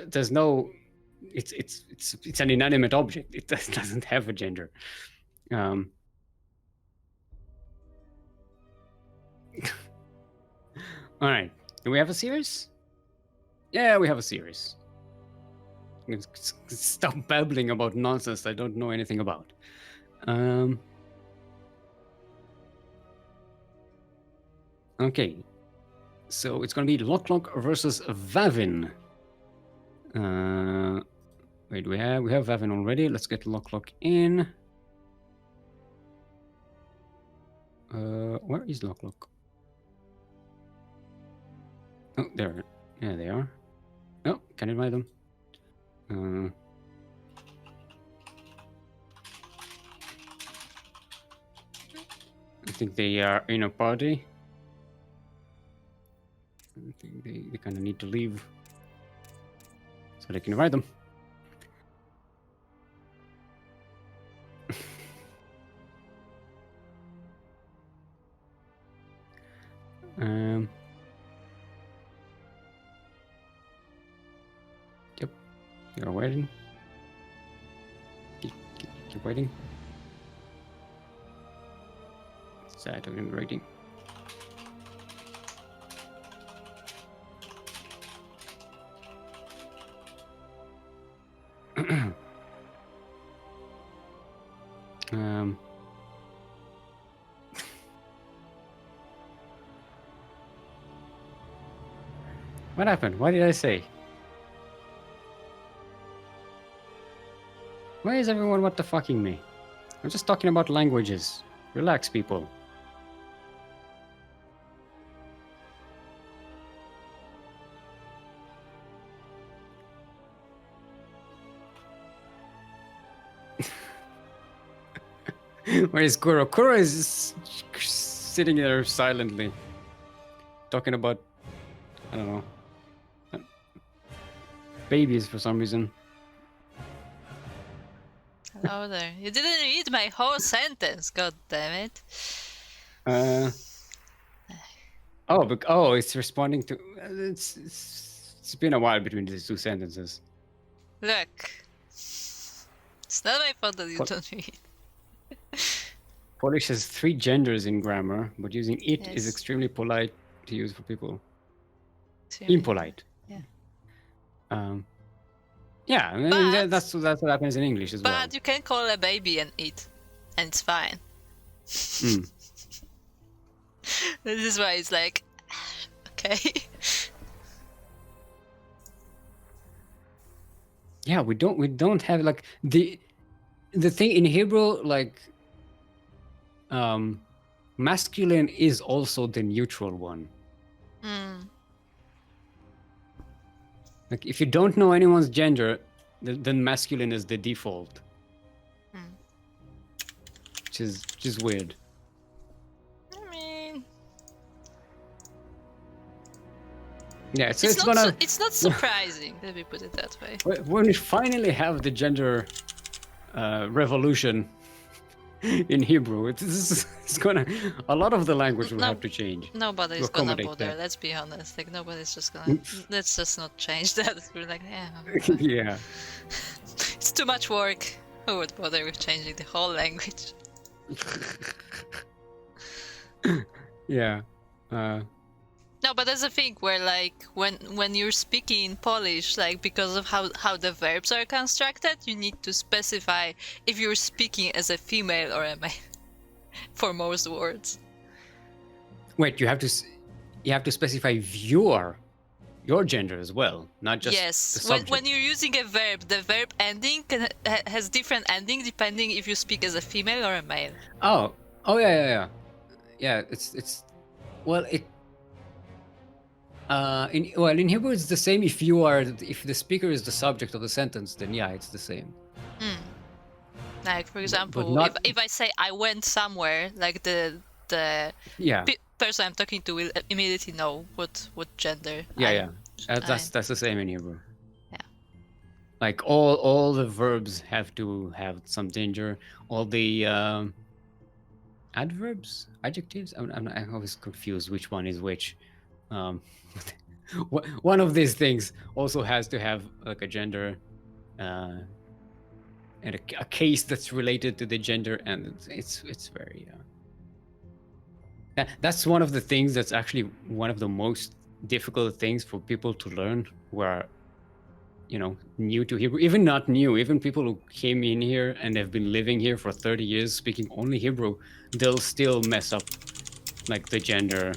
there's no, it's an inanimate object. It doesn't have a gender. All right, do we have a series? Yeah, we have a series. Stop babbling about nonsense I don't know anything about. Okay. So it's gonna be Loklok versus Vavin. Wait, we have Vavin already. Let's get Loklok in. Where is Loklok? Oh, there. Yeah, they are. Oh, can invite them. I think they are in a party. I think they kind of need to leave so they can invite them. Yep, you're waiting. Keep waiting. Sad rating. What happened? What did I say? Why is everyone what the fucking me? I'm just talking about languages. Relax, people. Where is Kuro? Kuro is sitting there silently, talking about, I don't know, babies for some reason. Hello there. You didn't read my whole sentence, god damn it. Oh, it's responding to. It's been a while between these two sentences. Look. It's not my fault that you don't read. Polish has 3 genders in grammar, but using it is Yes. extremely polite to use for people. Seriously. Impolite. Yeah. Yeah, I mean, But- that's what happens in English as well. But you can call a baby an it, and it's fine. Mm. This is why it's like, okay. Yeah, we don't have like the thing in Hebrew, like masculine is also the neutral one. Mm. Like if you don't know anyone's gender, then masculine is the default. Hmm. Which is weird. I mean, Yeah, it's it's gonna not surprising. Let me put it that way. when we finally have the gender revolution in Hebrew, it's gonna a lot of the language will No. have to change. Nobody's To gonna accommodate bother. that. Let's be honest. Like nobody's just gonna. Let's just not change that. We're like, yeah, Yeah. it's too much work. Who would bother with changing the whole language? Yeah. No, but there's a thing where like when you're speaking in Polish, like because of how the verbs are constructed, you need to specify if you're speaking as a female or a male for most words. Wait, you have to specify your gender as well, not just the Yes, subject. when you're using a verb, the verb ending has different ending depending if you speak as a female or a male. Oh yeah. It's well it. In Hebrew it's the same. If the speaker is the subject of the sentence, then yeah, it's the same. Like for example, not- if I say I went somewhere, like the Yeah, person I'm talking to will immediately know what gender. yeah. I'm- That's the same in Hebrew. Yeah. Like all the verbs have to have some gender. All the adverbs, adjectives. I'm always confused which one is which. One of these things also has to have like a gender, and a case that's related to the gender, and it's very. That's one of the things that's actually one of the most difficult things for people to learn who are, new to Hebrew. Even not new, even people who came in here and have been living here for 30 years speaking only Hebrew, they'll still mess up like the gender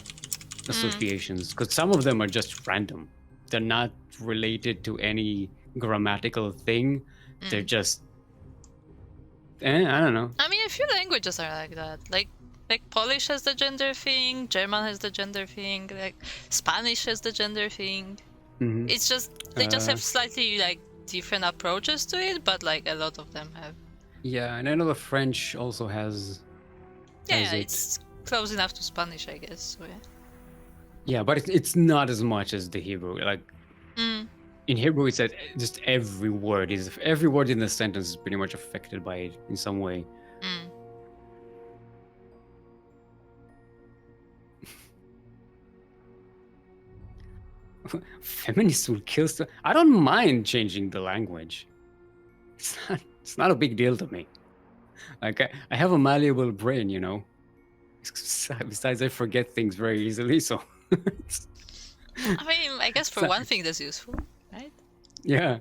associations, because some of them are just random. They're not related to any grammatical thing. They're just, I don't know. I mean, a few languages are like that. Like Polish has the gender thing, German has the gender thing, like Spanish has the gender thing. Mhm. It's just they just have slightly like different approaches to it, but like a lot of them have. Yeah, and I know the French also has. Yeah, has it. it's close enough to Spanish, I guess. So, yeah. Yeah, but it's not as much as the Hebrew. Like in Hebrew, it's that just every word in the sentence is pretty much affected by it in some way. Mm. Feminists will kill. I don't mind changing the language. It's not a big deal to me. Like I have a malleable brain, you know. Besides, I forget things very easily, so. I mean, I guess for one thing that's useful, right? Yeah,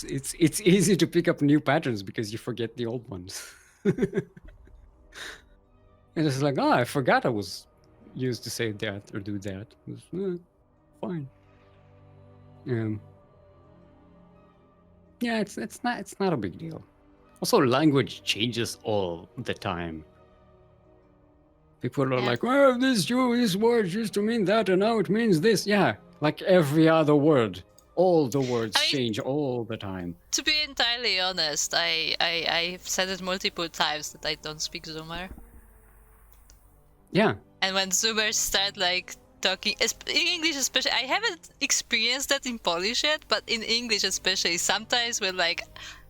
it's easy to pick up new patterns because you forget the old ones. And it's like, oh, I forgot I was used to say that or do that. Fine. Yeah, it's not a big deal. Also, language changes all the time. People are like, well, this word used to mean that, and now it means this. Yeah, like every other word. All the words change all the time. To be entirely honest, I've said it multiple times that I don't speak Zoomer. Yeah. And when Zoomers start like talking, in English especially, I haven't experienced that in Polish yet, but in English especially, sometimes when like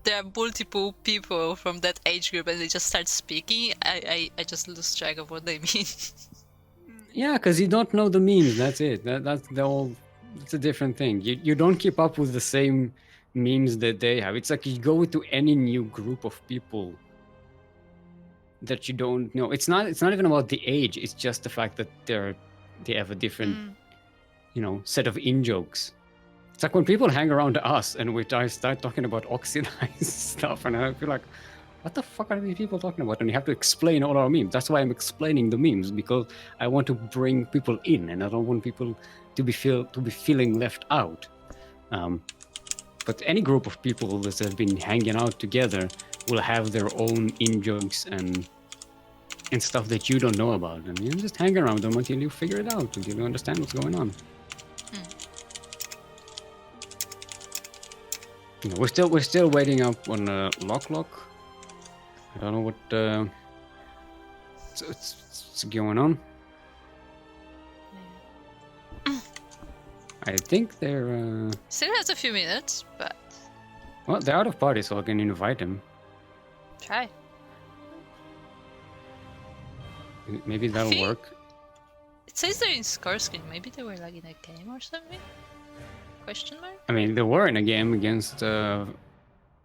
there are multiple people from that age group and they just start speaking, I just lose track of what they mean. Yeah, because you don't know the memes. That's it. That's the whole. It's a different thing. You don't keep up with the same memes that they have. It's like you go to any new group of people that you don't know. It's not even about the age. It's just the fact that they have a different, set of in-jokes. It's like when people hang around us and I start talking about oxidized stuff, and I feel like, what the fuck are these people talking about? And you have to explain all our memes. That's why I'm explaining the memes, because I want to bring people in, and I don't want people to be feeling left out. But any group of people that have been hanging out together will have their own in-jokes and stuff that you don't know about, and you just hang around them until you figure it out, until you understand what's going on. We're still waiting up on loklok. I don't know what it's going on. I think they're Still has a few minutes, but well, they're out of party, so I can invite them. try. Maybe that'll think- work. It says they're in score screen. Maybe they were like in a game or something? Question mark? I mean, they were in a game against. No.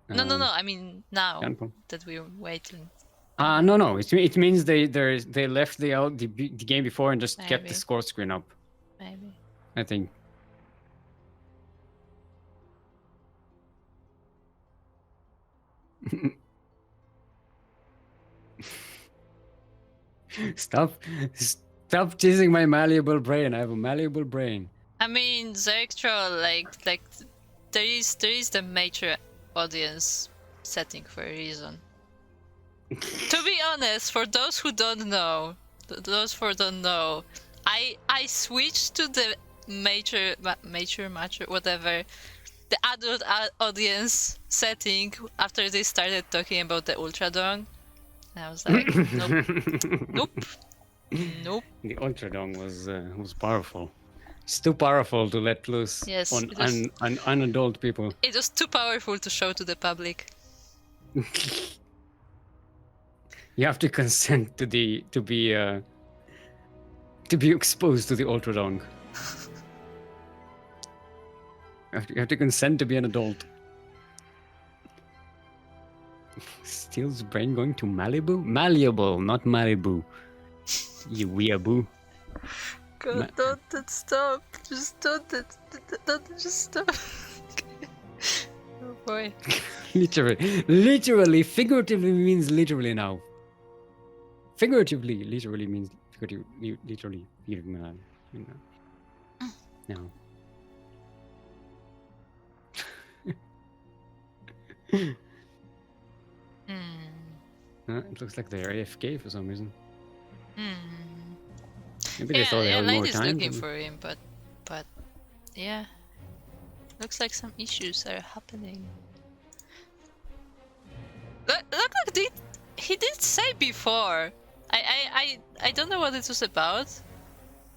I mean now Janpol. that we're waiting. No. It means they left the game before and just kept the Maybe. score screen up. Maybe. I think. Stop teasing my malleable brain. I have a malleable brain. I mean, Zerktro, like there is the major audience setting for a reason. To be honest, for those who don't know, I switched to the major, whatever, the adult audience setting after they started talking about the Ultra Dong. And I was like, nope. The Ultra Dong was powerful. It's too powerful to let loose Yes, on it was- unadult people. It was too powerful to show to the public. You have to consent to be exposed to the Ultra Dong. You have to consent to be an adult. Steel's brain going to Malibu? Malleable, not Malibu. You weeaboo. God, don't stop. Just don't just stop. Oh boy. Literally, figuratively means literally now. Figuratively, literally means figuratively, literally. You know. No. It looks like they're AFK for some reason. Maybe they thought they had more Lady's time. looking for him, but yeah, looks like some issues are happening. Look, he did say before. I don't know what it was about,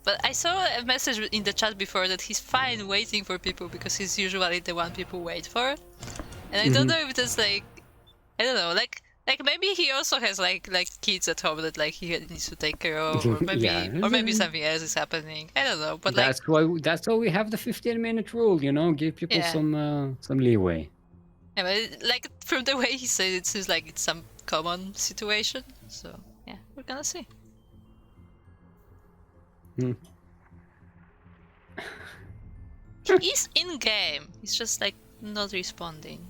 but I saw a message in the chat before that he's fine waiting for people because he's usually the one people wait for, and I don't know if that's like, I don't know, like maybe he also has like kids at home that like he needs to take care of, or maybe or maybe something else is happening. I don't know, but that's why we have the 15-minute rule, you know, give people some leeway. Yeah, but like from the way he said it seems like it's some common situation. So yeah, we're gonna see. He is in game. He's just like not responding.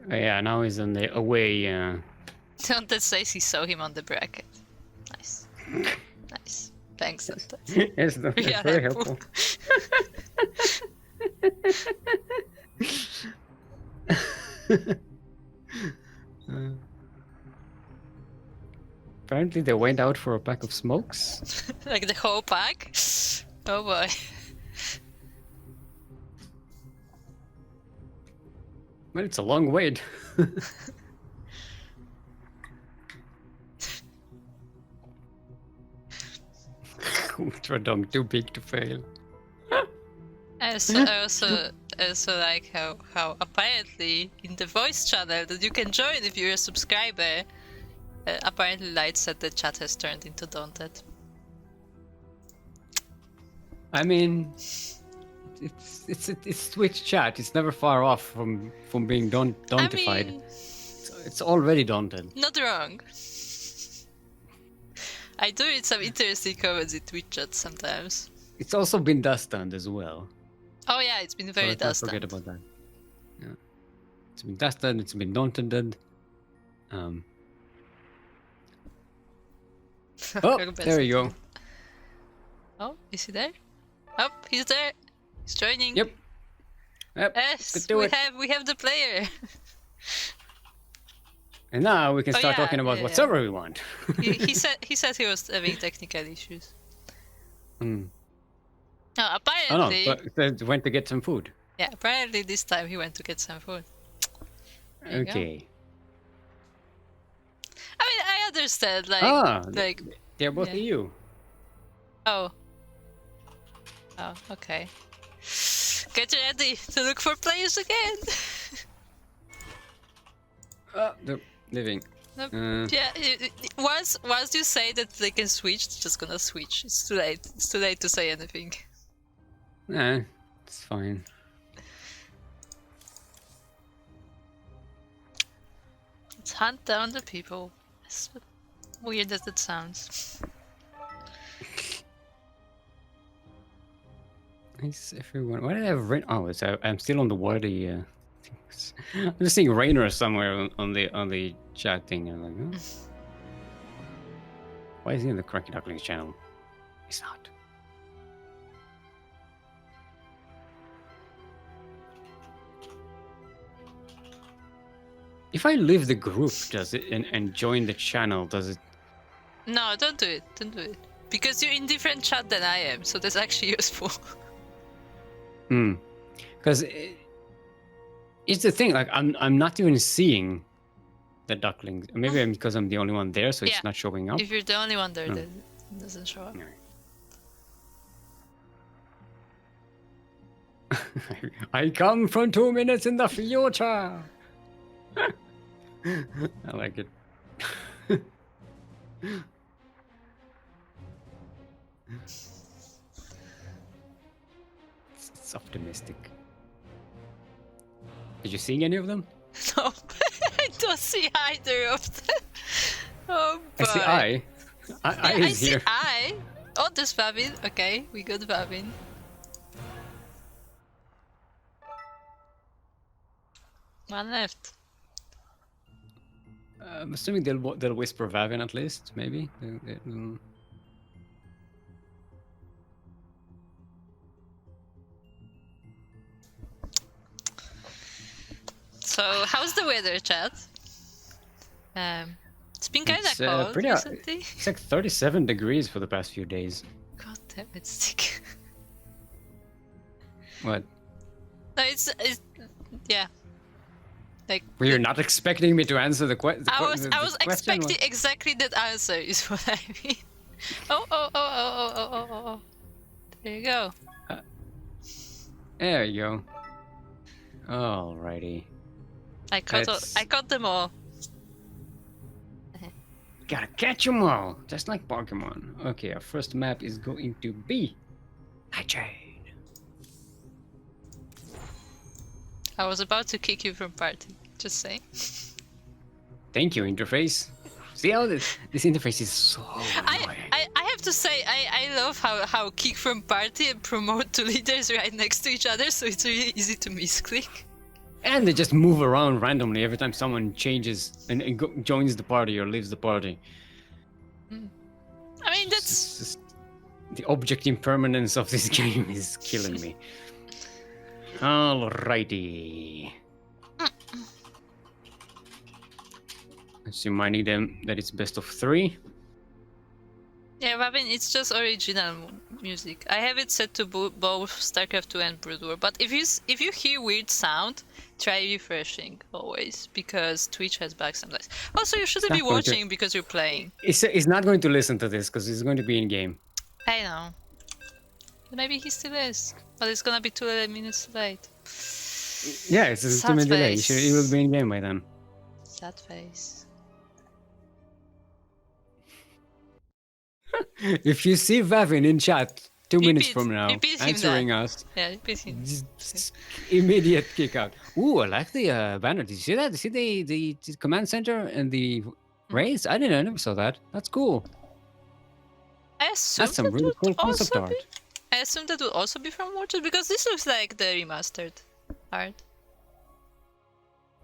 Yeah, now he's on the away. That says he saw him on the bracket. Nice. Nice. Thanks. Yes, that's Yeah, very helpful. Apparently they went out for a pack of smokes. Like the whole pack? Oh boy. Well, it's a long wait. Ultradong too big to fail. I also like how apparently in the voice channel that you can join if you're a subscriber, apparently Light said the chat has turned into Daunted. I mean, it's Twitch chat. It's never far off from being dauntified. I mean, it's already daunted. not wrong. I do read some interesting comments in Twitch chat sometimes. It's also been dust-stunned as well. Oh yeah, it's been very Don't dusty. forget about that. Yeah. It's been dusted, it's been daunted. Oh, there you go. Oh, is he there? Oh, he's there. He's joining. Yep. Yes, we have the player. And now we can start yeah, talking about yeah, whatever we want. he said he was having technical issues. No, apparently. Oh no, but they went to get some food. Yeah, apparently this time he went to get some food. There you go. Okay. I mean, I understand, like they're both yeah. EU. Oh, okay. Get ready to look for players again. They're living. Yeah, once you say that they can switch, they're just gonna switch. It's too late. It's too late to say anything. Nah, it's fine. Let's hunt down the people. As weird as it sounds. Is everyone? Why did I have rain? Oh, I'm still on the wordy. I'm just seeing Rainer somewhere on the chat thing. I'm like, huh? Why is he on the CranKy Ducklings channel? He's not. If I leave the group, does it and join the channel? Does it? No, don't do it. Don't do it. Because you're in different chat than I am, so that's actually useful. Because it's the thing. Like I'm not even seeing the ducklings. Maybe because I'm the only one there, so it's not showing up. If you're the only one there, then it doesn't show up. I come from 2 minutes in the future. I like it. It's optimistic. Did you see any of them? No, I don't see either of them. Oh boy. I see I. I is see here. I. Oh, there's Vavin. Okay, we got Vavin. One left. I'm assuming they'll whisper Vavin at least, maybe. So, how's the weather, chat? It's been kind of It's, cold pretty- recently. It's like 37 degrees for the past few days. God damn it, Stick. What? No, it's yeah. Like Were you not expecting me to answer the question? I was expecting exactly that answer. Is what I mean. Oh. There you go. There you go. Alrighty. I caught them all. Gotta catch 'em all, just like Pokemon. Okay, our first map is going to be Nightshade. I was about to kick you from party. Just saying. Thank you, interface. See how this interface is so annoying. I have to say I love how kick from party and promote to leaders right next to each other, so it's really easy to misclick. And they just move around randomly every time someone changes and joins the party or leaves the party. I mean that's Just, the object impermanence of this game is killing me. Alrighty. Just reminding them that it's best of 3. yeah, Vavin, it's just original music. I have it set to both StarCraft 2 and Brood War, but if you hear weird sound, try refreshing always, because Twitch has bugs sometimes. Also, you shouldn't be watching because you're playing. He's not going to listen to this because he's going to be in game. I know. Maybe he still is, but it's gonna be 2 minutes late. Yeah, it's a Sad 2 minute delay. face. He will be in game by then. Sad face. If you see Vavin in chat 2 minutes Repeat- from now repeat him answering that. us, Yeah, repeat him. just immediate kick out. Ooh, I like the banner. Did you see that? See the command center and the race? I never saw that. That's cool. I assume That's some that really would cool concept also art. be- I assume that would also be from Mortal, because this looks like the remastered art.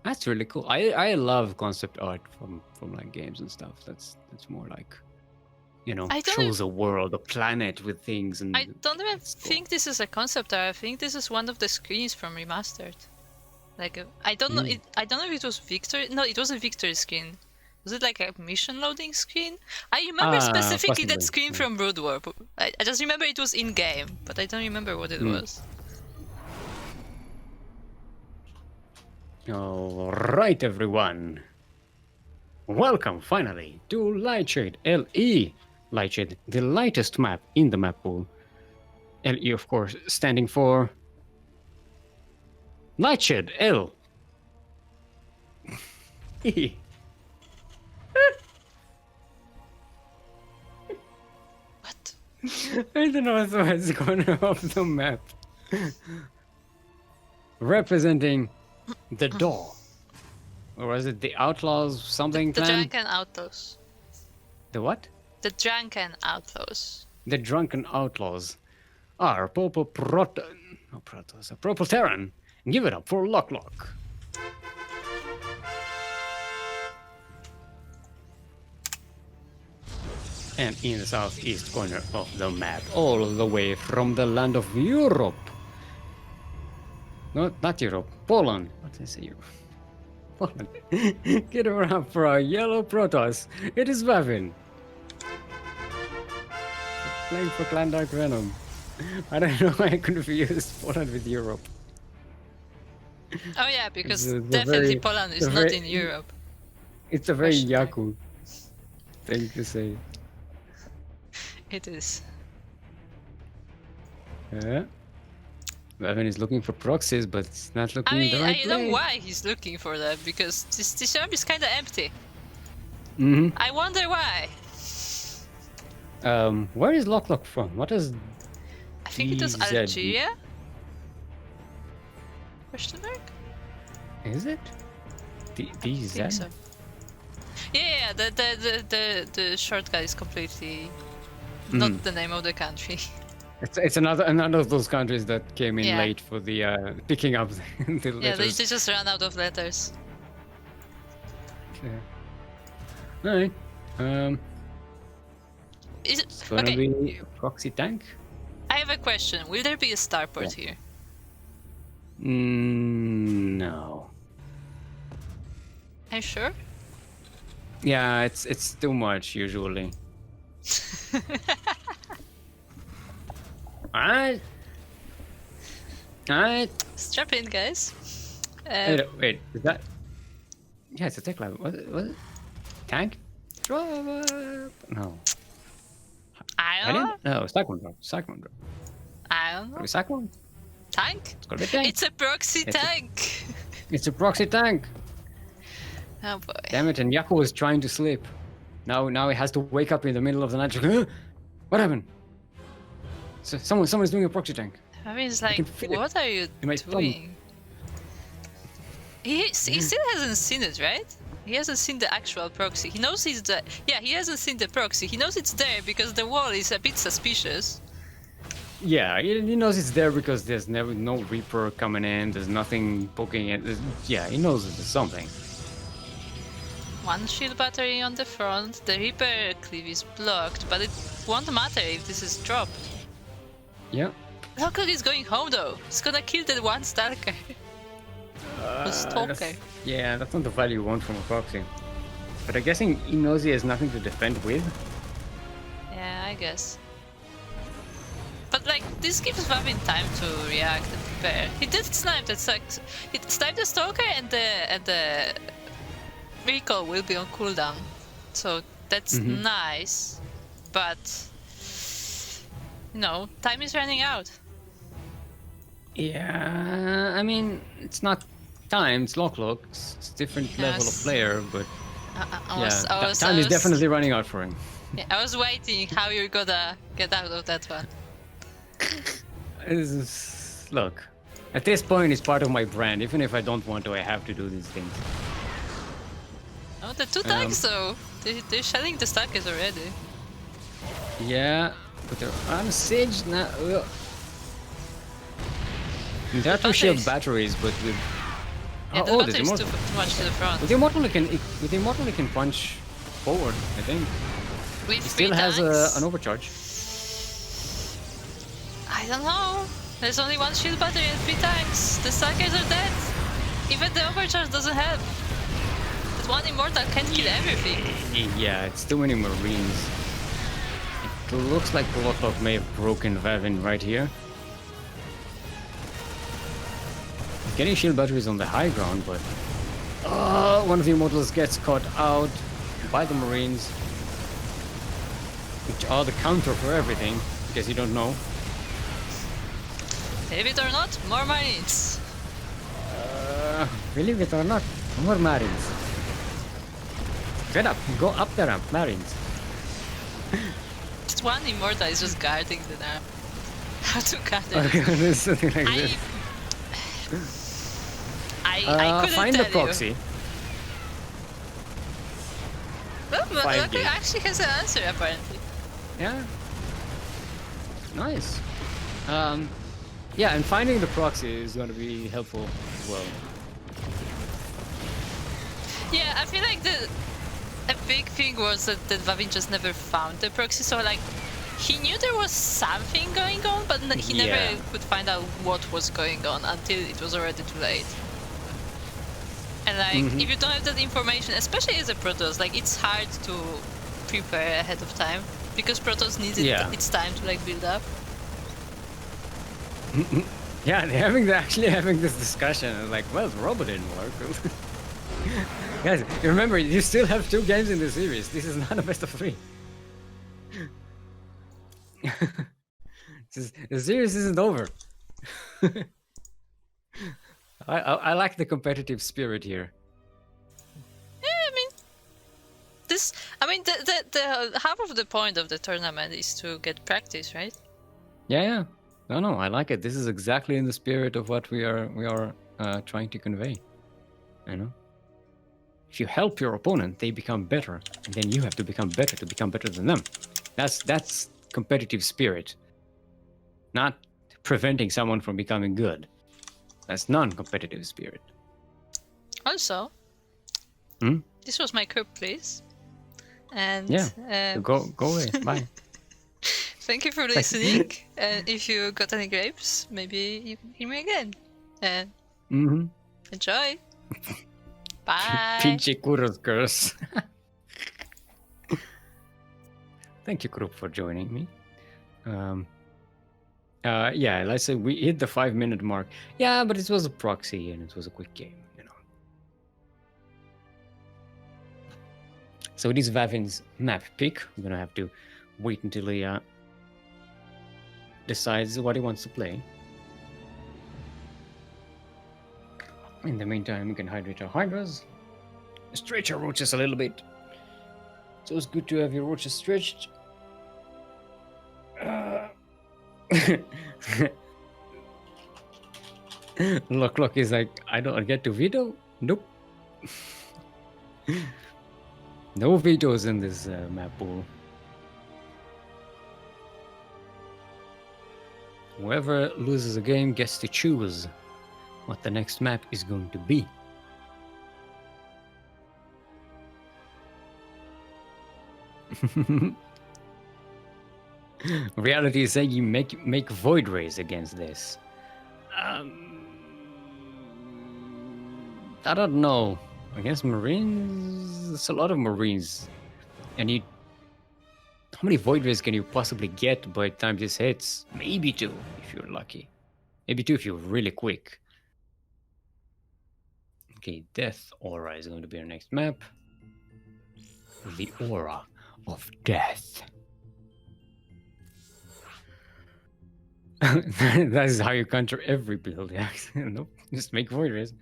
That's really cool. I love concept art from like games and stuff. That's more like, you know, I don't shows a world, a planet with things and. I don't even That's cool. think this is a concept art. I think this is one of the screens from remastered. Like I don't know. I don't know if it was Victory. No, it was a Victory screen. Was it like a mission loading screen? I remember specifically that possibly, screen yeah. from Brood War. I just remember it was in game, but I don't remember what it was. All right, everyone. Welcome finally to Lightshade LE. Lightshade, the lightest map in the map pool. LE, of course, standing for Lightshade L. E. What? I don't know what's corner of the map. Representing the door. Or was it the Outlaws something The clan? Drunken Outlaws. The what? The Drunken Outlaws. The Drunken Outlaws are Purple Terran. Give it up for Loklok. And in the southeast corner of the map, all the way from the land of Europe. No, not Europe. Poland. What did I say? Europe? Poland. Get around for our yellow Protoss. It is Vavin. Playing for Clan Dark Venom. I don't know why I confused Poland with Europe. Oh yeah, because the definitely very- Poland is the not very- in Europe. It's a very Hashtag. Yaku thing to say. It is. Yeah. Vavin is looking for proxies, but it's not I looking in mean, the right I place. know why he's looking for that, because this map is kind of empty. Mm-hmm. I wonder why. Where is Loklok from? What is I think it was DZ. Algeria? Question mark? Is it? I DZ? think so. Yeah, the shortcut is completely not the name of the country. It's another of those countries that came in Yeah. late for the picking up the Yeah, they letters. just ran out of letters. All right. Is It's it, gonna okay, be proxy tank. I have a question. Will there be a starport here? No. I'm sure. Yeah, it's too much usually. Alright. Alright. Strap in, guys. Wait, is that? Yeah, it's a tech lab. What? Tank? Drop? No. I don't know. No, cyclone drop. Cyclone drop. I don't know. Cyclone? Tank? It's gotta be a tank. It's a proxy tank. It's a proxy tank. Oh boy. Damn it! And Yaku was trying to sleep. Now he has to wake up in the middle of the night. Huh? What happened? So someone's doing a proxy tank. I mean, it's like, can feel it what are you in my thumb. doing? He still hasn't seen it, right? He hasn't seen the actual proxy. He knows he's the... Yeah, he hasn't seen the proxy. He knows it's there because the wall is a bit suspicious. Yeah, he knows it's there because there's no Reaper coming in. There's nothing poking it. Yeah, he knows there's something. One shield battery on the front. The Reaper cleave is blocked, but it won't matter if this is dropped. Yeah. Loklok is going home though. He's gonna kill that one stalker. The stalker. Yeah, that's not the value you want from a proxy. But I'm guessing he knows he has nothing to defend with. Yeah, I guess. But like, this gives Vavin time to react and prepare. He did snipe that sucks. He sniped the stalker and the recall will be on cooldown. So that's nice. But you know, time is running out. Yeah, I mean, it's not time, it's loklok. It's different level of Yes. player, but I was time is definitely running out for him. Yeah, I was waiting how you're gonna get out of that one. Look, at this point, it's part of my brand. Even if I don't want to, I have to do these things. Oh, the two tanks though. They're shelling the stalkers already. Yeah, but they're on siege now. There are two shield batteries, but with Yeah, the battery is too much to the front. with the immortal he can punch forward. I think With he still has an overcharge. I don't know. There's only one shield battery and 3 tanks. The stalkers are dead. Even the overcharge doesn't help. That one immortal can kill everything. Yeah, it's too many marines. It looks like the loklok may have broken Vavin right here. Getting shield batteries on the high ground, but one of the immortals gets caught out by the marines, which are the counter for everything, in case you don't know. Believe it or not, more marines. Believe it or not, more marines. Get up, go up the ramp, marines. Just one immortal is just guarding the ramp. How to guard it? Okay, there's something like this. I couldn't Find tell the proxy. Well, but Find Loklok it. actually has an answer apparently. Yeah. Nice. Yeah, and finding the proxy is going to be helpful as well. Yeah, I feel like a big thing was that Vavin just never found the proxy, so like he knew there was something going on, but he Yeah. never could find out what was going on until it was already too late. And like, if you don't have that information, especially as a Protoss, like it's hard to prepare ahead of time because Protoss needs its time to like build up. Yeah, they're actually having this discussion. Like, well, the robot didn't work. Guys, remember, you still have 2 games in the series. This is not a best of 3. The series isn't over. I like the competitive spirit here. Yeah, I mean, the half of the point of the tournament is to get practice, right? Yeah. No, I like it. This is exactly in the spirit of what we are trying to convey. You know, if you help your opponent, they become better, and then you have to become better than them. That's competitive spirit. Not preventing someone from becoming good. That's non-competitive spirit. Also, this was my cup, please. And So go away. Bye. thank you for listening. And if you got any grapes, maybe you can hear me again. Enjoy. Bye. Pinche Kuro's curse. Thank you, group, for joining me. Yeah, let's say we hit the 5-minute mark. Yeah, but it was a proxy and it was a quick game, you know. So it is Vavin's map pick. We're gonna have to wait until he decides what he wants to play. In the meantime, we can hydrate our hydras. Stretch our roaches a little bit. So it's good to have your roaches stretched. Loklok is like, I don't get to veto? Nope. No vetoes in this map pool. Whoever loses a game gets to choose what the next map is going to be. Reality is saying you make void rays against this. I don't know. Against Marines, it's a lot of Marines, and you. How many void rays can you possibly get by the time this hits? Maybe 2 if you're lucky. Maybe 2 if you're really quick. Okay, Death Aura is going to be our next map. The Aura of Death. That is how you counter every build, yeah. Nope, just make void rays.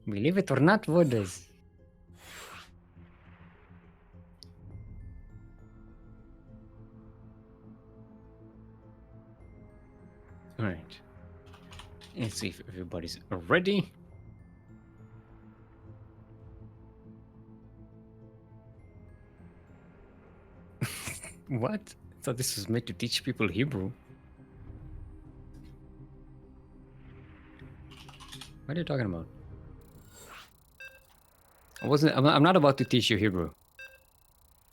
Believe it or not, void rays. Alright. Let's see if everybody's ready. What? I thought this was meant to teach people Hebrew. What are you talking about? I'm not about to teach you Hebrew.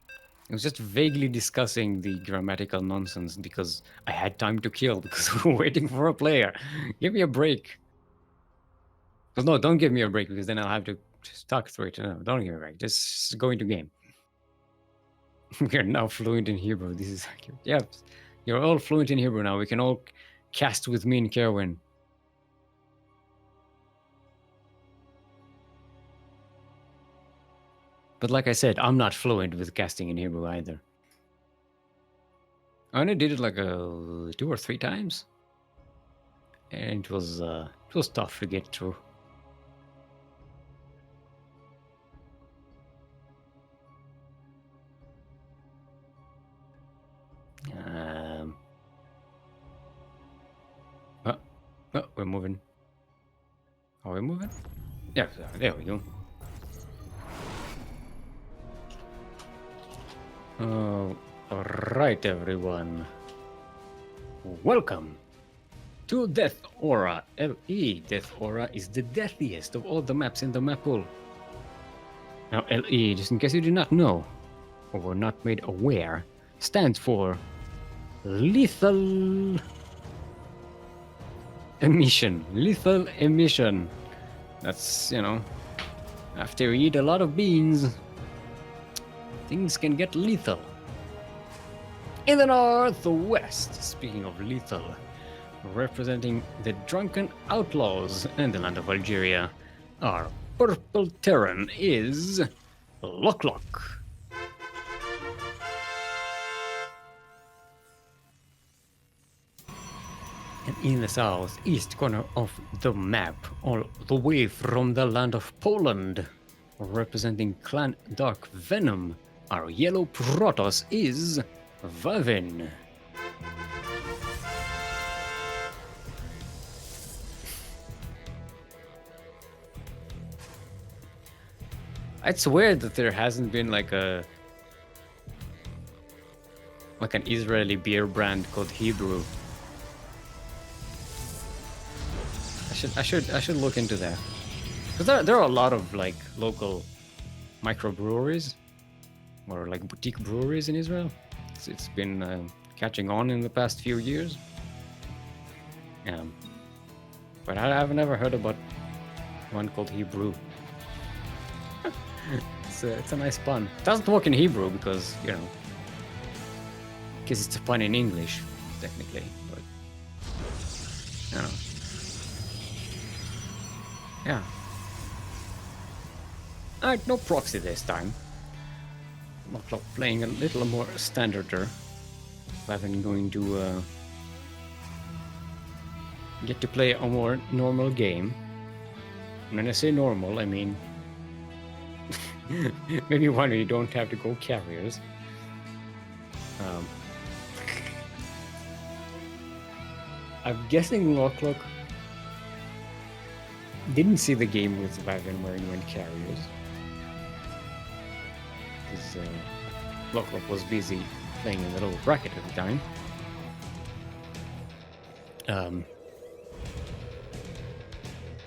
I was just vaguely discussing the grammatical nonsense because I had time to kill because we were waiting for a player. Give me a break. Because no, don't give me a break because then I'll have to just talk through it. No, don't give me a break. Just go into game. We're now fluent in Hebrew. This is accurate. Yep. You're all fluent in Hebrew now. We can all cast with me and Kerwin. But like I said, I'm not fluent with casting in Hebrew either. I only did it like 2 or 3 times. And it was tough to get through. Oh, we're moving. Are we moving? Yeah, there we go. Alright, everyone. Welcome to Death Aura LE. Death Aura is the deathiest of all the maps in the map pool. Now, LE, just in case you do not know, or were not made aware, stands for Lethal Emission. Lethal Emission. That's, you know, after you eat a lot of beans, things can get lethal. In the northwest, speaking of lethal, representing the drunken outlaws and the land of Algeria, our purple Terran is Loklok. And in the southeast corner of the map, all the way from the land of Poland, representing Clan Dark Venom, our yellow Protoss is Vavin. I'd swear that there hasn't been like an Israeli beer brand called Hebrew. I should look into that. Because there are a lot of like local microbreweries or like boutique breweries in Israel. It's been catching on in the past few years. But I've never heard about one called Hebrew. It's a nice pun. It doesn't work in Hebrew because, you know, because it's a pun in English, technically. But, you know. Yeah. Alright, no proxy this time. Loklok playing a little more standarder. Vavin going to get to play a more normal game. And when I say normal, I mean maybe one where you don't have to go carriers. I'm guessing Loklok didn't see the game with Vavin where he went carriers. Because Loklok was busy playing in the little bracket at the time.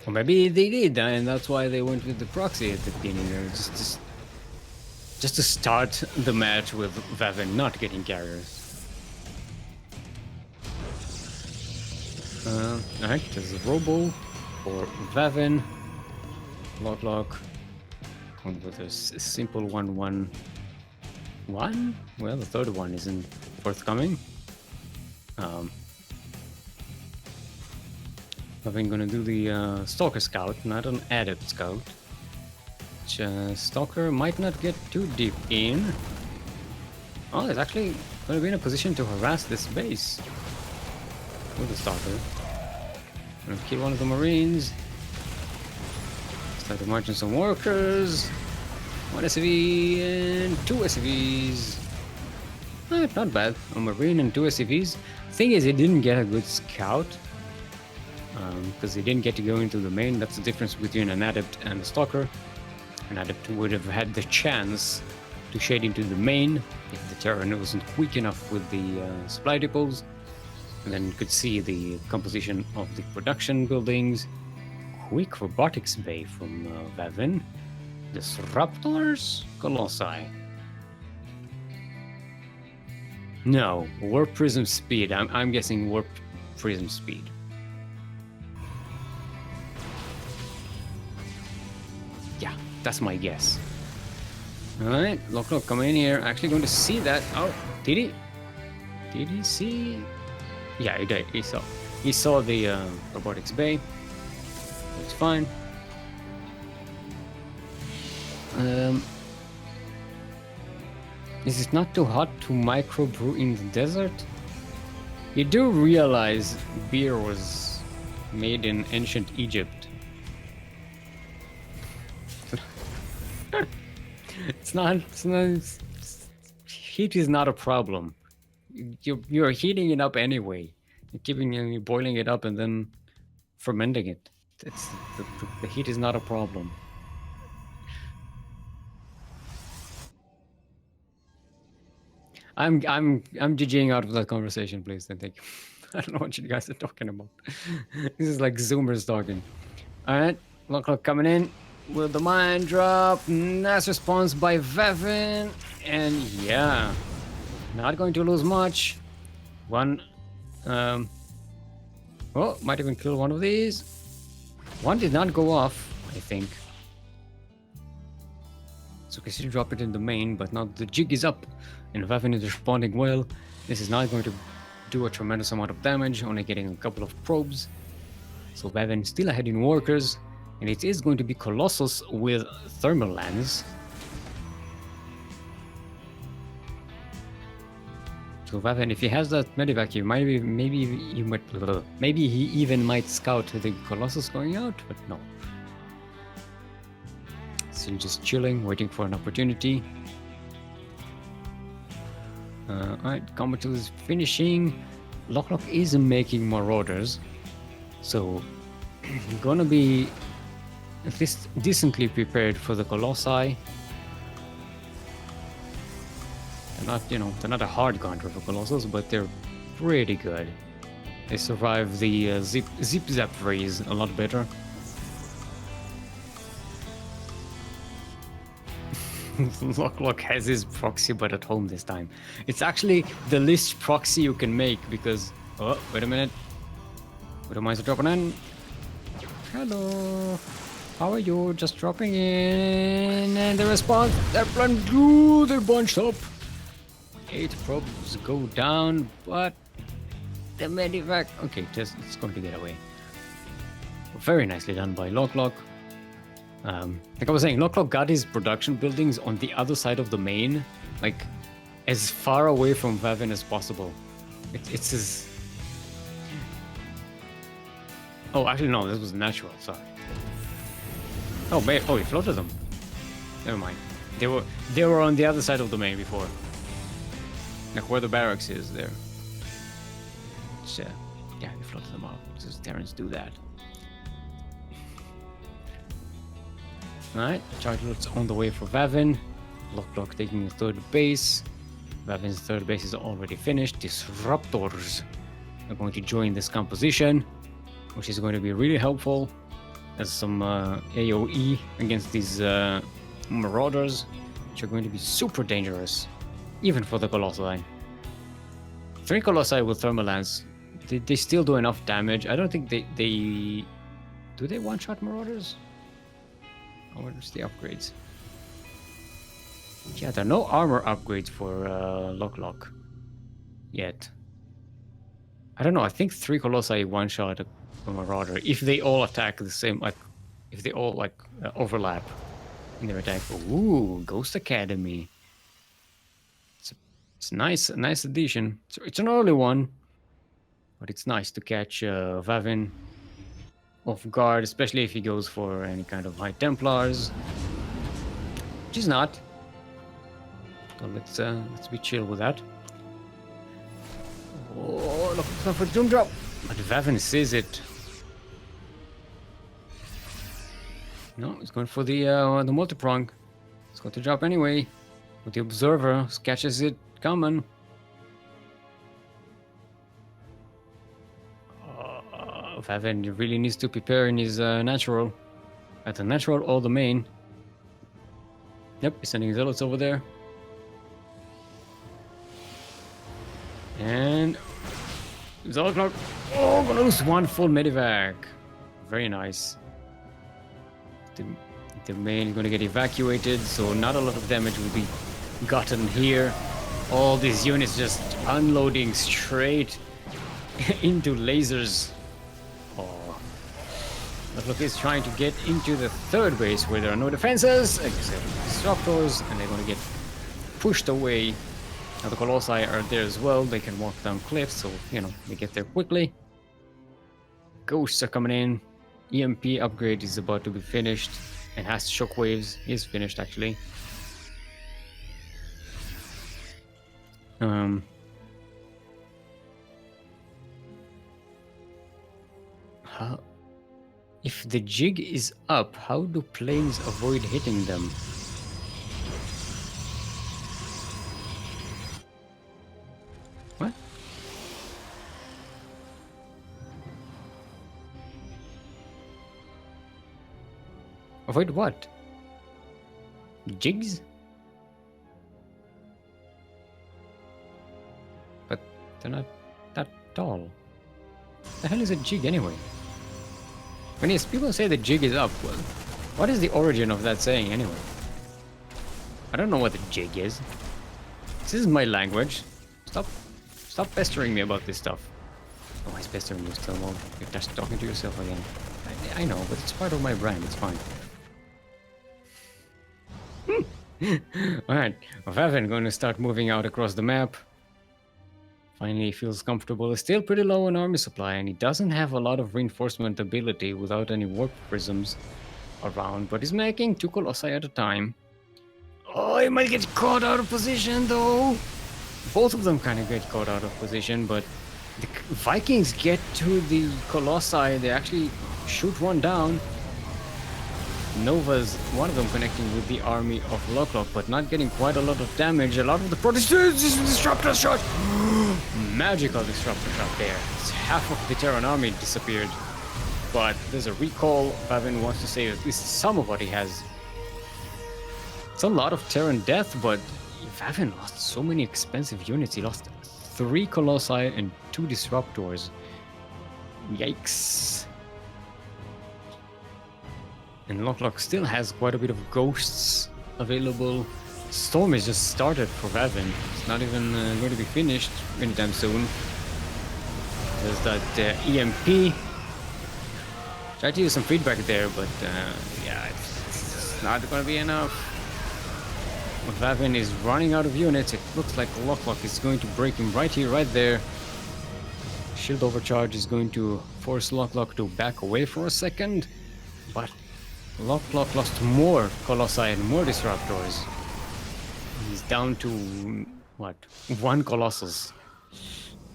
Or maybe they did, and that's why they went with the proxy at the beginning, just to start the match with Vavin not getting carriers. Alright, there's a Robo for Vavin. Loklok going with a simple 1-1-1. Well, the third one isn't forthcoming. I'm gonna do the Stalker Scout, not an Adept Scout. Which Stalker might not get too deep in. Oh, it's actually gonna be in a position to harass this base with the Stalker. Gonna kill one of the Marines. Start marching some workers. One SCV and two SCVs. Not bad. A Marine and two SCVs. Thing is, he didn't get a good scout. Because he didn't get to go into the main. That's the difference between an Adept and a Stalker. An Adept would have had the chance to shade into the main if the terrain wasn't quick enough with the supply depots. And then you could see the composition of the production buildings. Quick robotics bay from Vavin. Disruptors? Colossi. No, warp prism speed. I'm guessing warp prism speed. Yeah, that's my guess. Alright, Loklok coming in here. Actually going to see that. Oh, did he? Did he see? Yeah, he did. He saw. He saw the robotics bay. It's fine. Is it not too hot to microbrew in the desert? You do realize beer was made in ancient Egypt. Heat is not a problem. You're heating it up anyway. You're boiling it up and then fermenting it. The heat is not a problem. I'm GGing out of that conversation, please. I think I don't know what you guys are talking about. This is like Zoomers talking. All right, Loklok coming in with the mine drop. Nice response by Vavin, and yeah, not going to lose much. One, oh, might even kill one of these. One did not go off, I think. So consider drop it in the main, but now the jig is up. And Vavin is responding well. This is not going to do a tremendous amount of damage, only getting a couple of probes. So Vavin still ahead in workers, and it is going to be Colossus with thermal lens. So Vavin, if he has that medivac, maybe he even might scout the Colossus going out, but no. Still just chilling, waiting for an opportunity. Alright, combat is finishing. Loklok is making Marauders, so gonna be at least decently prepared for the Colossi. They're not, they're not a hard counter for Colossus, but they're pretty good. They survive the zip zap raise a lot better. Loklok has his proxy, but at home this time. It's actually the least proxy you can make because... Oh, wait a minute. What am I dropping in? Hello. How are you? Just dropping in, and the response, they're planning to, they're bunched up. 8 probes go down, but the medivac, okay, just it's going to get away. Very nicely done by Loklok. Like I was saying, Loklok got his production buildings on the other side of the main, like as far away from Vavin as possible. It's his. Oh, actually no, this was natural. Sorry. Oh, he floated them. Never mind. They were on the other side of the main before, like where the barracks is there. So, yeah, he floated them out. Just Terrans do that. Alright, charge load's on the way for Vavin. Loklok taking the third base. Vavin's third base is already finished. Disruptors are going to join this composition, which is going to be really helpful as some AoE against these marauders, which are going to be super dangerous, even for the Colossi. 3 Colossi with Thermal Lance, they still do enough damage. I don't think they do they one-shot marauders? Oh, where's the upgrades? Yeah, there are no armor upgrades for Loklok yet. I don't know, I think 3 Colossi one-shot a marauder if they all attack the same, like if they all like overlap in their attack. Ooh, Ghost Academy. It's nice, a nice addition. It's an early one, but it's nice to catch Vavin off guard, especially if he goes for any kind of High Templars, which is not. So let's be chill with that. Oh, look for Doom Drop, but Vavin sees it. No, he's going for the multi-prong. It's going to drop anyway. But the observer catches it coming. Vavin really needs to prepare in his natural. At the natural or the main. Yep, he's sending zealots over there. And Loklok, oh, gonna lose 1 full medivac. Very nice. The main is gonna get evacuated, so not a lot of damage will be gotten here. All these units just unloading straight into lasers. Loklok is trying to get into the third base where there are no defenses, except disruptors, and they're going to get pushed away. Now the Colossi are there as well. They can walk down cliffs, so, you know, they get there quickly. Ghosts are coming in. EMP upgrade is about to be finished, and has shockwaves. Is finished, actually. If the jig is up, how do planes avoid hitting them? What? Avoid what? Jigs? But they're not that tall. The hell is a jig anyway? When people say the jig is up, well, what is the origin of that saying anyway? I don't know what the jig is. This is my language. Stop pestering me about this stuff. Oh, he's pestering you still, Mo. You're just talking to yourself again. I know, but it's part of my brand. It's fine. Alright, Vavin going to start moving out across the map. Finally, he feels comfortable. He's still pretty low on army supply, and he doesn't have a lot of reinforcement ability without any warp prisms around, but he's making 2 Colossi at a time. Oh, he might get caught out of position, though. Both of them kind of get caught out of position, but the Vikings get to the Colossi. They actually shoot one down. Nova's one of them connecting with the army of Loklok, but not getting quite a lot of damage. A lot of the disruptor shot. Magical disruptor shot there. It's half of the Terran army disappeared. But there's a recall. Vavin wants to save at least some of what he has. It's a lot of Terran death, but Vavin lost so many expensive units. He lost 3 Colossi and 2 disruptors. Yikes. And loklok still has quite a bit of ghosts available. Storm is just started for Vavin. It's not even going to be finished anytime soon. There's that EMP. Tried to use some feedback there, but yeah, it's not going to be enough. Vavin is running out of units. It looks like loklok is going to break him right here, right there. Shield overcharge is going to force loklok to back away for a second, but loklok lost more colossi and more disruptors. He's down to what? 1 colossus.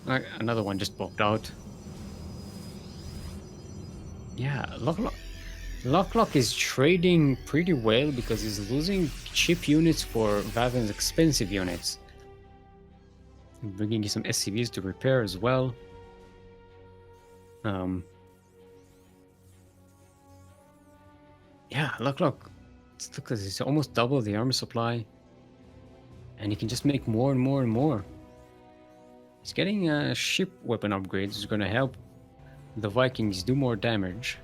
Another one just popped out. Yeah, loklok is trading pretty well because he's losing cheap units for Vavin's expensive units. Bringing you some SCVs to repair as well. Yeah, loklok. Look, it's almost double the armor supply. And he can just make more and more and more. He's getting ship weapon upgrades. It's going to help the Vikings do more damage.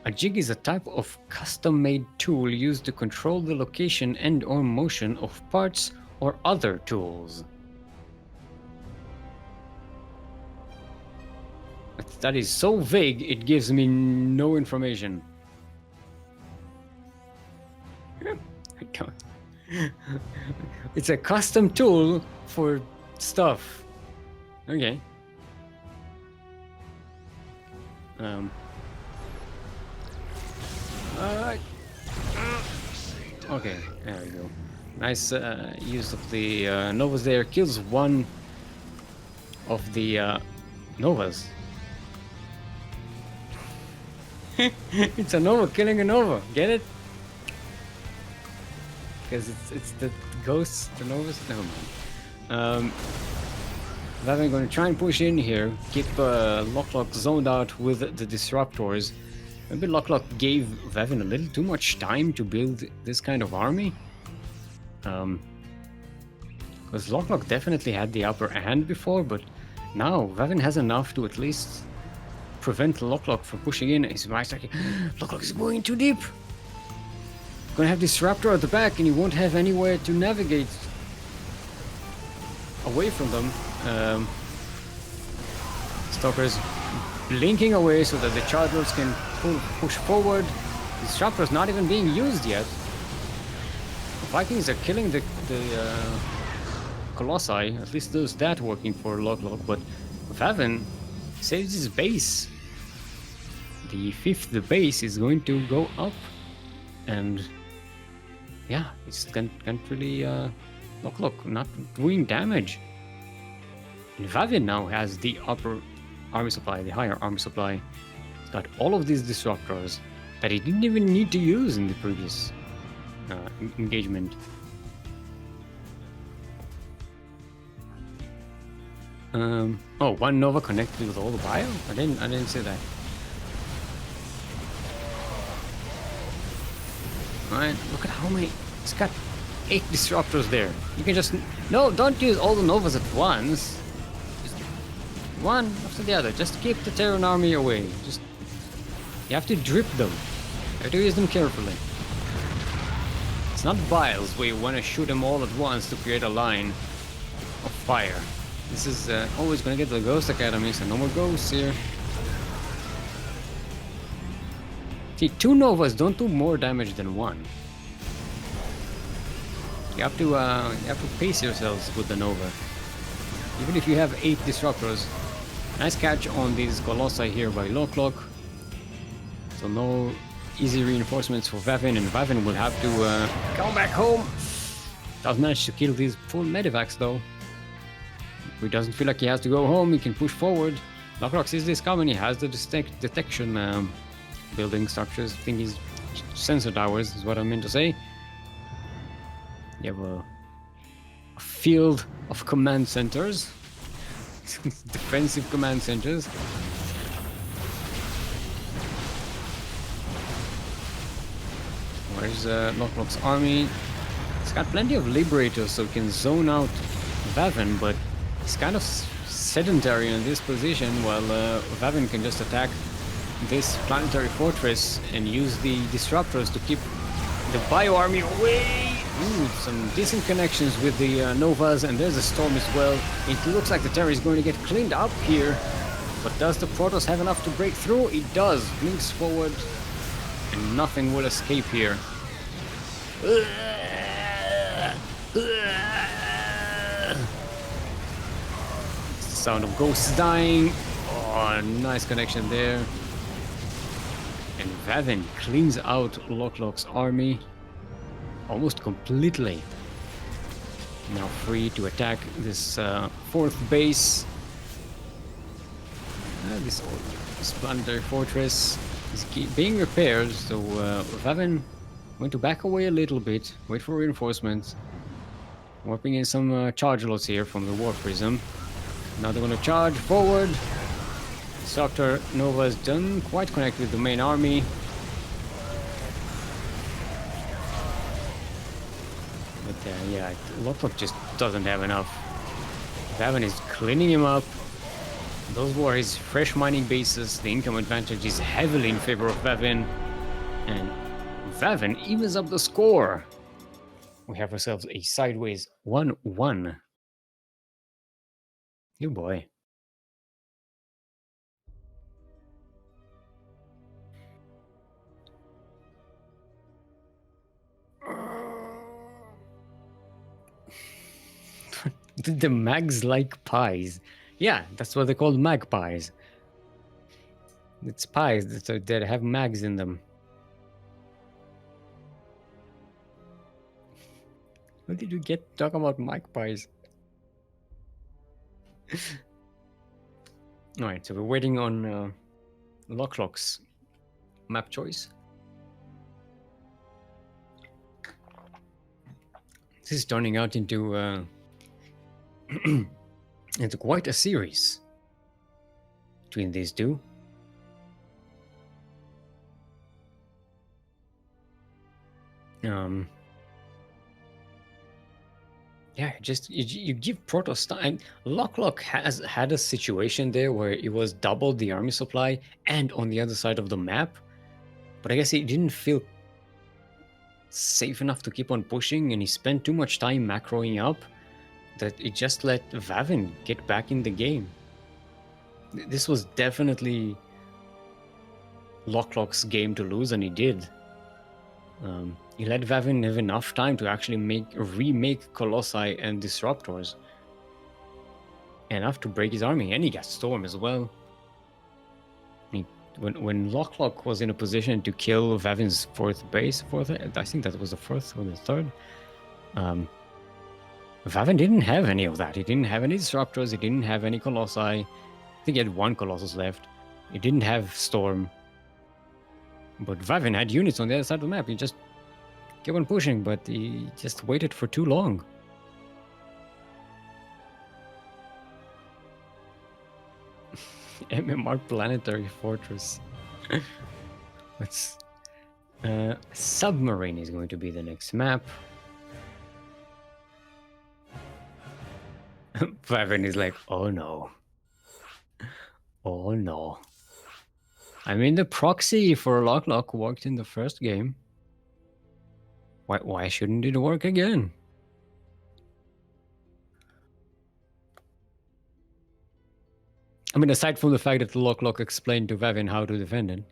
A jig is a type of custom-made tool used to control the location and or motion of parts or other tools. That is so vague, it gives me no information. It's a custom tool for stuff. Okay. Alright. Okay, there we go. Nice use of the Novas there. Kills one of the Novas. It's a Nova killing a Nova. Get it? Because it's the ghosts, the Novas. Never mind. I'm going to try and push in here. Keep loklok zoned out with the disruptors. Maybe loklok gave Vavin a little too much time to build this kind of army. Because loklok definitely had the upper hand before, but now Vavin has enough to at least prevent loklok from pushing in. He's like, loklok is going too deep. Gonna have disruptor at the back, and you won't have anywhere to navigate away from them. Stalkers blinking away so that the chargers can push forward. Disruptor's not even being used yet. The Vikings are killing the Colossi. At least there's that working for loklok, but Vavin saves his base. The 5th base is going to go up, and yeah, it's can't really loklok not doing damage. And Vavin now has the upper army supply, the higher army supply. He's got all of these disruptors that he didn't even need to use in the previous engagement. Oh, one Nova connected with all the bio? I didn't say that. Alright, look at how many. It's got 8 disruptors there. You can just. No, don't use all the Novas at once. Just one after the other. Just keep the Terran army away. Just. You have to drip them. You have to use them carefully. It's not vials where you want to shoot them all at once to create a line of fire. This is always going to get the Ghost Academy, so no more ghosts here. See, 2 Novas don't do more damage than 1. You have to pace yourselves with the Nova. Even if you have 8 disruptors. Nice catch on these Colossi here by loklok. So no easy reinforcements for Vavin, and Vavin will have to come back home. Does manage to kill these full medivacs though. If he doesn't feel like he has to go home, he can push forward. Loklok sees this coming, he has the detection building structures, thingies, sensor towers is what I meant to say. You have a field of command centers, defensive command centers. Where's loklok's army? It's got plenty of liberators, so it can zone out Vavin, but it's kind of sedentary in this position, while Vavin can just attack this planetary fortress and use the disruptors to keep the bio army away. Ooh, some decent connections with the Novas, and there's a storm as well. It looks like the Terra is going to get cleaned up here. But does the Protoss have enough to break through? It does. Blinks forward, and nothing will escape here. Sound of ghosts dying. Oh, nice connection there. And Vavin cleans out Loklok's army almost completely. Now free to attack this fourth base. This planetary fortress is being repaired, so Vavin going to back away a little bit, wait for reinforcements. Warping in some charge lots here from the War Prism. Now they're going to charge forward. Disruptor Nova's done quite connect with the main army. But yeah, Loklok just doesn't have enough. Vavin is cleaning him up. Those were his fresh mining bases. The income advantage is heavily in favor of Vavin. And Vavin evens up the score. We have ourselves a sideways 1-1. You boy. The mags like pies. Yeah, that's what they're called, magpies. It's pies that have mags in them. How did you get talking about magpies? Alright, so we're waiting on Loklok's map choice. This is turning out into into quite a series between these two. Yeah, just you give Protoss time. Loklok has had a situation there where it was doubled the army supply and on the other side of the map, but I guess he didn't feel safe enough to keep on pushing, and he spent too much time macroing up that it just let Vavin get back in the game. This was definitely Loklok's game to lose, and he did. He let Vavin have enough time to actually remake Colossi and Disruptors. Enough to break his army, and he got Storm as well. When Loklok was in a position to kill Vavin's fourth base, I think that was the fourth or the third, Vavin didn't have any of that. He didn't have any Disruptors, he didn't have any Colossi. I think he had one Colossus left. He didn't have Storm. But Vavin had units on the other side of the map. He just kept on pushing, but he just waited for too long. MMR Planetary Fortress. Let's... Submarine is going to be the next map. Vavin is like, oh no. Oh no. I mean, the proxy for Loklok worked in the first game. Why shouldn't it work again? I mean, aside from the fact that Loklok explained to Vavin how to defend it.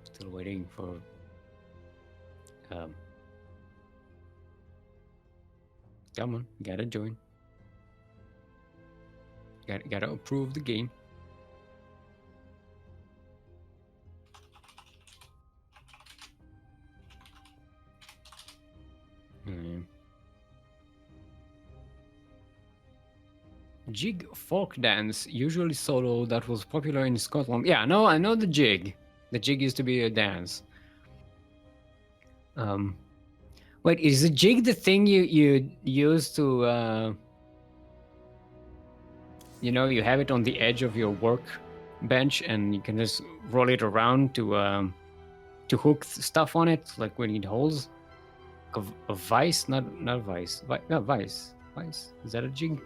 Still waiting for... Come on, gotta join. Gotta approve the game. Jig folk dance, usually solo, that was popular in Scotland. Yeah, no, I know the jig. The jig used to be a dance. Wait, is the jig the thing you use to, you know, you have it on the edge of your work bench and you can just roll it around to hook stuff on it, like when it holds? A vice? Not vice. Not vice. Twice? Is that a jig?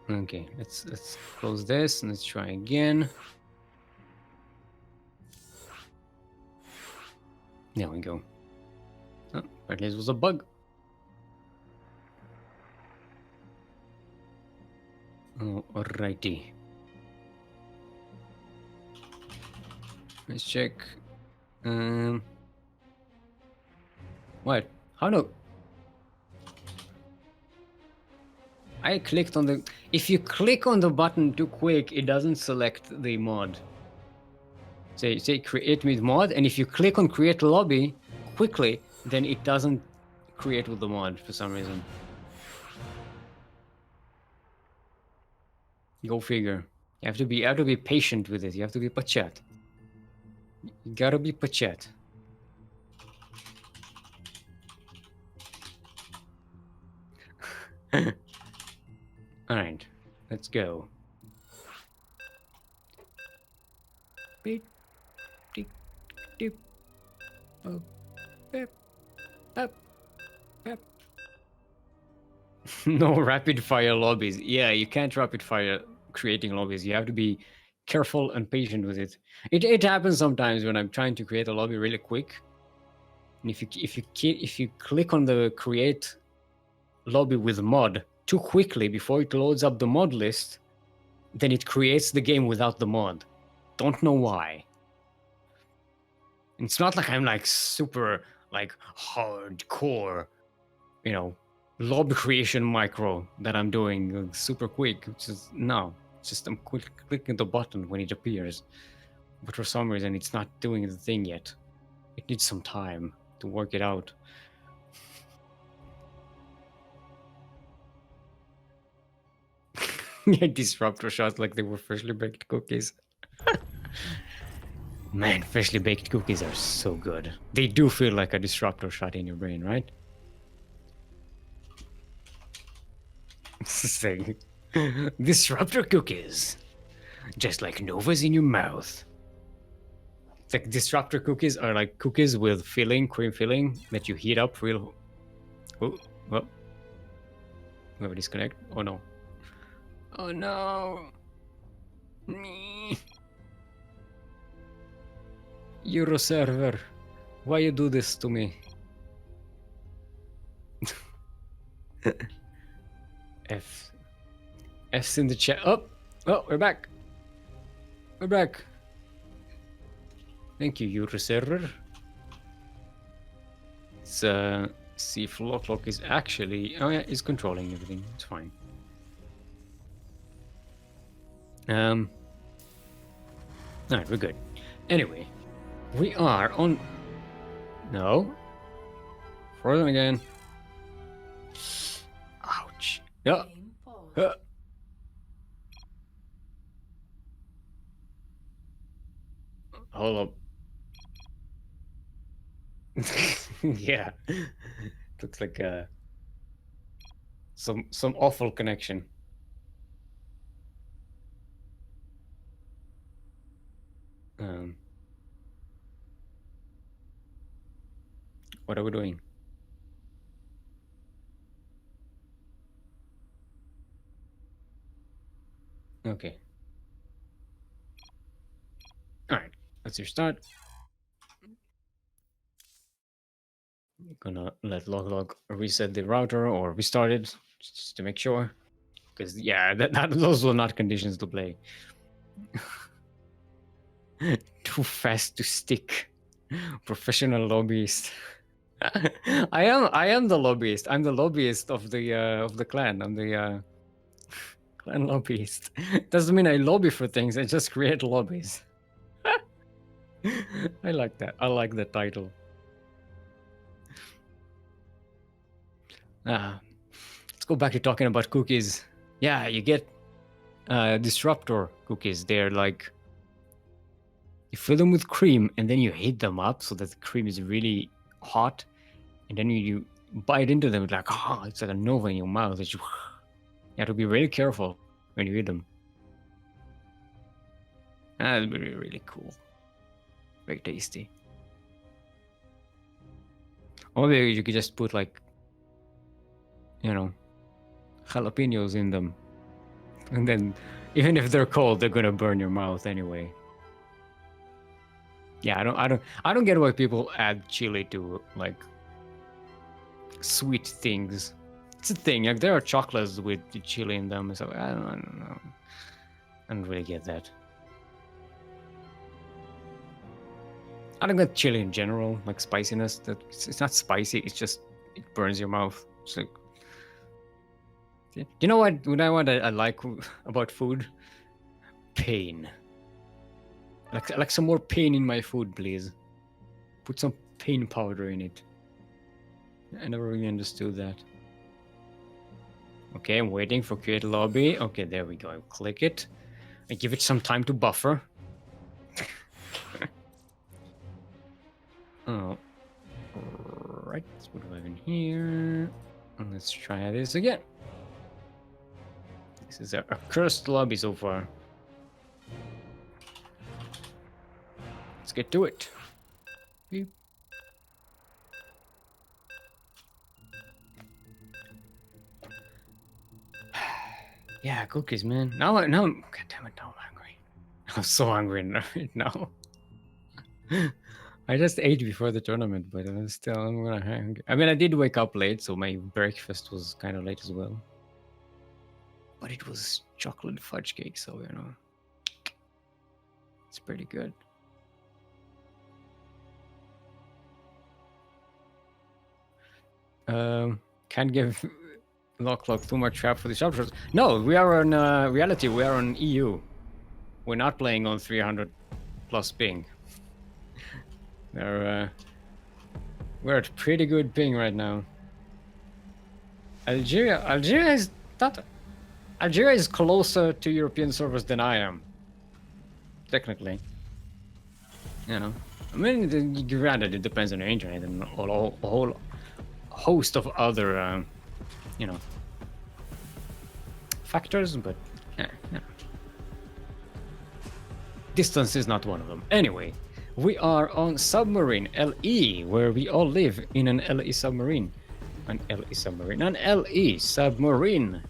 Okay, let's close this and let's try again. There we go. Oh, apparently this was a bug. Alrighty. Let's check. What? How no? I clicked on the. If you click on the button too quick, it doesn't select the mod. Say create with mod, and if you click on create lobby quickly, then it doesn't create with the mod for some reason. Go figure. You have to be patient with it. You have to be patchet. You gotta be patchet. Alright, let's go. Beep, deep, deep. Oh, beep, up, up. No rapid fire lobbies. Yeah, you can't rapid fire creating lobbies. You have to be careful and patient with it. It happens sometimes when I'm trying to create a lobby really quick. And if you click on the create lobby with mod too quickly before it loads up the mod list, then it creates the game without the mod. Don't know why. It's not like I'm like super like hardcore, you know, lobby creation micro that I'm doing super quick. It's just, no, it's just I'm clicking the button when it appears. But for some reason, it's not doing the thing yet. It needs some time to work it out. Yeah, disruptor shots like they were freshly baked cookies. Man, freshly baked cookies are so good. They do feel like a disruptor shot in your brain, right? Saying, disruptor cookies. Just like Novas in your mouth. It's like disruptor cookies are like cookies with filling, cream filling, that you heat up real... Oh, well. We have a disconnect? Oh no. Oh no. Me. Euro server. Why you do this to me? F's in the chat. Oh, we're back. We're back. Thank you, Euro server. Let's see if loklok is actually. Oh yeah, he's controlling everything. It's fine. Alright, we're good. Anyway, we are on. No. Frozen again. Ouch. Yeah. Hold up. Yeah. Looks like some awful connection. What are we doing? Okay. All right. Let's restart. Gonna let loklok reset the router or restart it just to make sure. Because yeah, those were not conditions to play. Too fast to stick. Professional lobbyist. I am the lobbyist. I'm the lobbyist of the clan. I'm the clan lobbyist. Doesn't mean I lobby for things. I just create lobbies. I like that. I like the title. Let's go back to talking about cookies. Yeah, you get disruptor cookies. They're like you fill them with cream and then you heat them up so that the cream is really hot, and then you bite into them. It's like it's like a nova in your mouth. You have to be really careful when you eat them. That'd be really, really cool. Very tasty. Or maybe you could just put like, you know, jalapenos in them, and then even if they're cold, they're gonna burn your mouth anyway. Yeah, I don't get why people add chili to like sweet things. It's a thing. Like there are chocolates with chili in them, so I don't know. I don't really get that. I don't get chili in general, like spiciness. That it's not spicy. It's just it burns your mouth. It's like, you know what? I like about food, pain. Like some more pain in my food, please. Put some pain powder in it. I never really understood that. Okay, I'm waiting for create lobby. Okay, there we go. I click it. I give it some time to buffer. Oh, right. What do I have in here? And let's try this again. This is a cursed lobby so far. Let's get to it. Beep. Yeah, cookies, man. Now, God damn it, now I'm hungry. I'm so hungry right now. I just ate before the tournament, but I'm gonna hang. I mean, I did wake up late, so my breakfast was kind of late as well. But it was chocolate fudge cake, so you know, it's pretty good. Can't give loklok too much crap for the shop shows. No, we are on reality. We are on EU. We're not playing on 300 plus ping. We're at pretty good ping right now. Algeria is closer to European servers than I am. Technically, you know. I mean, granted, it depends on the internet and a whole host of other, you know, factors, but yeah. Distance is not one of them. Anyway. We are on Submarine LE, where we all live in an LE submarine. An LE submarine. An LE submarine.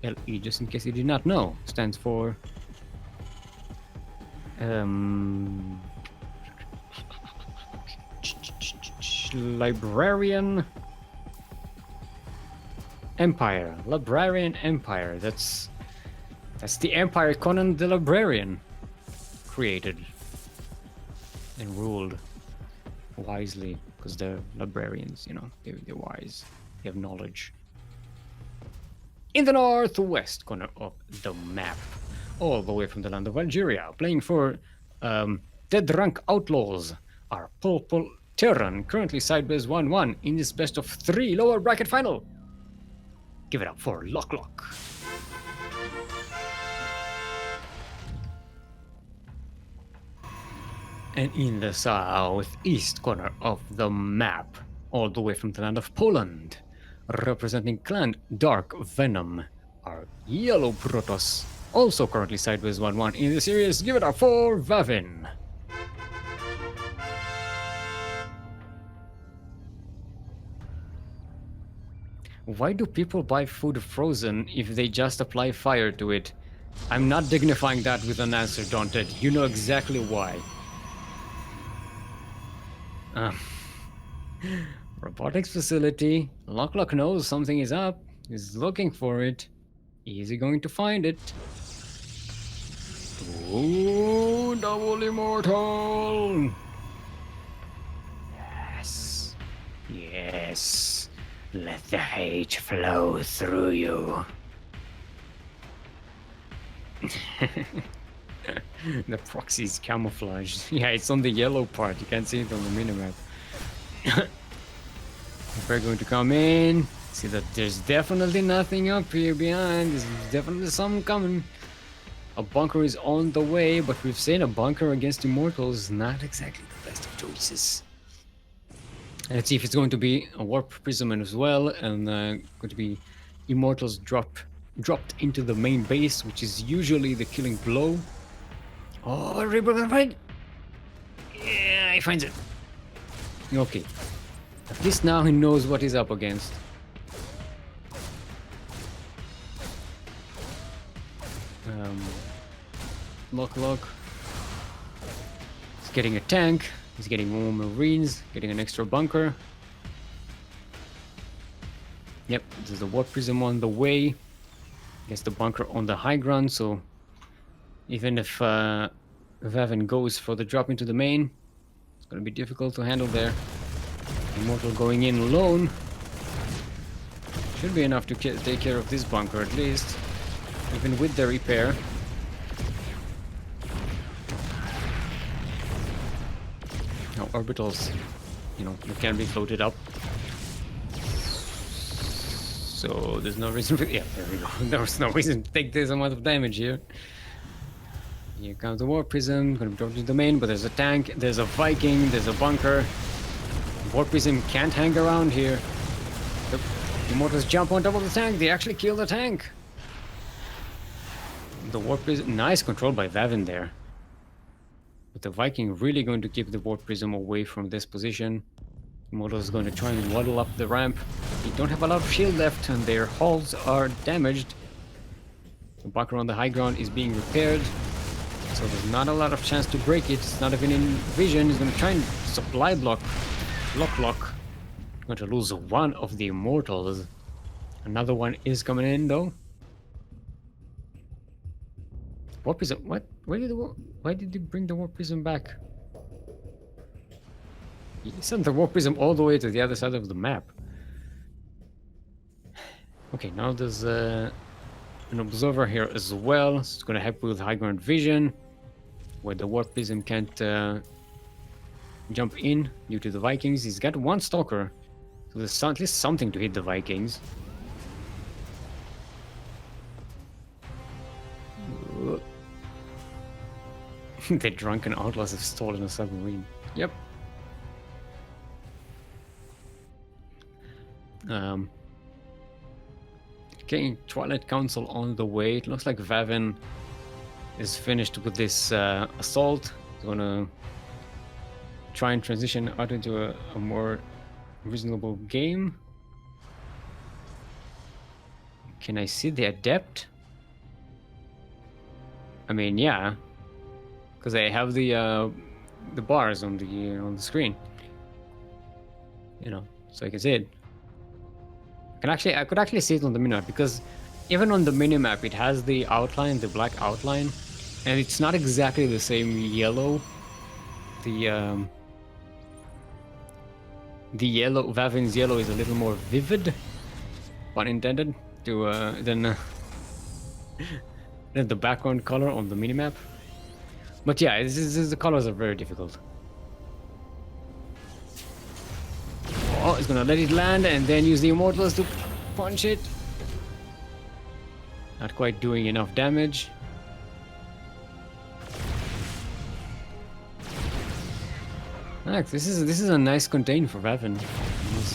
LE, just in case you did not know, stands for Librarian Empire. Librarian Empire. That's the Empire Conan the Librarian created and ruled wisely, because they're librarians, you know, they're wise, they have knowledge. In the northwest corner of the map, all the way from the land of Algeria, playing for Dead Rank Outlaws, are Purple Terran, currently sideways 1-1 in this best of 3 lower bracket final. Give it up for Loklok. And in the southeast corner of the map, all the way from the land of Poland, representing Clan Dark Venom, are Yellow Protoss, also currently sideways 1-1 in the series. Give it up for Vavin. Why do people buy food frozen if they just apply fire to it? I'm not dignifying that with an answer, Daunted. You know exactly why. Robotics facility. Loklok knows something is up. He's looking for it. Is he going to find it? Ooh, double immortal! Yes. Yes. Let the hate flow through you. The proxy is camouflaged. Yeah, it's on the yellow part. You can't see it on the minimap. If we're going to come in, see that there's definitely nothing up here behind. There's definitely something coming. A bunker is on the way, but we've seen a bunker against immortals is not exactly the best of choices. Let's see if it's going to be a warp prism as well, and going to be immortals dropped into the main base, which is usually the killing blow. Oh, Reaper gonna find. Yeah, he finds it. Okay. At least now he knows what he's up against. Loklok. He's getting a tank. He's getting more marines. Getting an extra bunker. Yep, there's a warp prism on the way. Gets the bunker on the high ground, so even if Vavin goes for the drop into the main, it's gonna be difficult to handle there. Immortal going in alone should be enough to take care of this bunker at least, even with the repair. Now orbitals, you know, they can be floated up. So there's no reason for, yeah, there we go. There was no reason to take this amount of damage here. Here comes the Warp Prism, gonna be dropped into the main, but there's a tank, there's a Viking, there's a bunker. Warp Prism can't hang around here. The Immortals jump on top of the tank, they actually kill the tank. The Warp Prism, nice control by Vavin there. But the Viking really going to keep the Warp Prism away from this position. Immortals is going to try and waddle up the ramp. They don't have a lot of shield left and their hulls are damaged. The bunker on the high ground is being repaired. So there's not a lot of chance to break it. It's not even in vision. He's going to try and supply block. Loklok. Going to lose one of the Immortals. Another one is coming in though. Warp Prism. What? Why did you bring the Warp Prism back? He sent the Warp Prism all the way to the other side of the map. Okay, now there's an observer here as well. So it's going to help with high ground vision, where the Warp Prism can't jump in due to the Vikings. He's got one Stalker, so there's at least something to hit the Vikings. The drunken outlaws have stolen a submarine. Yep. Okay, Twilight Council on the way. It looks like Vavin is finished with this assault. He's gonna try and transition out into a more reasonable game. Can I see the Adept? I mean, yeah, because I have the bars on the screen. You know, so I can see it. I could actually see it on the minimap, because even on the minimap it has the outline, the black outline, and it's not exactly the same yellow. The yellow, Vavin's yellow is a little more vivid, pun intended, than the background color on the minimap. But yeah, the colors are very difficult. Oh, it's gonna let it land and then use the Immortals to punch it. Not quite doing enough damage. Nice. This is a nice contain for Vavin.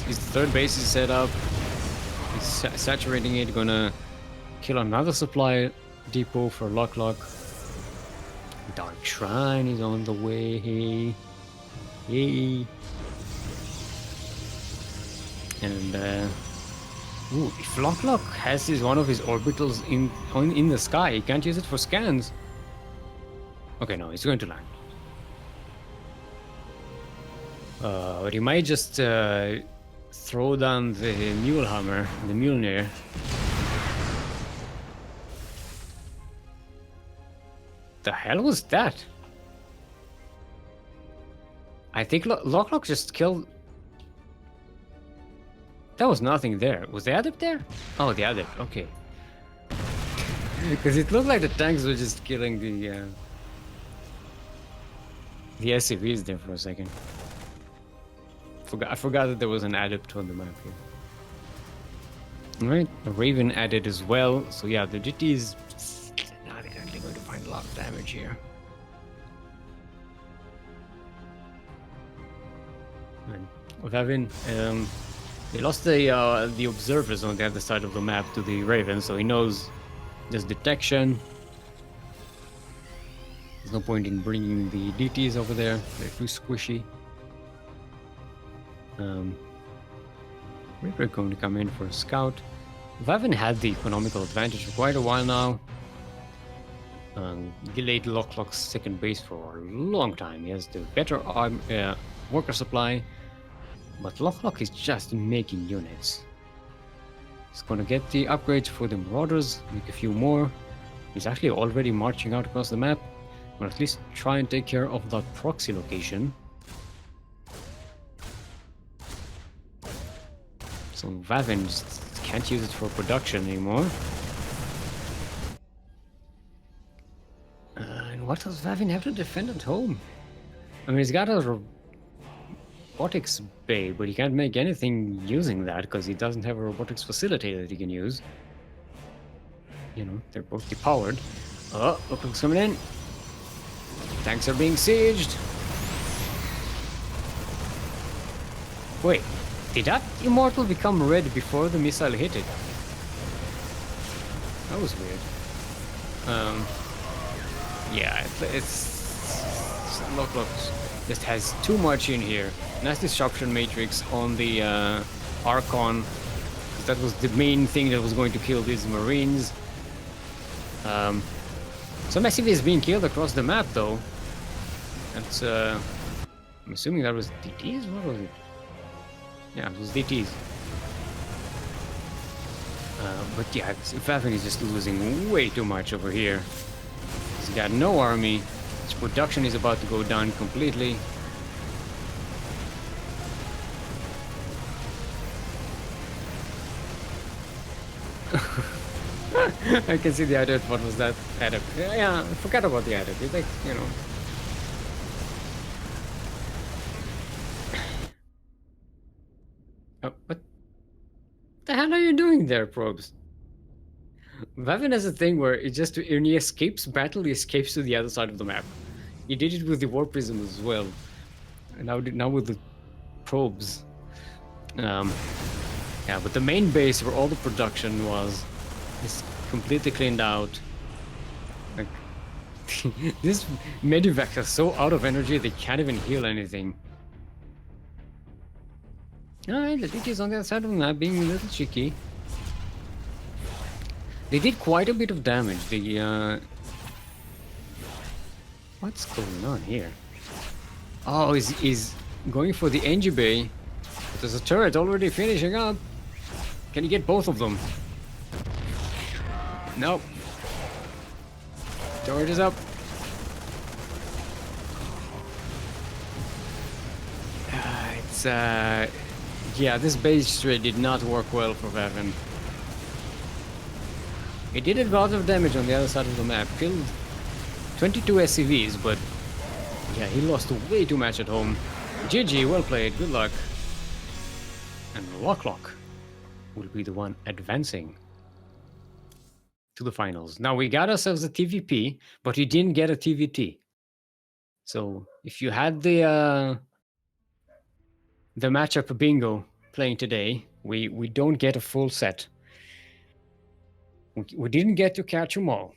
His third base is set up. He's saturating it. Gonna kill another supply depot for Loklok. Dark Shrine is on the way. Yay. And if Loklok has one of his orbitals in the sky, he can't use it for scans. Okay, no, he's going to land. But he might just throw down the Mulehammer, the Mjolnir. The hell was that? I think Loklok just killed. That was nothing there. Was the Adept there? Oh, the Adept. Okay. Because it looked like the tanks were just killing the SCVs there for a second. I forgot that there was an Adept on the map here. Alright, a Raven added as well. So yeah, the GT is not exactly going to find a lot of damage here. And Vavin, he lost the observers on the other side of the map to the Raven, so he knows there's detection. There's no point in bringing the DTs over there. They're too squishy. We're going to come in for a scout. Vavin had the economical advantage for quite a while now. Delayed Loklok's second base for a long time. He has the better worker supply, but Loklok is just making units. He's gonna get the upgrades for the Marauders, make a few more. He's actually already marching out across the map. Or at least try and take care of that proxy location. So Vavin just can't use it for production anymore. And what does Vavin have to defend at home? I mean, he's got a robotics bay, but he can't make anything using that because he doesn't have a robotics facilitator that he can use. You know, they're both depowered. Oh, Loklok's coming in. Tanks are being sieged. Wait, did that immortal become red before the missile hit it? That was weird. Yeah, it's Loklok just has too much in here. Nice disruption matrix on the Archon. That was the main thing that was going to kill these Marines. Some SCV is being killed across the map, though. That's, I'm assuming that was DTs? What was it? Yeah, it was DTs. But yeah, Vavin is just losing way too much over here. He's got no army. His production is about to go down completely. I can see the edit. What was that? Edit. Yeah, I forgot about the edit. It's like, you know. Oh, what the hell are you doing there, probes? Vavin has a thing where it just when he escapes battle, he escapes to the other side of the map. He did it with the war prism as well, and now with the probes. Yeah, but the main base where all the production was is completely cleaned out. Like these medivacs are so out of energy they can't even heal anything. Alright, the DT is on the other side of the map, being a little cheeky. They did quite a bit of damage. The what's going on here? Oh, he's going for the Engie Bay. But there's a turret already finishing up. Can you get both of them? Nope. Turret is up. It's yeah, this base trade did not work well for Vavin. He did a lot of damage on the other side of the map, killed 22 SCVs, but yeah, he lost way too much at home. GG, well played, good luck. And Loklok will be the one advancing to the finals. Now we got ourselves a TVP, but we didn't get a TVT. So if you had the matchup bingo playing today, we don't get a full set. We didn't get to catch them all.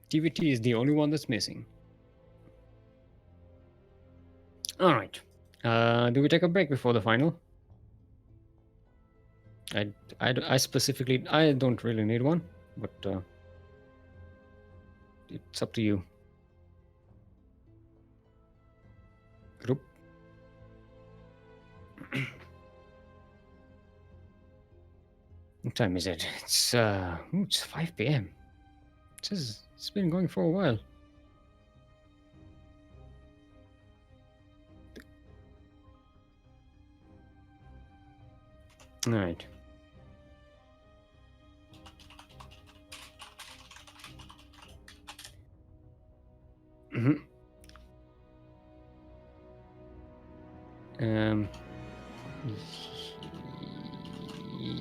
TVT is the only one that's missing. All right. Do we take a break before the final? I specifically, I don't really need one, but it's up to you. Group. What time is it? It's 5 p.m. It's been going for a while. All right.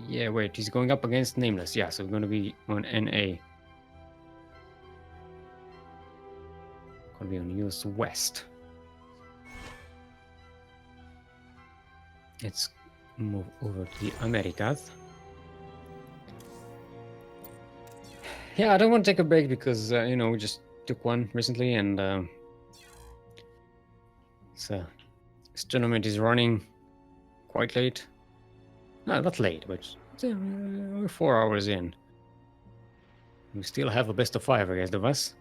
Yeah, wait, he's going up against Nameless. Yeah, so we're going to be on NA. Going to be on US West. Let's move over to the Americas. Yeah, I don't want to take a break because you know, we just took one recently, and so this tournament is running quite late. No, not late, but we're 4 hours in. We still have a best of 5 against of us.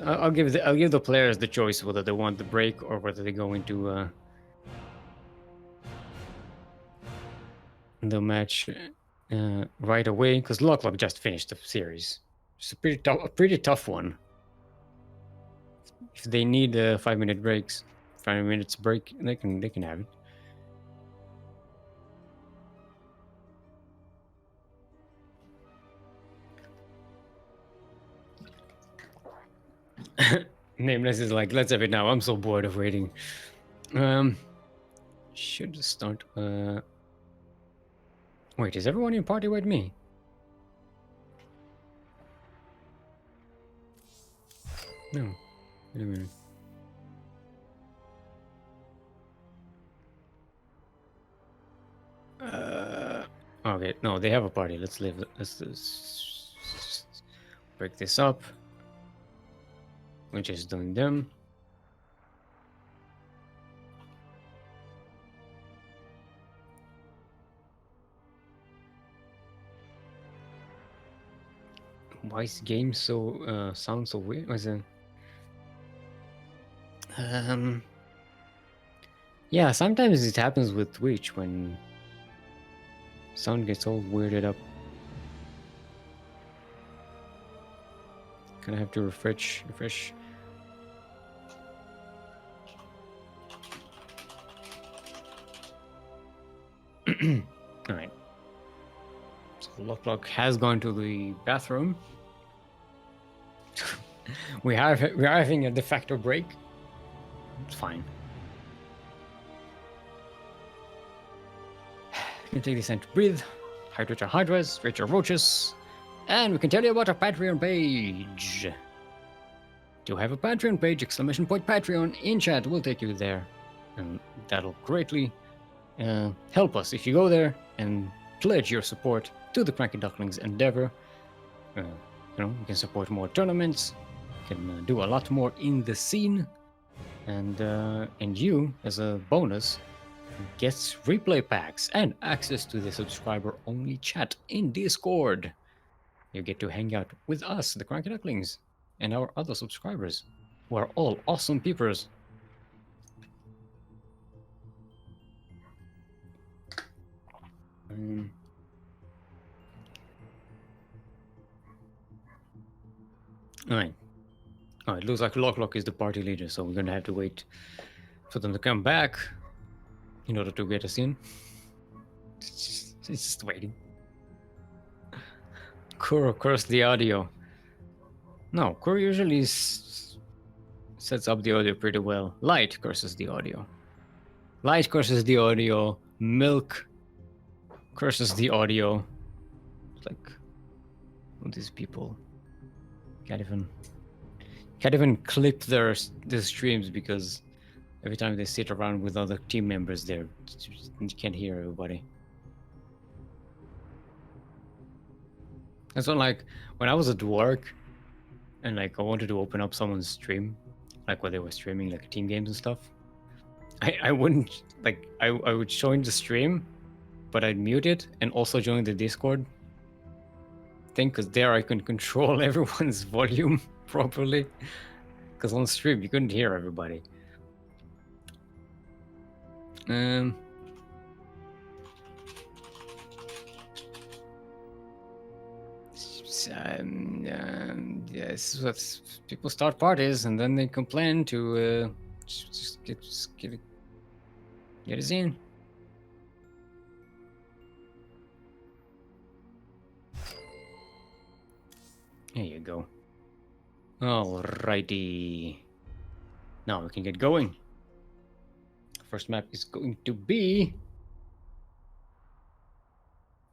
I'll give the players the choice whether they want the break or whether they go into the match right away, because Loklok just finished the series. It's a pretty tough one. If they need 5-minute breaks, 5 minutes break, they can have it. Nameless is like, let's have it now. I'm so bored of waiting. Should start. Wait, is everyone in party with me? No. Wait a minute. Okay, no, they have a party. Let's break this up. We're just doing them. Why is game so sound so weird? Was it? Yeah, sometimes it happens with Twitch when sound gets all weirded up. Gonna have to refresh. Alright. So Loklok has gone to the bathroom. we are having a de facto break. It's fine. You can take this time to breathe, hydrate your hydras, rate your roaches, and we can tell you about our Patreon page. To have a Patreon page, !Patreon in chat will take you there, and that'll greatly help us if you go there and pledge your support to the CranKy Ducklings endeavor. You know, you can support more tournaments, you can do a lot more in the scene, and you, as a bonus, gets replay packs and access to the subscriber-only chat in Discord. You get to hang out with us, the CranKy Ducklings, and our other subscribers, who are all awesome peepers. Alright. Oh, it looks like Loklok is the party leader, so we're gonna have to wait for them to come back in order to get us in. It's just waiting. Kuro cursed the audio. No, Kuro usually sets up the audio pretty well. Light curses the audio. Light curses the audio. Milk curses the audio. It's like, all these people can't even clip their streams because every time they sit around with other team members, you can't hear everybody. And so, like, when I was at work and like I wanted to open up someone's stream, like when they were streaming like team games and stuff, I wouldn't like I would join the stream, but I'd mute it and also join the Discord thing, because there I can control everyone's volume properly. Because on stream you couldn't hear everybody. Yes, what people start parties and then they complain to just get us in. There you go. Alrighty. Now we can get going. First map is going to be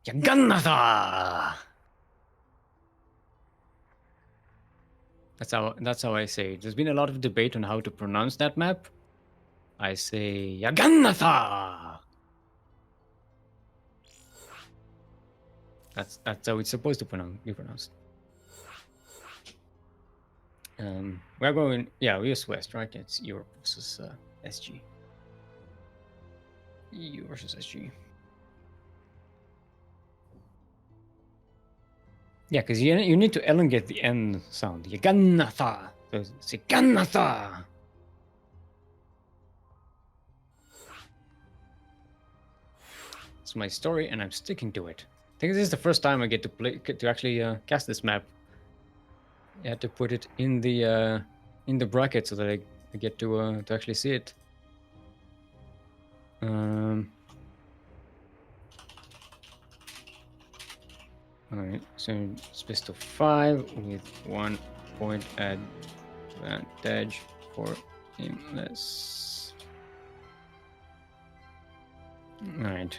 Yagannatha! That's how I say it. There's been a lot of debate on how to pronounce that map. I say Yagannatha! That's how it's supposed to be pronounced. We're going, yeah, we're west, right? It's Europe versus SG. EU versus SG. Yeah, because you need to elongate the N sound. Yagannatha. So it's Yagannatha. It's my story, and I'm sticking to it. I think this is the first time I get to actually cast this map. I had to put it in the bracket so that I get to actually see it. Alright, so it's best of 5 with 1 point advantage for Nameless. Alright.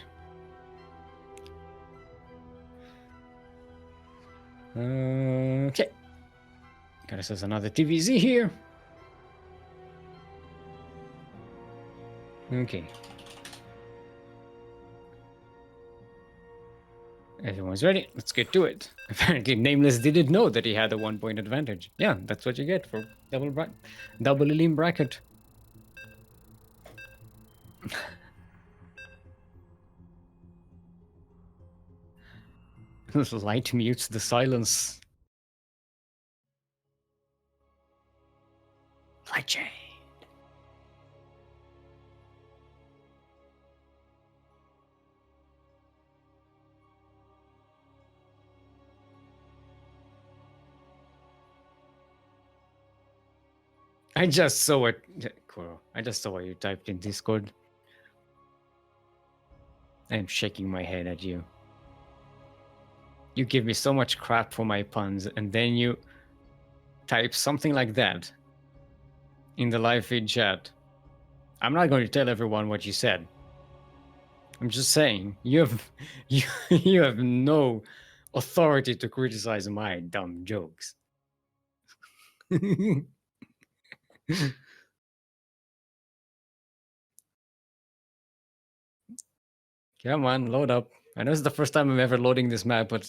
Okay. Got ourselves another TVZ here. Okay. Everyone's ready. Let's get to it. Apparently, Nameless didn't know that he had a 1 point advantage. Yeah, that's what you get for double limb bracket. Light mutes the silence. Light chain. I just saw it, Kuro. I just saw what you typed in Discord. I'm shaking my head at you. You give me so much crap for my puns, and then you type something like that in the live feed chat. I'm not going to tell everyone what you said. I'm just saying you have no authority to criticize my dumb jokes. Come on, load up. I know it's the first time I'm ever loading this map, but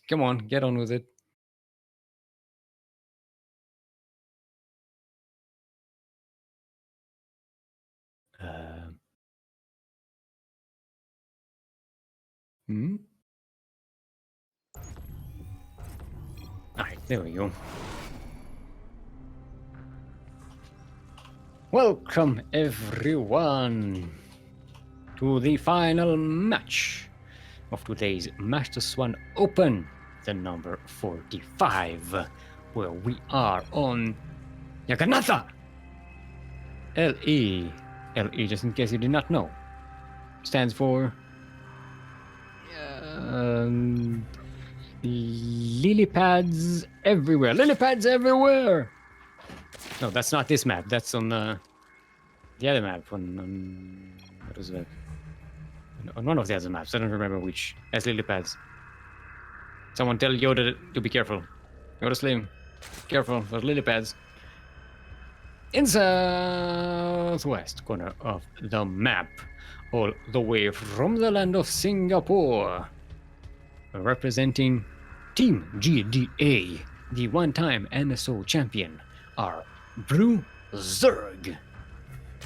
come on, get on with it. Alright, there we go. Welcome everyone to the final match of today's Master Swan Open, the number 45, where we are on Yagannatha! LE. LE, just in case you did not know, stands for lily pads everywhere. Lily pads everywhere! No, that's not this map. That's on the other map. On what was that? On one of the other maps. I don't remember which. As lily pads. Someone tell Yoda to be careful. Yoda Slim, careful for lily pads. In southwest corner of the map, all the way from the land of Singapore, representing Team GDA, the one-time NSO champion, are Brew Zerg.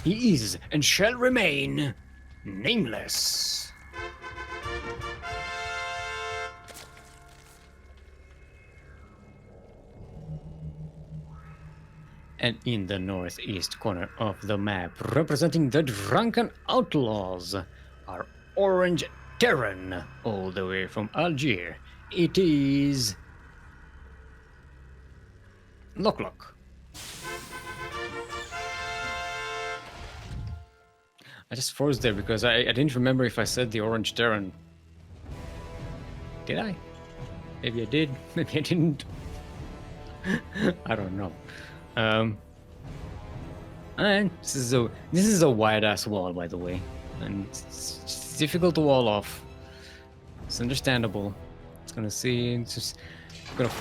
He is and shall remain Nameless. And in the northeast corner of the map, representing the Drunken Outlaws, are Orange Terran, all the way from Algiers. It is Loklok. I just froze there because I didn't remember if I said the Orange Terran. Did I? Maybe I did, maybe I didn't. I don't know. And this is a wide ass wall, by the way, and it's difficult to wall off. It's understandable. It's gonna see. It's just gonna.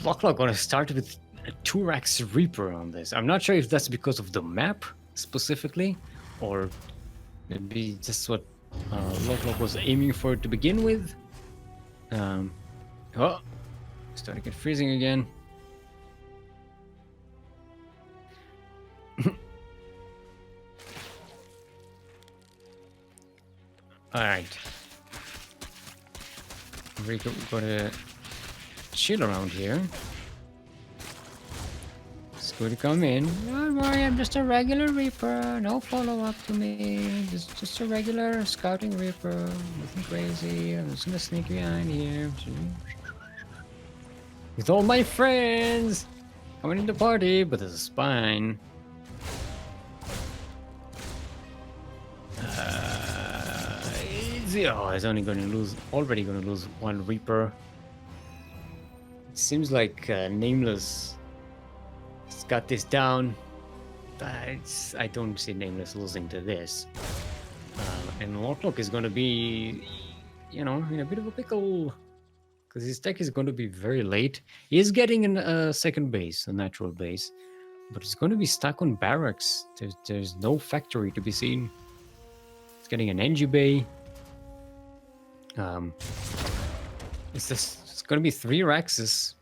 Loklok gonna start with a 2-Rax Reaper on this. I'm not sure if that's because of the map specifically, or maybe just what Loklok was aiming for to begin with. Oh, starting to get freezing again. Alright. We're gonna chill around here. It's going to come in. Don't worry, I'm just a regular Reaper. No follow-up to me. Just a regular scouting Reaper. Nothing crazy. I'm just gonna sneak behind here. With all my friends! Coming in the party, but there's a spine. Oh, he's only going to lose. Already going to lose 1 Reaper. It seems like Nameless has got this down. I don't see Nameless losing to this. And Loklok is going to be, in a bit of a pickle. Because his deck is going to be very late. He is getting a second base, a natural base. But it's going to be stuck on barracks. There's no factory to be seen. It's getting an NG bay. It's going to be 3 Raxes.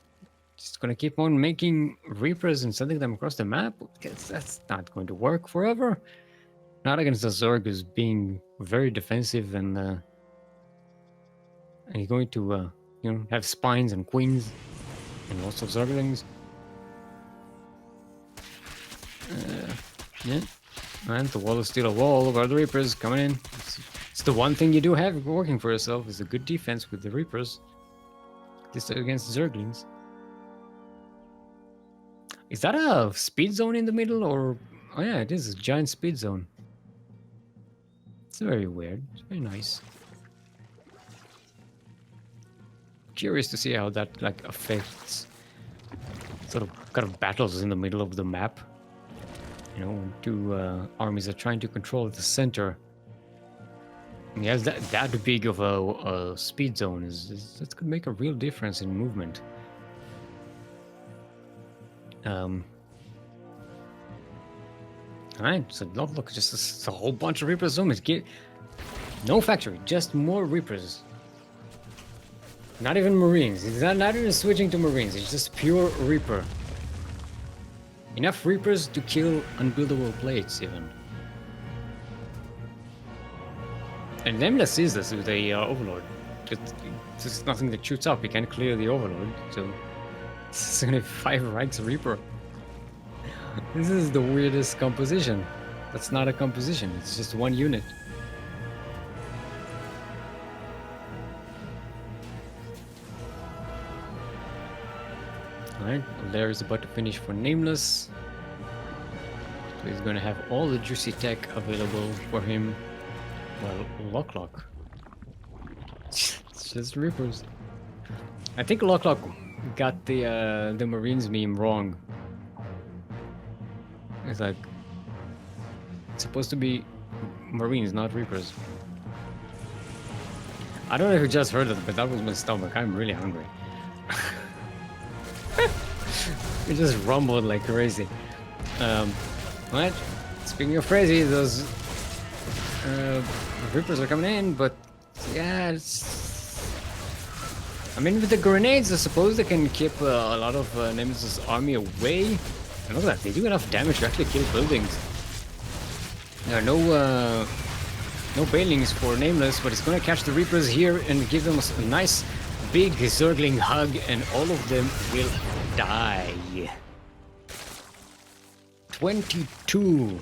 It's going to keep on making Reapers and sending them across the map. That's not going to work forever. Not against the Zerg who's being very defensive and he's going to have spines and queens and lots of Zerglings. Yeah. And the wall is still a wall. Guard the Reapers coming in. It's the one thing you do have working for yourself is a good defense with the Reapers. This against Zerglings. Is that a speed zone in the middle or... Oh yeah, it is a giant speed zone. It's very weird. It's very nice. Curious to see how that affects sort of kind of battles in the middle of the map. When 2 armies are trying to control the center. And yes, that big of a speed zone that could make a real difference in movement. Alright, so look, just a whole bunch of Reapers. No factory, just more Reapers. Not even Marines. He's not even switching to Marines. It's just pure Reaper. Enough Reapers to kill unbuildable plates, even. And Nameless sees this with the Overlord. There's nothing that shoots up. He can't clear the Overlord, so it's only 5 ranks Reaper. This is the weirdest composition. That's not a composition. It's just 1 unit. Alright, Lair is about to finish for Nameless. So he's going to have all the juicy tech available for him. Well, Loklok. It's just Reapers. I think Loklok got the Marines meme wrong. It's like... It's supposed to be Marines, not Reapers. I don't know if you just heard it, but that was my stomach. I'm really hungry. It just rumbled like crazy. What? Speaking of crazy, those Reapers are coming in, but yeah, I mean, with the grenades, I suppose they can keep a lot of Nemesis' army away. I know that they do enough damage to actually kill buildings. There are no Bailings for Nameless, but it's gonna catch the Reapers here and give them a nice big Zergling hug, and all of them will die. 22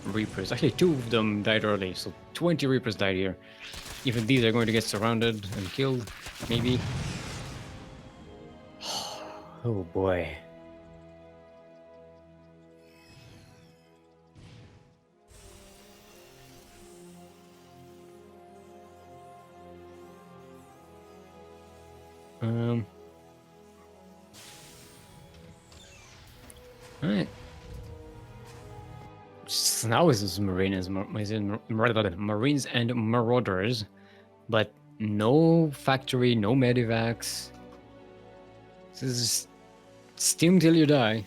Reapers. Actually, 2 of them died early, so 20 Reapers died here. Even these are going to get surrounded and killed, maybe. Oh boy. Alright. Now it's Marines and Marauders, but No factory, no medivacs. This is steam till you die.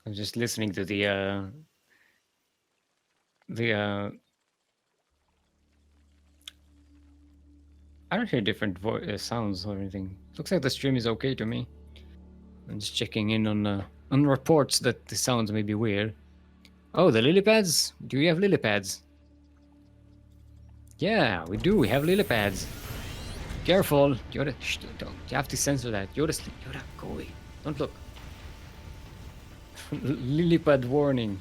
I'm just listening to the I don't hear different sounds or anything. Looks like the stream is okay to me. I'm just checking in on reports that the sounds may be weird. Oh, the lily pads? Do we have lily pads? Yeah, we do. We have lily pads. Careful, Yoda. Shh, don't. You have to censor that. Yoda, sleep. Yoda, go away. Don't look. Lily pad warning.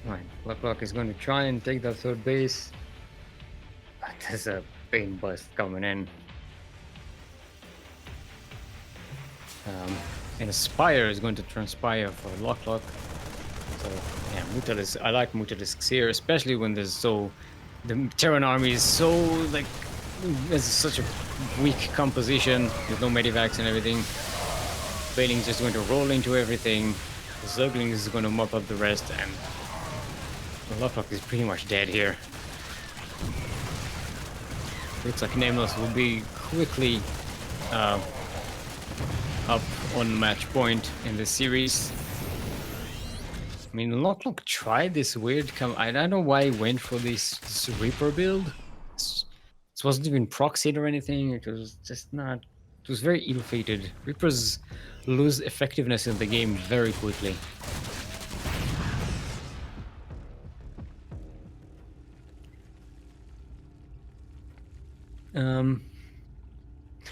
Alright, Loklok is going to try and take that third base. But there's a pain bust coming in. And a Spire is going to transpire for Loklok. So, yeah, Mutalisk. I like Mutalisks here, especially when there's the Terran army is so, like, there's such a weak composition with no medivacs and everything. Baillie's just going to roll into everything. The Zerglings is going to mop up the rest, and the Loklok is pretty much dead here. Looks like Nameless will be quickly up on match point in the series. I mean, Loklok tried this weird I don't know why he went for this Reaper build. It wasn't even proxied or anything. It was just not. It was very ill-fated. Reapers lose effectiveness in the game very quickly.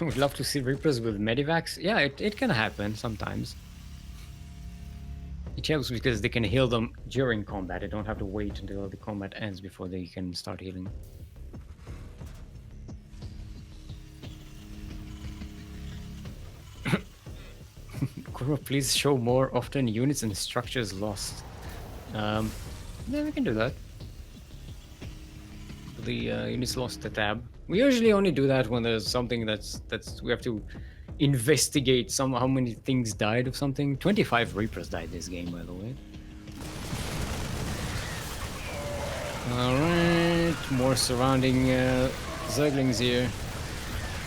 Would love to see Reapers with medivacs. Yeah, it can happen sometimes. It helps because they can heal them during combat. They don't have to wait until the combat ends before they can start healing. Kuro, please show more often units and structures lost. Yeah, we can do that. The units lost the tab. We usually only do that when there's something that's we have to investigate how many things died of something. 25 Reapers died this game, by the way. Alright, more surrounding Zerglings here.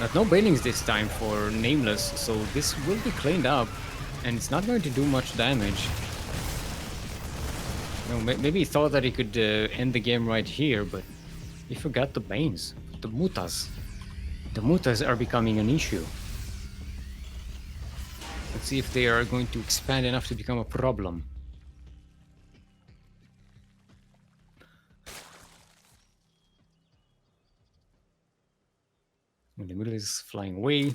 But no Bailings this time for Nameless, so this will be cleaned up, and it's not going to do much damage. You know, maybe he thought that he could end the game right here, but he forgot the Banes, the Mutas. The Mutas are becoming an issue. Let's see if they are going to expand enough to become a problem. In the middle is flying away.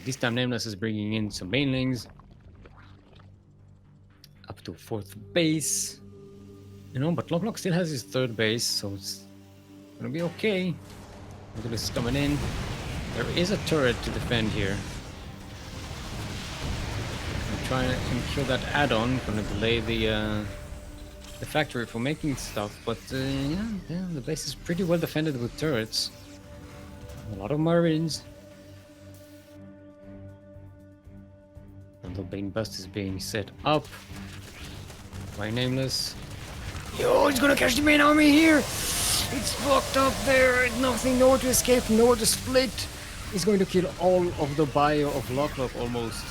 This time Nameless is bringing in some Banelings. Up to 4th base. You know, but Loklok still has his 3rd base, so it's gonna be okay. Nameless is coming in. There is a turret to defend here. I'm trying to kill that add-on. Gonna delay the factory for making stuff, but yeah, the base is pretty well defended with turrets. A lot of Marines. And the Bane Bust is being set up by Nameless. Yo, he's gonna catch the main army here! It's blocked up there, nothing, nowhere to escape, nowhere to split. He's going to kill all of the bio of Loklok almost.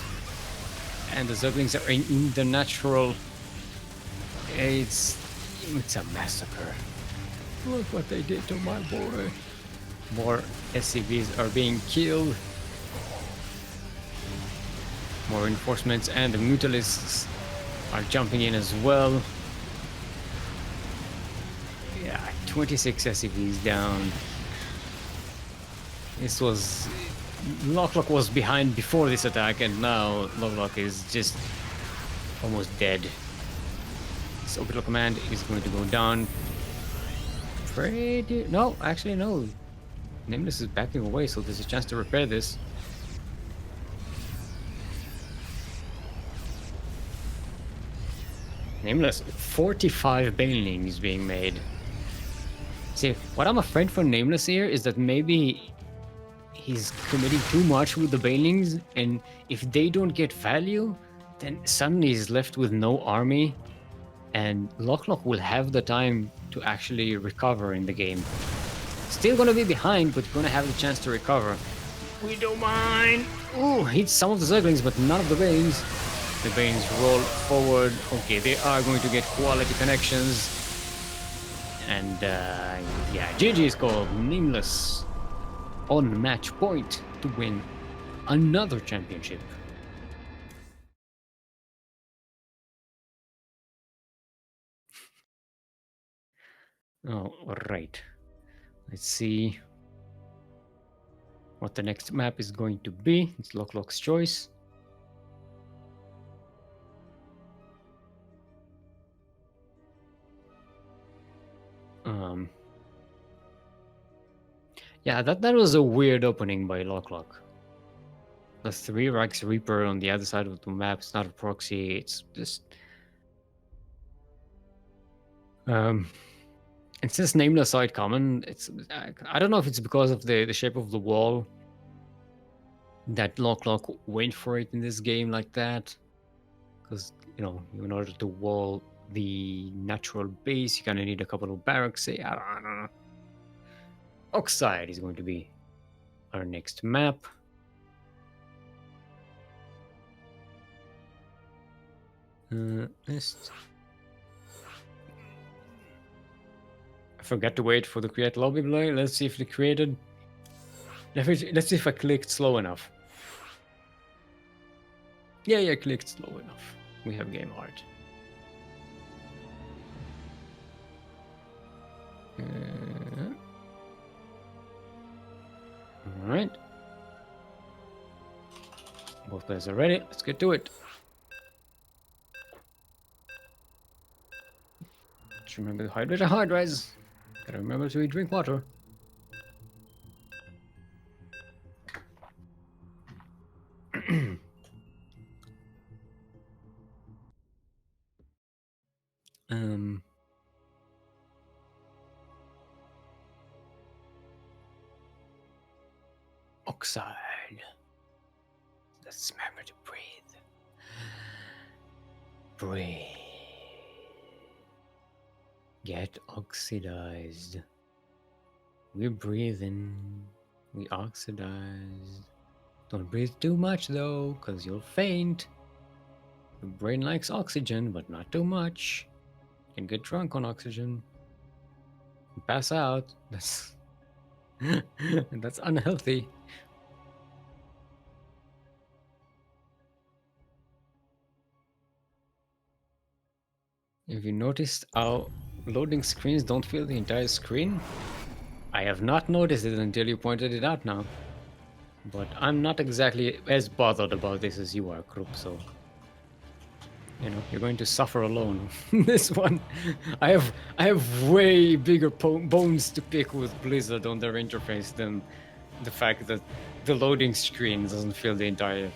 And the Zerglings are in the natural. It's a massacre. Look what they did to my boy. More SCVs are being killed. More reinforcements, and the Mutalisks are jumping in as well. Yeah, 26 SCVs down. Loklok was behind before this attack, and now Loklok is just almost dead. This orbital command is going to go down. No, actually no. Nameless is backing away, so there's a chance to repair this. Nameless, 45 Banelings being made. See, what I'm afraid for Nameless here is that maybe he's committing too much with the Bailings, and if they don't get value, then suddenly he's left with no army, and Loklok will have the time to actually recover in the game. Still gonna be behind, but gonna have the chance to recover. We don't mind. Ooh, hits some of the Zerglings, but none of the Banes. The Banes roll forward. Okay, they are going to get quality connections. And yeah, GG is called Nameless on match point to win another championship. Oh, right. Let's see what the next map is going to be. It's Loklok's choice. Yeah, that was a weird opening by Loklok. The 3 Rex Reaper on the other side of the map. It's not a proxy. It's just and since Nameless saw it common, it's I don't know if it's because of the shape of the wall that Loklok went for it in this game like that. Because, you know, in order to wall the natural base, you kind of need a couple of barracks. Say, I don't know. Oxide is going to be our next map. I forgot to wait for the create lobby play. Let's see if it created. Let's see if I clicked slow enough. Yeah, I clicked slow enough. We have game art. Alright. Both players are ready. Let's get to it. Just remember to hydrate a hard rise. Gotta remember to drink water. Oxide. Let's remember to breathe. Breathe. Get oxidized. We're breathing. We oxidize. Don't breathe too much though, because you'll faint. Your brain likes oxygen, but not too much. You can get drunk on oxygen. Pass out. That's that's unhealthy. Have you noticed how loading screens don't fill the entire screen? I have not noticed it until you pointed it out now. But I'm not exactly as bothered about this as you are, Krupp, so... You know, you're going to suffer alone. This one, I have way bigger bones to pick with Blizzard on their interface than the fact that the loading screen doesn't fill the entire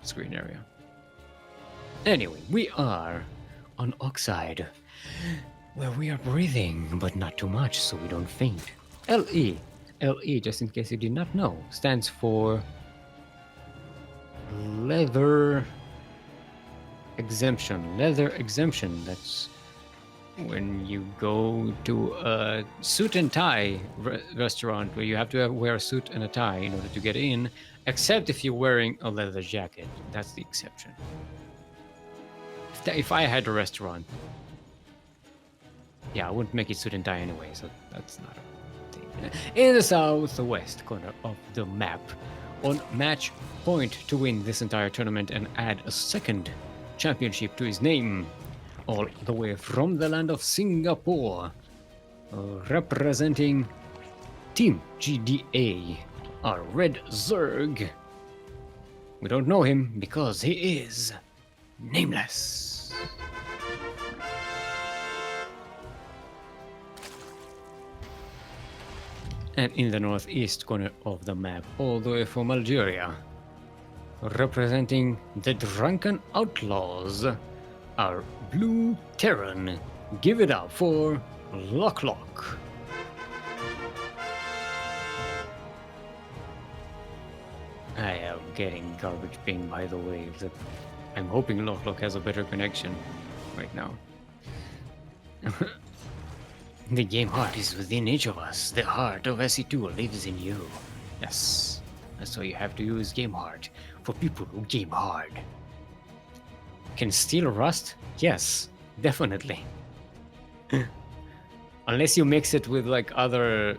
screen area. Anyway, we are on Oxide, where we are breathing, but not too much so we don't faint. LE, just in case you did not know, stands for Leather Exemption. Leather Exemption, that's when you go to a suit and tie restaurant where you have to wear a suit and a tie in order to get in, except if you're wearing a leather jacket. That's the exception. If I had a restaurant, yeah, I wouldn't make it suit and tie anyway, so that's not a thing. In the southwest corner of the map, on match point to win this entire tournament and add a second championship to his name, all the way from the land of Singapore, representing Team GDA, our Red Zerg. We don't know him because he is Nameless. And in the northeast corner of the map, all the way from Algeria, representing the Drunken Outlaws, our Blue Terran. Give it up for Loklok. I am getting garbage ping, by the way. I'm hoping Loklok has a better connection right now. The game heart is within each of us. The heart of SE2 lives in you. Yes, that's why you have to use game heart for people who game hard. Can steel rust? Yes, definitely. Unless you mix it with like other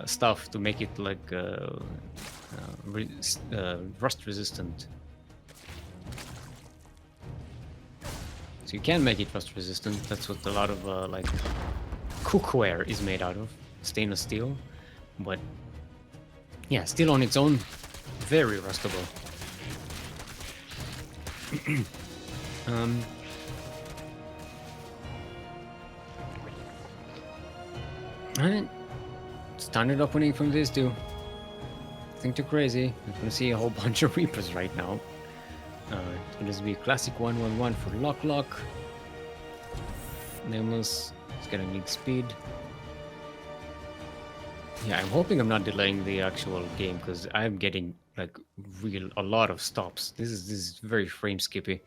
stuff to make it like rust resistant. So you can make it rust resistant. That's what a lot of like cookware is made out of, stainless steel. But yeah, steel on its own, very rustable. Alright, standard opening from this too. Nothing too crazy. I'm gonna see a whole bunch of Reapers right now. It's gonna be a classic 1-1-1 for loklok. Nameless is gonna need speed. Yeah, I'm hoping I'm not delaying the actual game because I'm getting like a lot of stops. This is very frame skippy.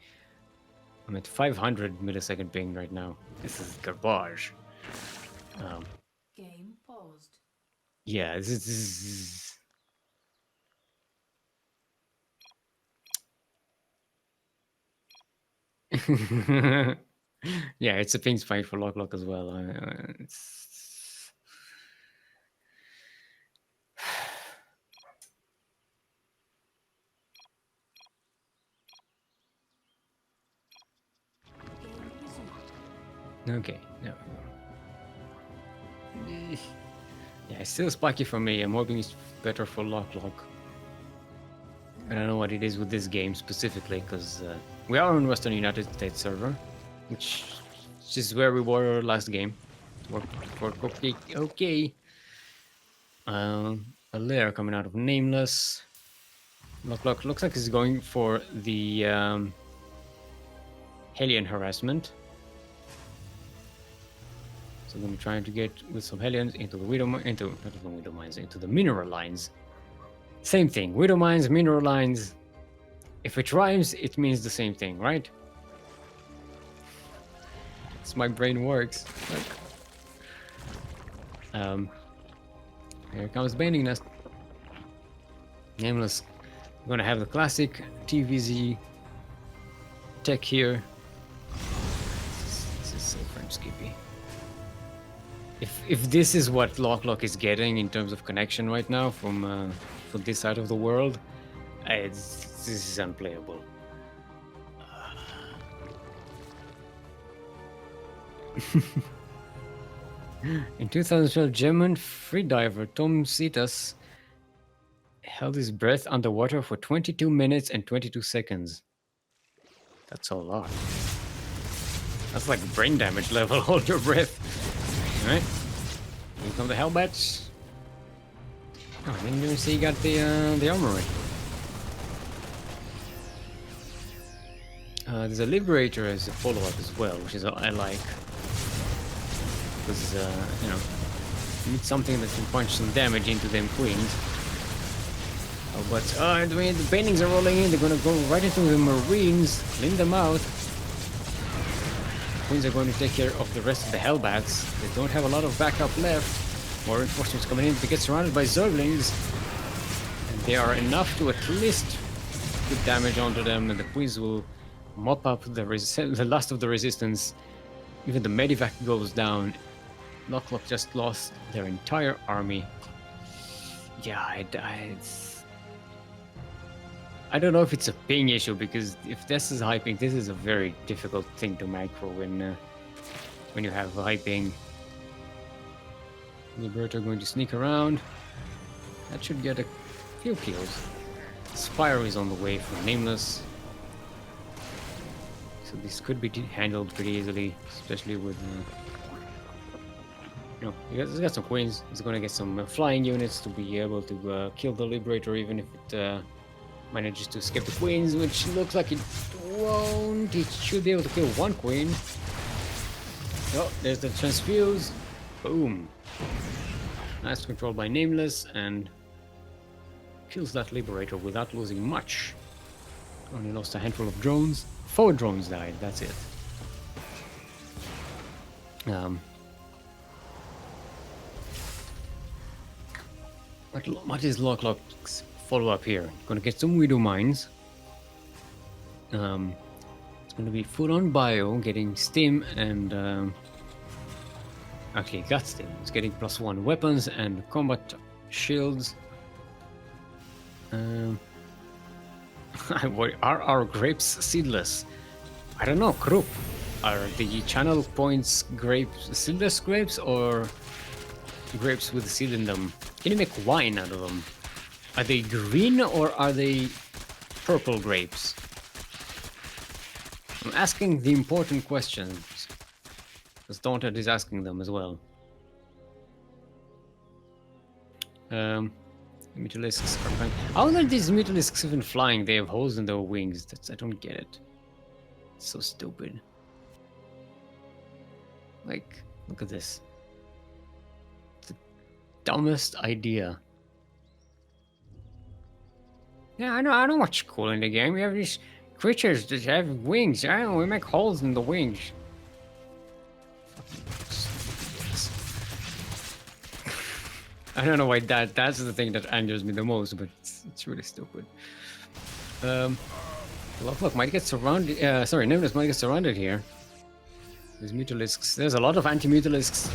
I'm at 500 millisecond ping right now. This is garbage. Game paused. Yeah, this is yeah, it's a ping spike for loklok as well. It's... Game resumed. Okay, no. Yeah, it's still spiky for me. I'm hoping it's better for loklok. I don't know what it is with this game specifically, because we are on Western United States server, which is where we were last game. Work okay. Okay. A lair coming out of Nameless. Loklok looks like he's going for the Hellion harassment. So I'm gonna try to get with some Hellions into the into the mineral lines. Same thing, widow mines, mineral lines. If it rhymes, it means the same thing, right? That's my brain works. Look. Here comes Binding Nest. Nameless. I'm gonna have the classic TVZ tech here. This is so frame skippy. If this is what loklok is getting in terms of connection right now from this side of the world, this is unplayable. In 2012, German freediver Tom Cetas held his breath underwater for 22 minutes and 22 seconds. That's a lot. That's like brain damage level. Hold your breath. Alright. Here come the Hellbats. Oh, I didn't even see you got the armory. There's a Liberator as a follow-up as well, which is I like. Because, you know, you need something that can punch some damage into them queens. Oh, but, the paintings are rolling in, they're gonna go right into the Marines, clean them out. Queens are going to take care of the rest of the Hellbats. They don't have a lot of backup left. More reinforcements coming in. They get surrounded by Zerglings. And they are enough to at least put damage onto them, and the Queens will mop up the last of the resistance. Even the Medivac goes down. Loklok just lost their entire army. Yeah, I don't know if it's a ping issue, because if this is high ping, this is a very difficult thing to macro when you have high ping. Liberator going to sneak around. That should get a few kills. Spire is on the way from Nameless. So this could be handled pretty easily, especially with... you know, he's got some queens. He's going to get some flying units to be able to kill the Liberator, even if it manages to escape the queens, which looks like it won't. It should be able to kill one queen. Oh, there's the transfuse. Boom. Nice control by Nameless, and kills that Liberator without losing much. Only lost a handful of drones. 4 drones died, that's it. What is Loklok's follow-up here? Gonna get some Widow Mines. It's gonna be full on bio, getting Stim and actually got Stim. It's getting +1 weapons and combat shields. Are our grapes seedless? I don't know, Krupp. Are the channel points grapes seedless grapes or grapes with seed in them? Can you make wine out of them? Are they green or are they purple grapes? I'm asking the important questions, because Daunted is asking them as well. Mutalisks are flying. How are these Mutalisks even flying? They have holes in their wings. I don't get it. It's so stupid. Like, look at this. It's the dumbest idea. Yeah, I know what's cool in the game. We have these creatures that have wings. I know, we make holes in the wings. I don't know why that's the thing that angers me the most, but it's really stupid. Look, might get surrounded. Nameless might get surrounded here. There's Mutalisks. There's a lot of anti-Mutalisks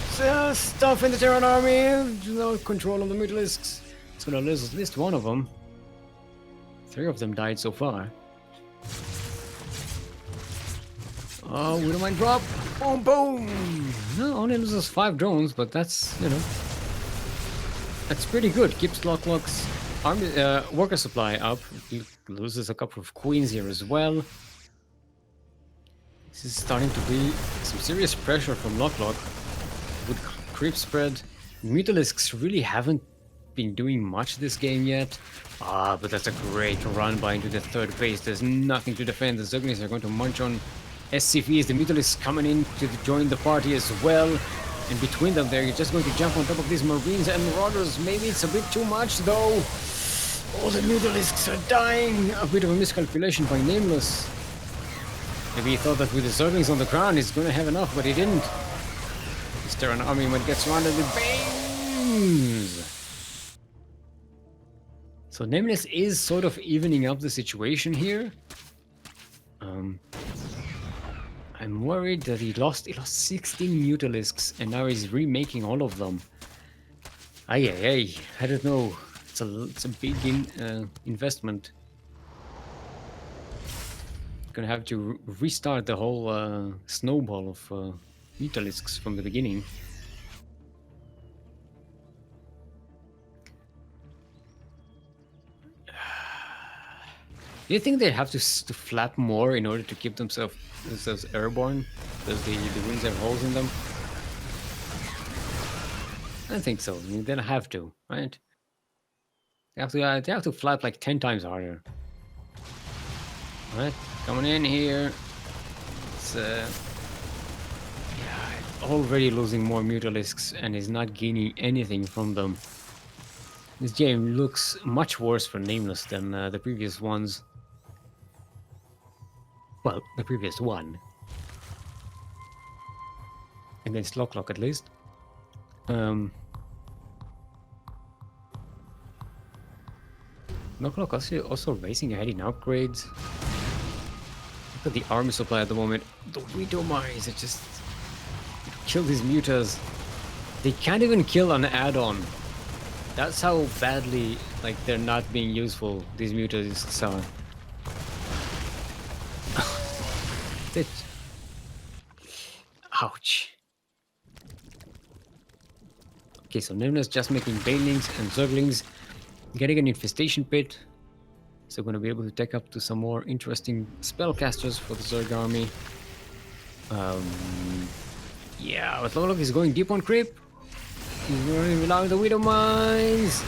stuff in the Terran army. No control of the Mutalisks. It's gonna lose at least one of them. 3 of them died so far. Oh, we don't mind drop. Boom, boom. No, only loses 5 drones, but that's, you know, that's pretty good. Keeps Loklok's army worker supply up. He loses a couple of queens here as well. This is starting to be some serious pressure from Loklok. With creep spread, Mutalisks really haven't been doing much this game yet. But that's a great run by into the 3rd base. There's nothing to defend. The Zerglings are going to munch on SCVs. The Mutalisks coming in to join the party as well. And between them there, you're just going to jump on top of these Marines and Marauders. Maybe it's a bit too much though. All the Mutalisks are dying. A bit of a miscalculation by Nameless. Maybe he thought that with the Zerglings on the ground he's going to have enough, but he didn't. This Terran army might get surrounded with bangs. So Nameless is sort of evening up the situation here. I'm worried that he lost 16 Mutalisks and now he's remaking all of them. I don't know. It's a big investment. Gonna have to restart the whole snowball of Mutalisks from the beginning. Do you think they have to flap more in order to keep themselves airborne? Because the wings have holes in them? I don't think so. I mean, they don't have to, right? They have to flap like 10 times harder. Alright, coming in here. It's already losing more Mutalisks and is not gaining anything from them. This game looks much worse for Nameless than the previous ones. Well, the previous one. Against Loklok at least. Loklok also racing ahead in upgrades. Look at the army supply at the moment. The Widow Mines are just kill these mutas. They can't even kill an add-on. That's how badly they're not being useful, these mutas are. Ouch. Okay, so Nameless just making Bailings and Zerglings, getting an infestation pit. So going to be able to take up to some more interesting spellcasters for the Zerg army. Yeah, but Loklok is going deep on creep. He's going to rely on the Widow Mines.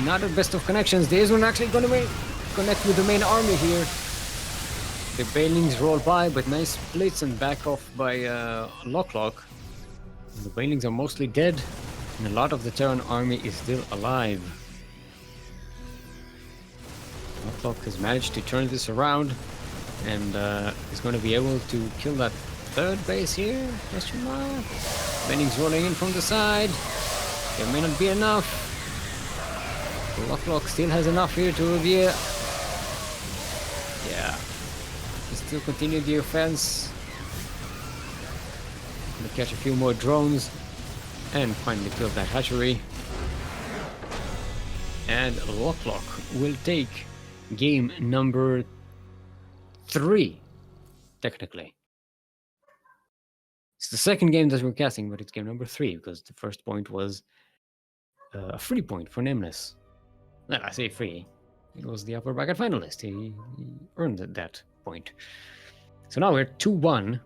Not the best of connections. There's one actually going to connect with the main army here. The Bailings roll by, but nice splits and back off by Loklok. The Bailings are mostly dead, and a lot of the Terran army is still alive. Loklok has managed to turn this around and is going to be able to kill that third base here. Question mark. Benning's rolling in from the side. There may not be enough. Loklok still has enough here to revere. Yeah. He still continue the offense. Gonna catch a few more drones and finally kill that hatchery. And Loklok will take game number 3, technically. It's the second game that we're casting, but it's game number 3 because the first point was a free point for Nameless. Well, I say free. It was the upper bracket finalist. He earned that point. So now we're 2-1.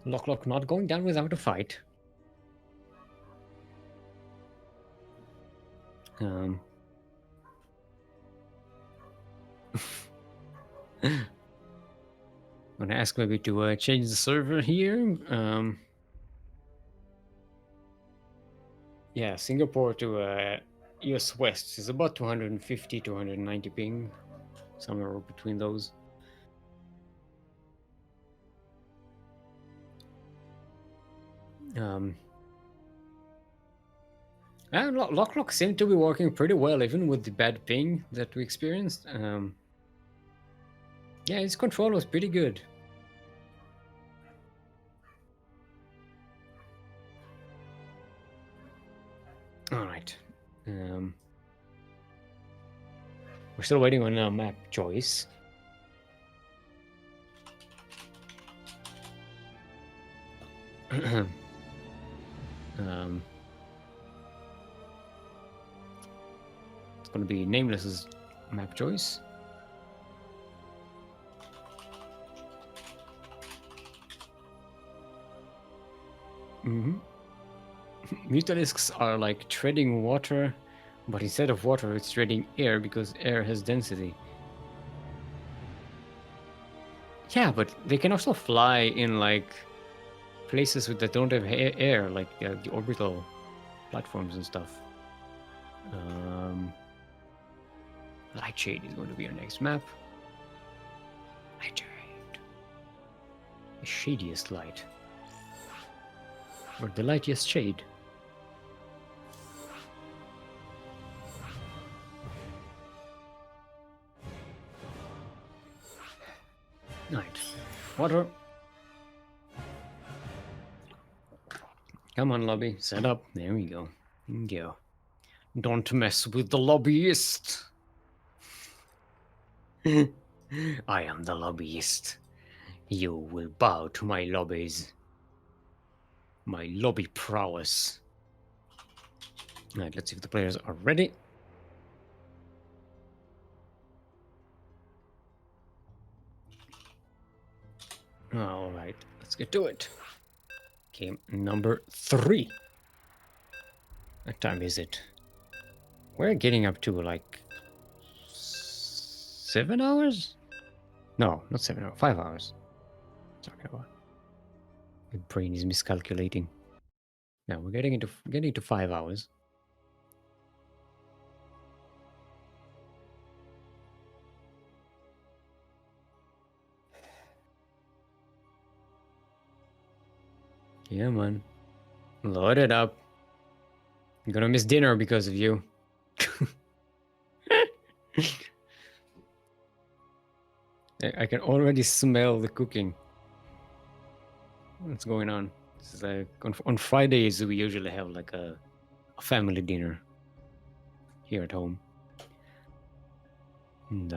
Loklok not going down without a fight. I'm gonna ask maybe to change the server here. Yeah, Singapore to US West is about 250 to 190 ping, somewhere between those. And Loklok seemed to be working pretty well, even with the bad ping that we experienced. Yeah, his control was pretty good. All right. We're still waiting on a map choice. It's going to be Nameless's map choice. Mutalisks are like treading water, but instead of water, it's treading air because air has density. Yeah, but they can also fly in like places that don't have air, like the orbital platforms and stuff. Lightshade is going to be our next map. Lightshade. The shadiest light. Or the lightest shade. Right. Water. Come on, lobby. Set up. There we go. Go. Don't mess with the lobbyist. I am the lobbyist. You will bow to my lobbies. My lobby prowess. Alright, let's see if the players are ready. Alright, let's get to it. Game number 3. What time is it? We're getting up to like 7 hours? No, not 7 hours, 5 hours. Talking about. My brain is miscalculating. Now we're getting to 5 hours. Yeah, man. Load it up. I'm gonna miss dinner because of you. I can already smell the cooking. What's going on? This is like on Fridays we usually have like a family dinner here at home. And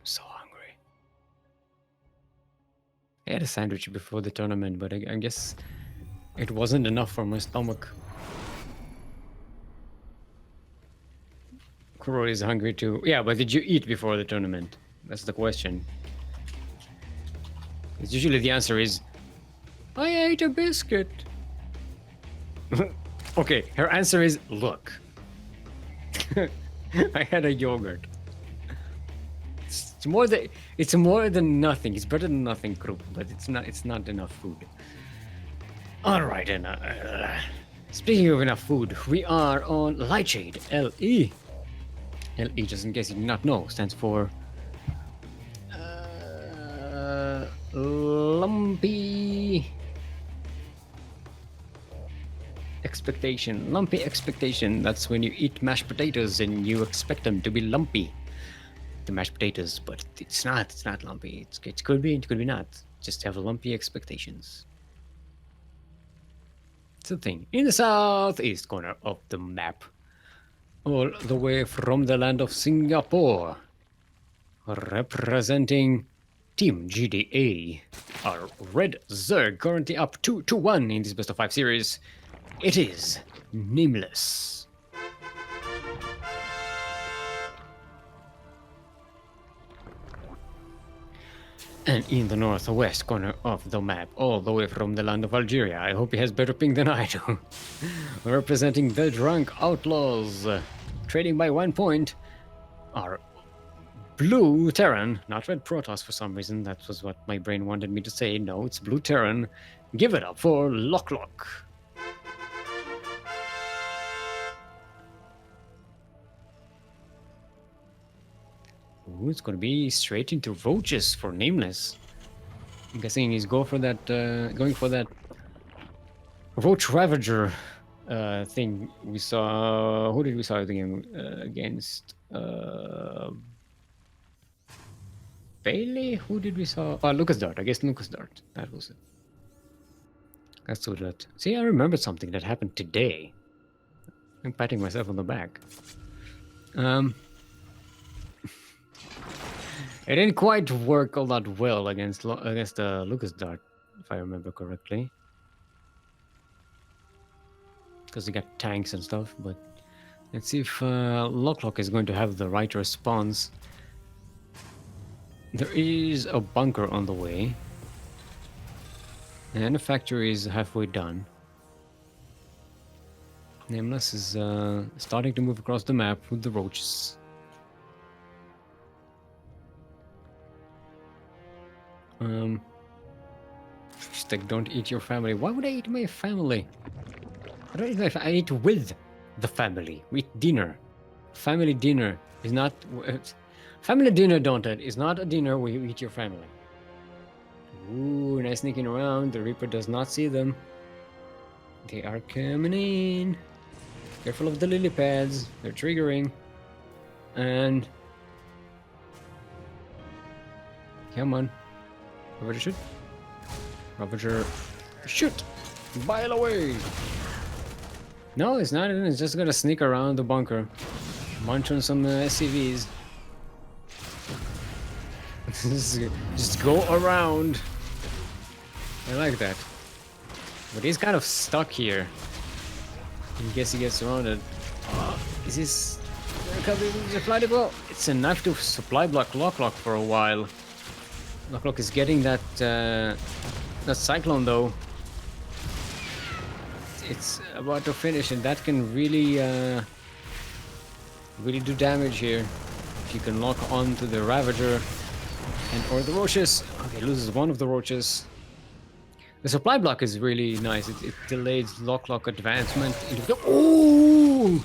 so hungry. I had a sandwich before the tournament, but I guess it wasn't enough for my stomach. Kuro is hungry too. Yeah, but did you eat before the tournament? That's the question. Because usually the answer is, I ate a biscuit. Okay, her answer is, look. I had a yogurt. It's more than nothing. It's better than nothing, Krupp, but it's not enough food. Alright, and speaking of enough food, we are on Lightshade, LE. LE, just in case you did not know, stands for lumpy expectation. Lumpy expectation. That's when you eat mashed potatoes and you expect them to be lumpy. The mashed potatoes, but it's not. It's not lumpy. It could be. It could be not. Just have lumpy expectations. It's a thing in the southeast corner of the map, all the way from the land of Singapore, representing Team GDA, our Red Zerg, currently up 2-1 in this best of 5 series. It is Nameless. And in the northwest corner of the map, all the way from the land of Algeria, I hope he has better ping than I do, representing the Drunk Outlaws, trading by 1 point, are Blue Terran, not Red Protoss for some reason, that was what my brain wanted me to say. No, it's Blue Terran. Give it up for Loklok. Ooh, it's gonna be straight into roaches for Nameless. I'm guessing he's going for that Roach Ravager thing we saw. Who did we saw the game against? Baillie? Who did we saw? Lucasdart. I guess Lucasdart. That was it. That's what that. See, I remembered something that happened today. I'm patting myself on the back. It didn't quite work all that well against Lucasdart, if I remember correctly. Because he got tanks and stuff, but let's see if Loklok is going to have the right response. There is a bunker on the way. And the factory is halfway done. Nameless is starting to move across the map with the roaches. Hashtag don't eat your family. Why would I eat my family? I don't eat my I eat with the family. We eat dinner. Family dinner is not... family dinner, don't it? Is not a dinner where you eat your family. Ooh, nice sneaking around. The Reaper does not see them. They are coming in. Careful of the lily pads. They're triggering. And... come on. Ravager shoot. Ravager shoot. Bile away. No, it's not. It's just gonna sneak around the bunker. Munch on some SCVs. Just go around. I like that. But he's kind of stuck here. In case he gets surrounded. Is this... supply depot? It's enough to supply block Loklok for a while. Loklok is getting that cyclone though. It's about to finish, and that can really really do damage here. If you can lock on to the Ravager and or the roaches. Okay, loses one of the roaches. The supply block is really nice. It delays Loklok advancement into the... ooh!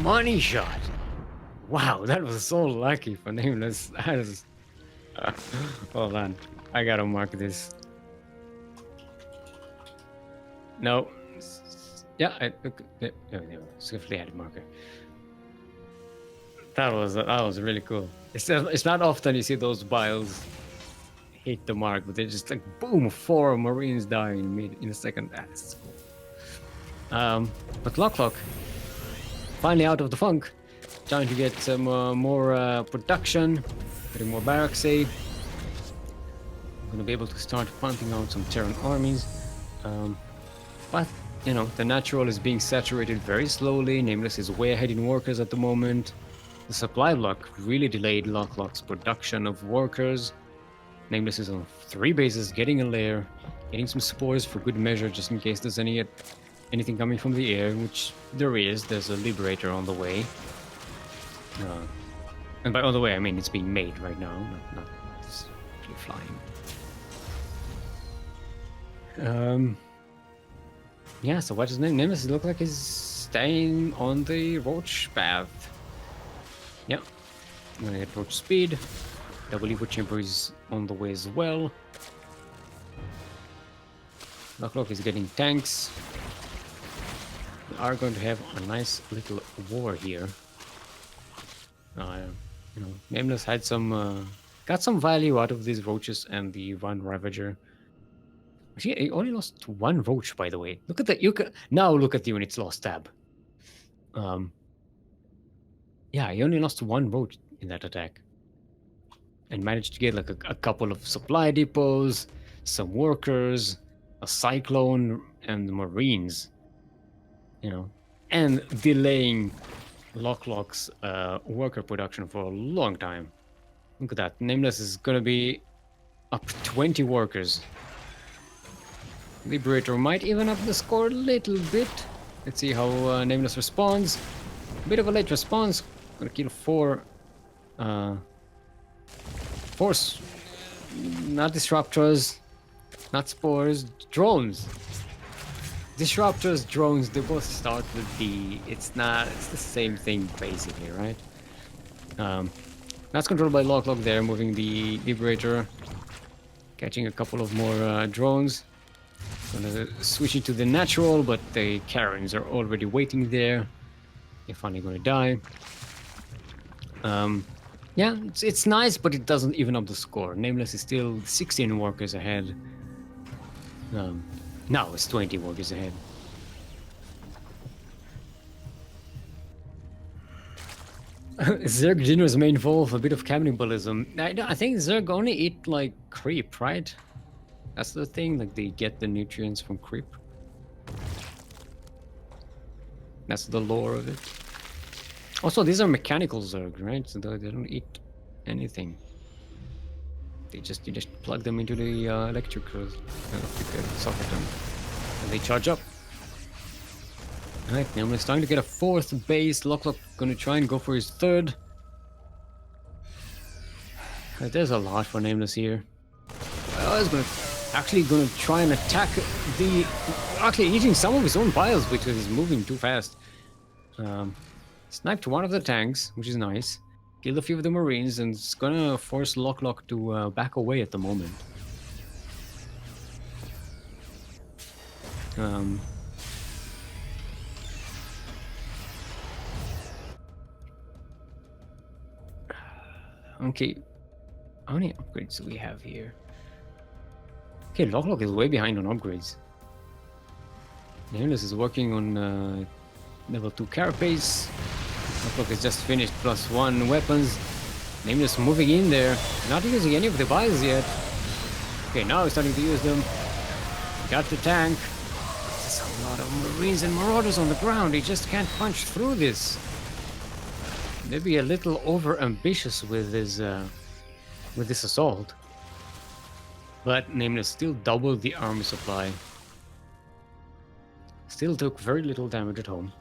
Money shot! Wow, that was so lucky for Nameless. That is... hold on, I gotta mark this. No. Yeah, swiftly added marker. That was really cool. It's not often you see those biles hit the mark, but they just like boom, 4 Marines die in a second. That's cool. But Loklok finally out of the funk, trying to get some more production, getting more barracks saved. I'm gonna be able to start pumping out some Terran armies, but you know the natural is being saturated very slowly. Nameless is way ahead in workers at the moment. The supply block really delayed Loklok's production of workers. Nameless is on 3 bases, getting a lair, getting some spores for good measure, just in case there's anything coming from the air, which there is. There's a Liberator on the way. And by on the way, I mean it's being made right now, not it's flying. Yeah, so what does Nameless look like? He's staying on the roach path. Yeah. I'm gonna get roach speed. Double Evo Chamber is on the way as well. Loklok is getting tanks. We are going to have a nice little war here. You know, Nameless had some, got some value out of these roaches and the Van Ravager. Actually, he only lost one roach, by the way. Look at that. Now look at the units lost tab. Yeah, he only lost one roach in that attack. And managed to get like a couple of supply depots, some workers, a cyclone, and marines. You know, and delaying Loklok's worker production for a long time. Look at that. Nameless is gonna be up 20 workers. Liberator might even up the score a little bit. Let's see how Nameless responds. Bit of a late response. Gonna kill four. Not disruptors, not spores, drones. Disruptors, drones, they both start with D. It's the same thing basically, right? That's controlled by Loklok there, moving the Liberator. Catching a couple of more drones. Gonna switch it to the natural, but the Karens are already waiting there. They're finally gonna die. Yeah, it's nice, but it doesn't even up the score. Nameless is still 16 workers ahead. Now it's 20 workers ahead. Zerg dinners may involve a bit of cannibalism. I think Zerg only eat like creep, right? That's the thing, like they get the nutrients from creep. That's the lore of it. Also, these are mechanical Zerg, right? So they don't eat anything. You just plug them into the electrical socket and they charge up. Alright, now we're starting to get a fourth base. Loklok gonna try and go for his third. There's a lot for Nameless here. I was gonna try and attack the... Actually eating some of his own piles because he's moving too fast. Sniped one of the tanks, which is nice. Killed a few of the marines, and it's gonna force Loklok to back away at the moment. Okay, how many upgrades do we have here? Okay, Loklok is way behind on upgrades. Nameless is working on level 2 carapace. Loklok is just finished +1 weapons. Nameless moving in there. Not using any of the buys yet. Okay, now he's starting to use them. Got the tank. There's a lot of marines and marauders on the ground. He just can't punch through this. Maybe a little over ambitious with his with this assault. But Nameless still doubled the army supply. Still took very little damage at home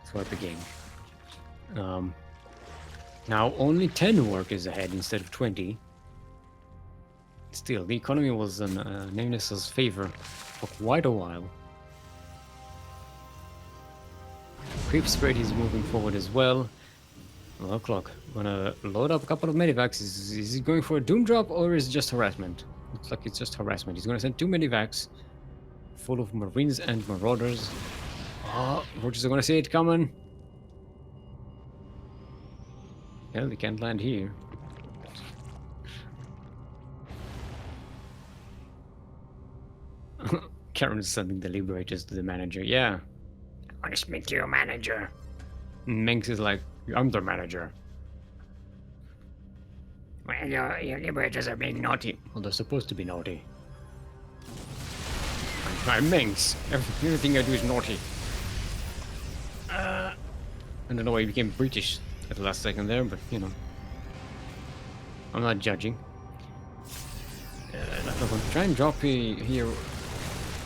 throughout the game. Now only 10 workers ahead instead of 20. Still, the economy was in Nameless's favor for quite a while. Creep spread is moving forward as well. Loklok gonna load up a couple of medivacs. Is he going for a doom drop or is it just harassment? Looks like it's just harassment. He's gonna send 2 medivacs full of marines and marauders. Oh, roaches are gonna see it coming. Yeah, they can't land here. Karen is sending the liberators to the manager. Yeah. I want to speak to your manager. Mengs is like, I'm the manager. Well, your liberators are being naughty. Well, they're supposed to be naughty. I'm Mengs. Everything I do is naughty. I don't know why he became British at the last second there, but you know. I'm not judging. I'm going to try and drop here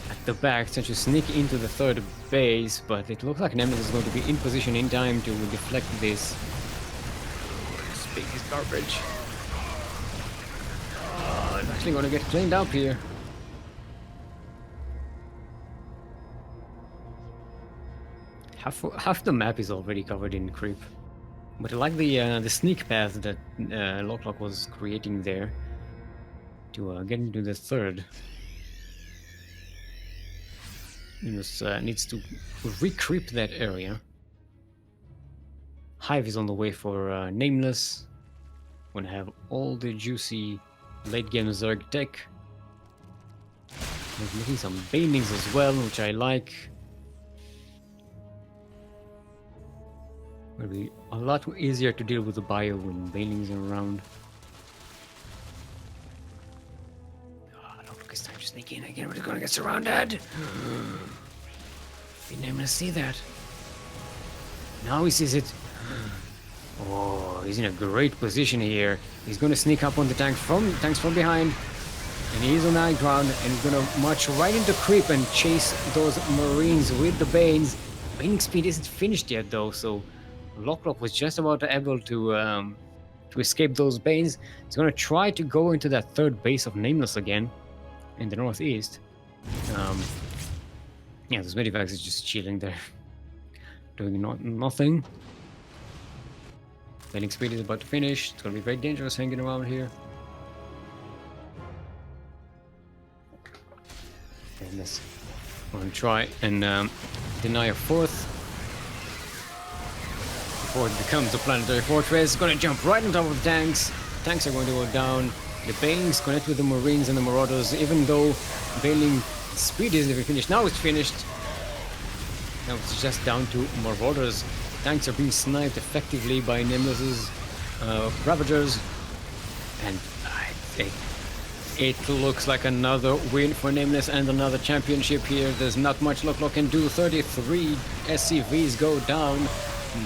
at the back, trying to sneak into the third base, but it looks like Nemesis is going to be in position in time to deflect this. This big is garbage. It's actually going to get cleaned up here. Half the map is already covered in creep. But I like the sneak path that Loklok was creating there to get into the third. Nameless needs to re-creep that area. Hive is on the way for Nameless. Gonna have all the juicy late game Zerg tech. He's making some Bailings as well, which I like. Will be a lot easier to deal with the bio when Bailings are around. Look, it's time to sneak in again. We're gonna get surrounded. We didn't even see that. Now he sees it. Oh, he's in a great position here. He's gonna sneak up on the tanks from behind. And he's on high ground and he's gonna march right into creep and chase those Marines with the Banes. Baning speed isn't finished yet though, so Loklok was just about able to escape those Banes. He's gonna try to go into that third base of Nameless again in the northeast. Yeah, this Medivac is just chilling there, doing nothing. Baning speed is about to finish. It's gonna be very dangerous hanging around here. Nameless. I'm gonna try and deny a fourth before it becomes a planetary fortress. Gonna jump right on top of the tanks. Tanks are going to go down. The Bailings connect with the Marines and the Marauders, even though Bailing speed isn't even finished. Now it's finished. Now it's just down to Marauders. Tanks are being sniped effectively by Nameless's Ravagers. And I think it looks like another win for Nameless and another championship here. There's not much Loklok can do. 33 SCVs go down.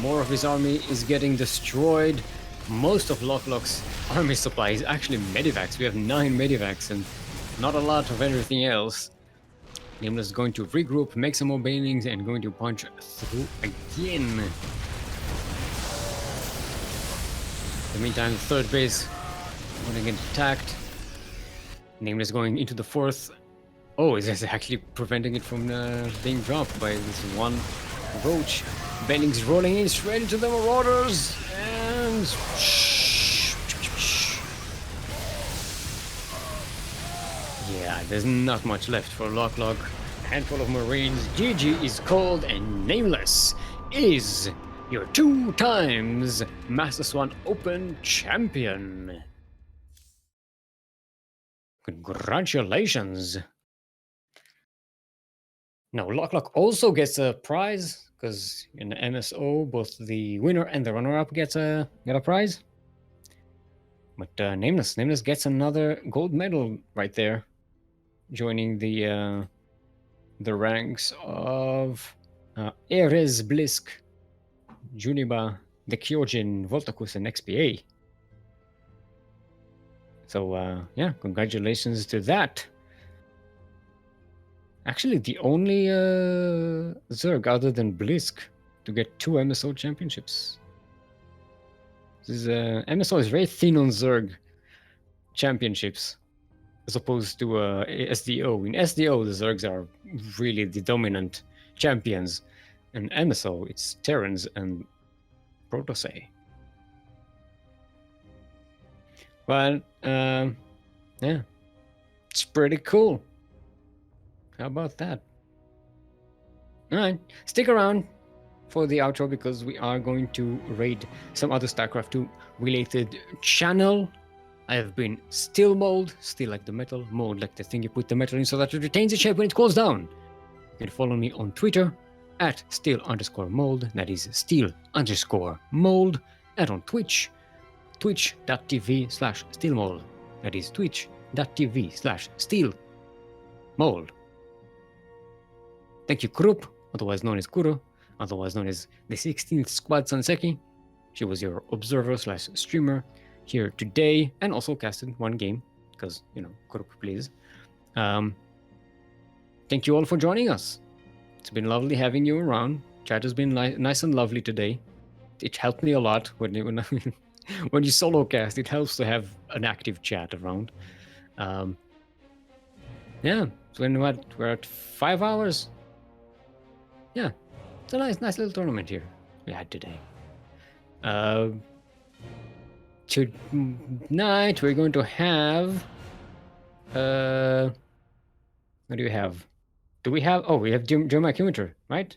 More of his army is getting destroyed. Most of Loklok's army supply is actually Medivacs. We have 9 Medivacs and not a lot of everything else. Nameless is going to regroup, make some more Bailings, and going to punch through again. In the meantime, the third base going to get attacked. Nameless going into the fourth. Oh, is this actually preventing it from being dropped by this one roach? Bailings rolling in straight into the Marauders, and yeah, there's not much left for Loklok. Handful of Marines. GG is called, and Nameless is your 2 times Master Swan Open champion. Congratulations. Now, Loklok also gets a prize, because in the MSO, both the winner and the runner-up get a prize. But Nameless gets another gold medal right there, joining the ranks of Ares, Blisk, Juniba, the Kyojin, Voltacus, and XPA. So yeah, congratulations to that. Actually, the only Zerg other than Blisk to get 2 MSO championships. This is, MSO is very thin on Zerg championships, as opposed to SDO. In SDO, the Zergs are really the dominant champions. In MSO, it's Terrans and Protosay. Well, yeah, it's pretty cool. How about that? Alright, stick around for the outro because we are going to raid some other StarCraft 2 related channel. I have been Steelmold, steel like the metal, mold like the thing you put the metal in so that it retains its shape when it cools down. You can follow me on Twitter at steel_mold, that is steel_mold, and on Twitch, twitch.tv/steelmold, that is twitch.tv/steelmold. Thank you, Krupp, otherwise known as Kuro, otherwise known as the 16th Squad Sanseki. She was your observer/streamer here today, and also casted 1 game, because, you know, Krupp, please. Thank you all for joining us. It's been lovely having you around. Chat has been nice and lovely today. It helped me a lot when you solo cast. It helps to have an active chat around. Yeah, so we're at 5 hours. Yeah, it's a nice little tournament here we had today. Tonight we're going to have. What do we have? Do we have? Oh, we have Jeremiah Winter, right?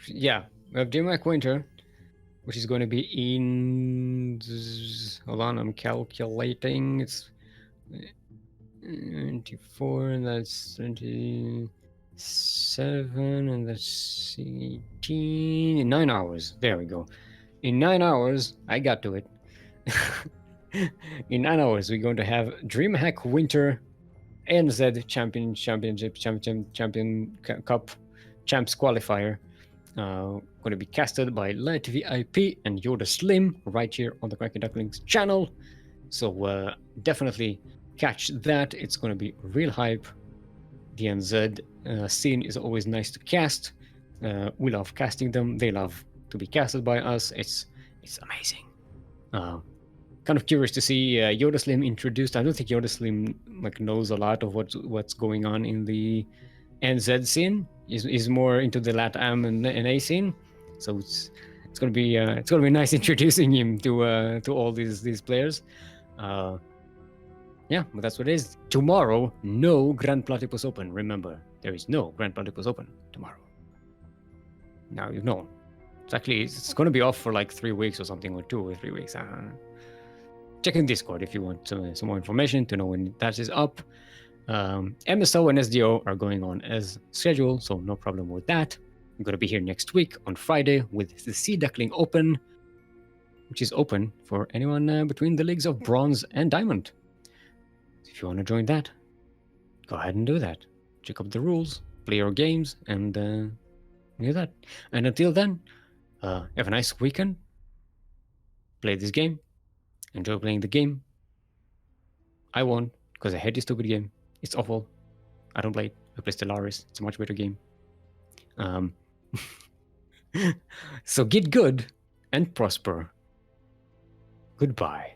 Yeah, we have Jeremiah Winter, which is going to be in. Hold on, I'm calculating. It's 24, and that's 27, and that's 18. In 9 hours. There we go. In 9 hours, I got to it. In 9 hours, we're going to have DreamHack Winter NZ Championship Champion Cup Champs Qualifier. Going to be casted by Light VIP and Yoda Slim right here on the CranKy Ducklings channel. So definitely catch that. It's going to be real hype. The NZ scene is always nice to cast. We love casting them. They love to be casted by us. It's amazing. Kind of curious to see Yoda Slim introduced. I don't think Yoda Slim knows a lot of what's going on in the NZ scene. Is more into the LATAM and NA scene. So it's gonna be nice introducing him to all these players. Yeah, but that's what it is. Tomorrow, no Grand Platypus Open. Remember, there is no Grand Platypus Open tomorrow. Now you know. It's going to be off for 3 weeks or something, or 2 or 3 weeks. Check in Discord if you want some more information to know when that is up. MSO and SDO are going on as scheduled, so no problem with that. I'm going to be here next week on Friday with the Sea Duckling Open, which is open for anyone between the leagues of Bronze and Diamond. If you want to join that, go ahead and do that. Check up the rules, play your games, and do that. And until then, have a nice weekend. Play this game. Enjoy playing the game. I won because I hate this stupid game. It's awful. I don't play it. I play Stellaris. It's a much better game. So get good and prosper. Goodbye.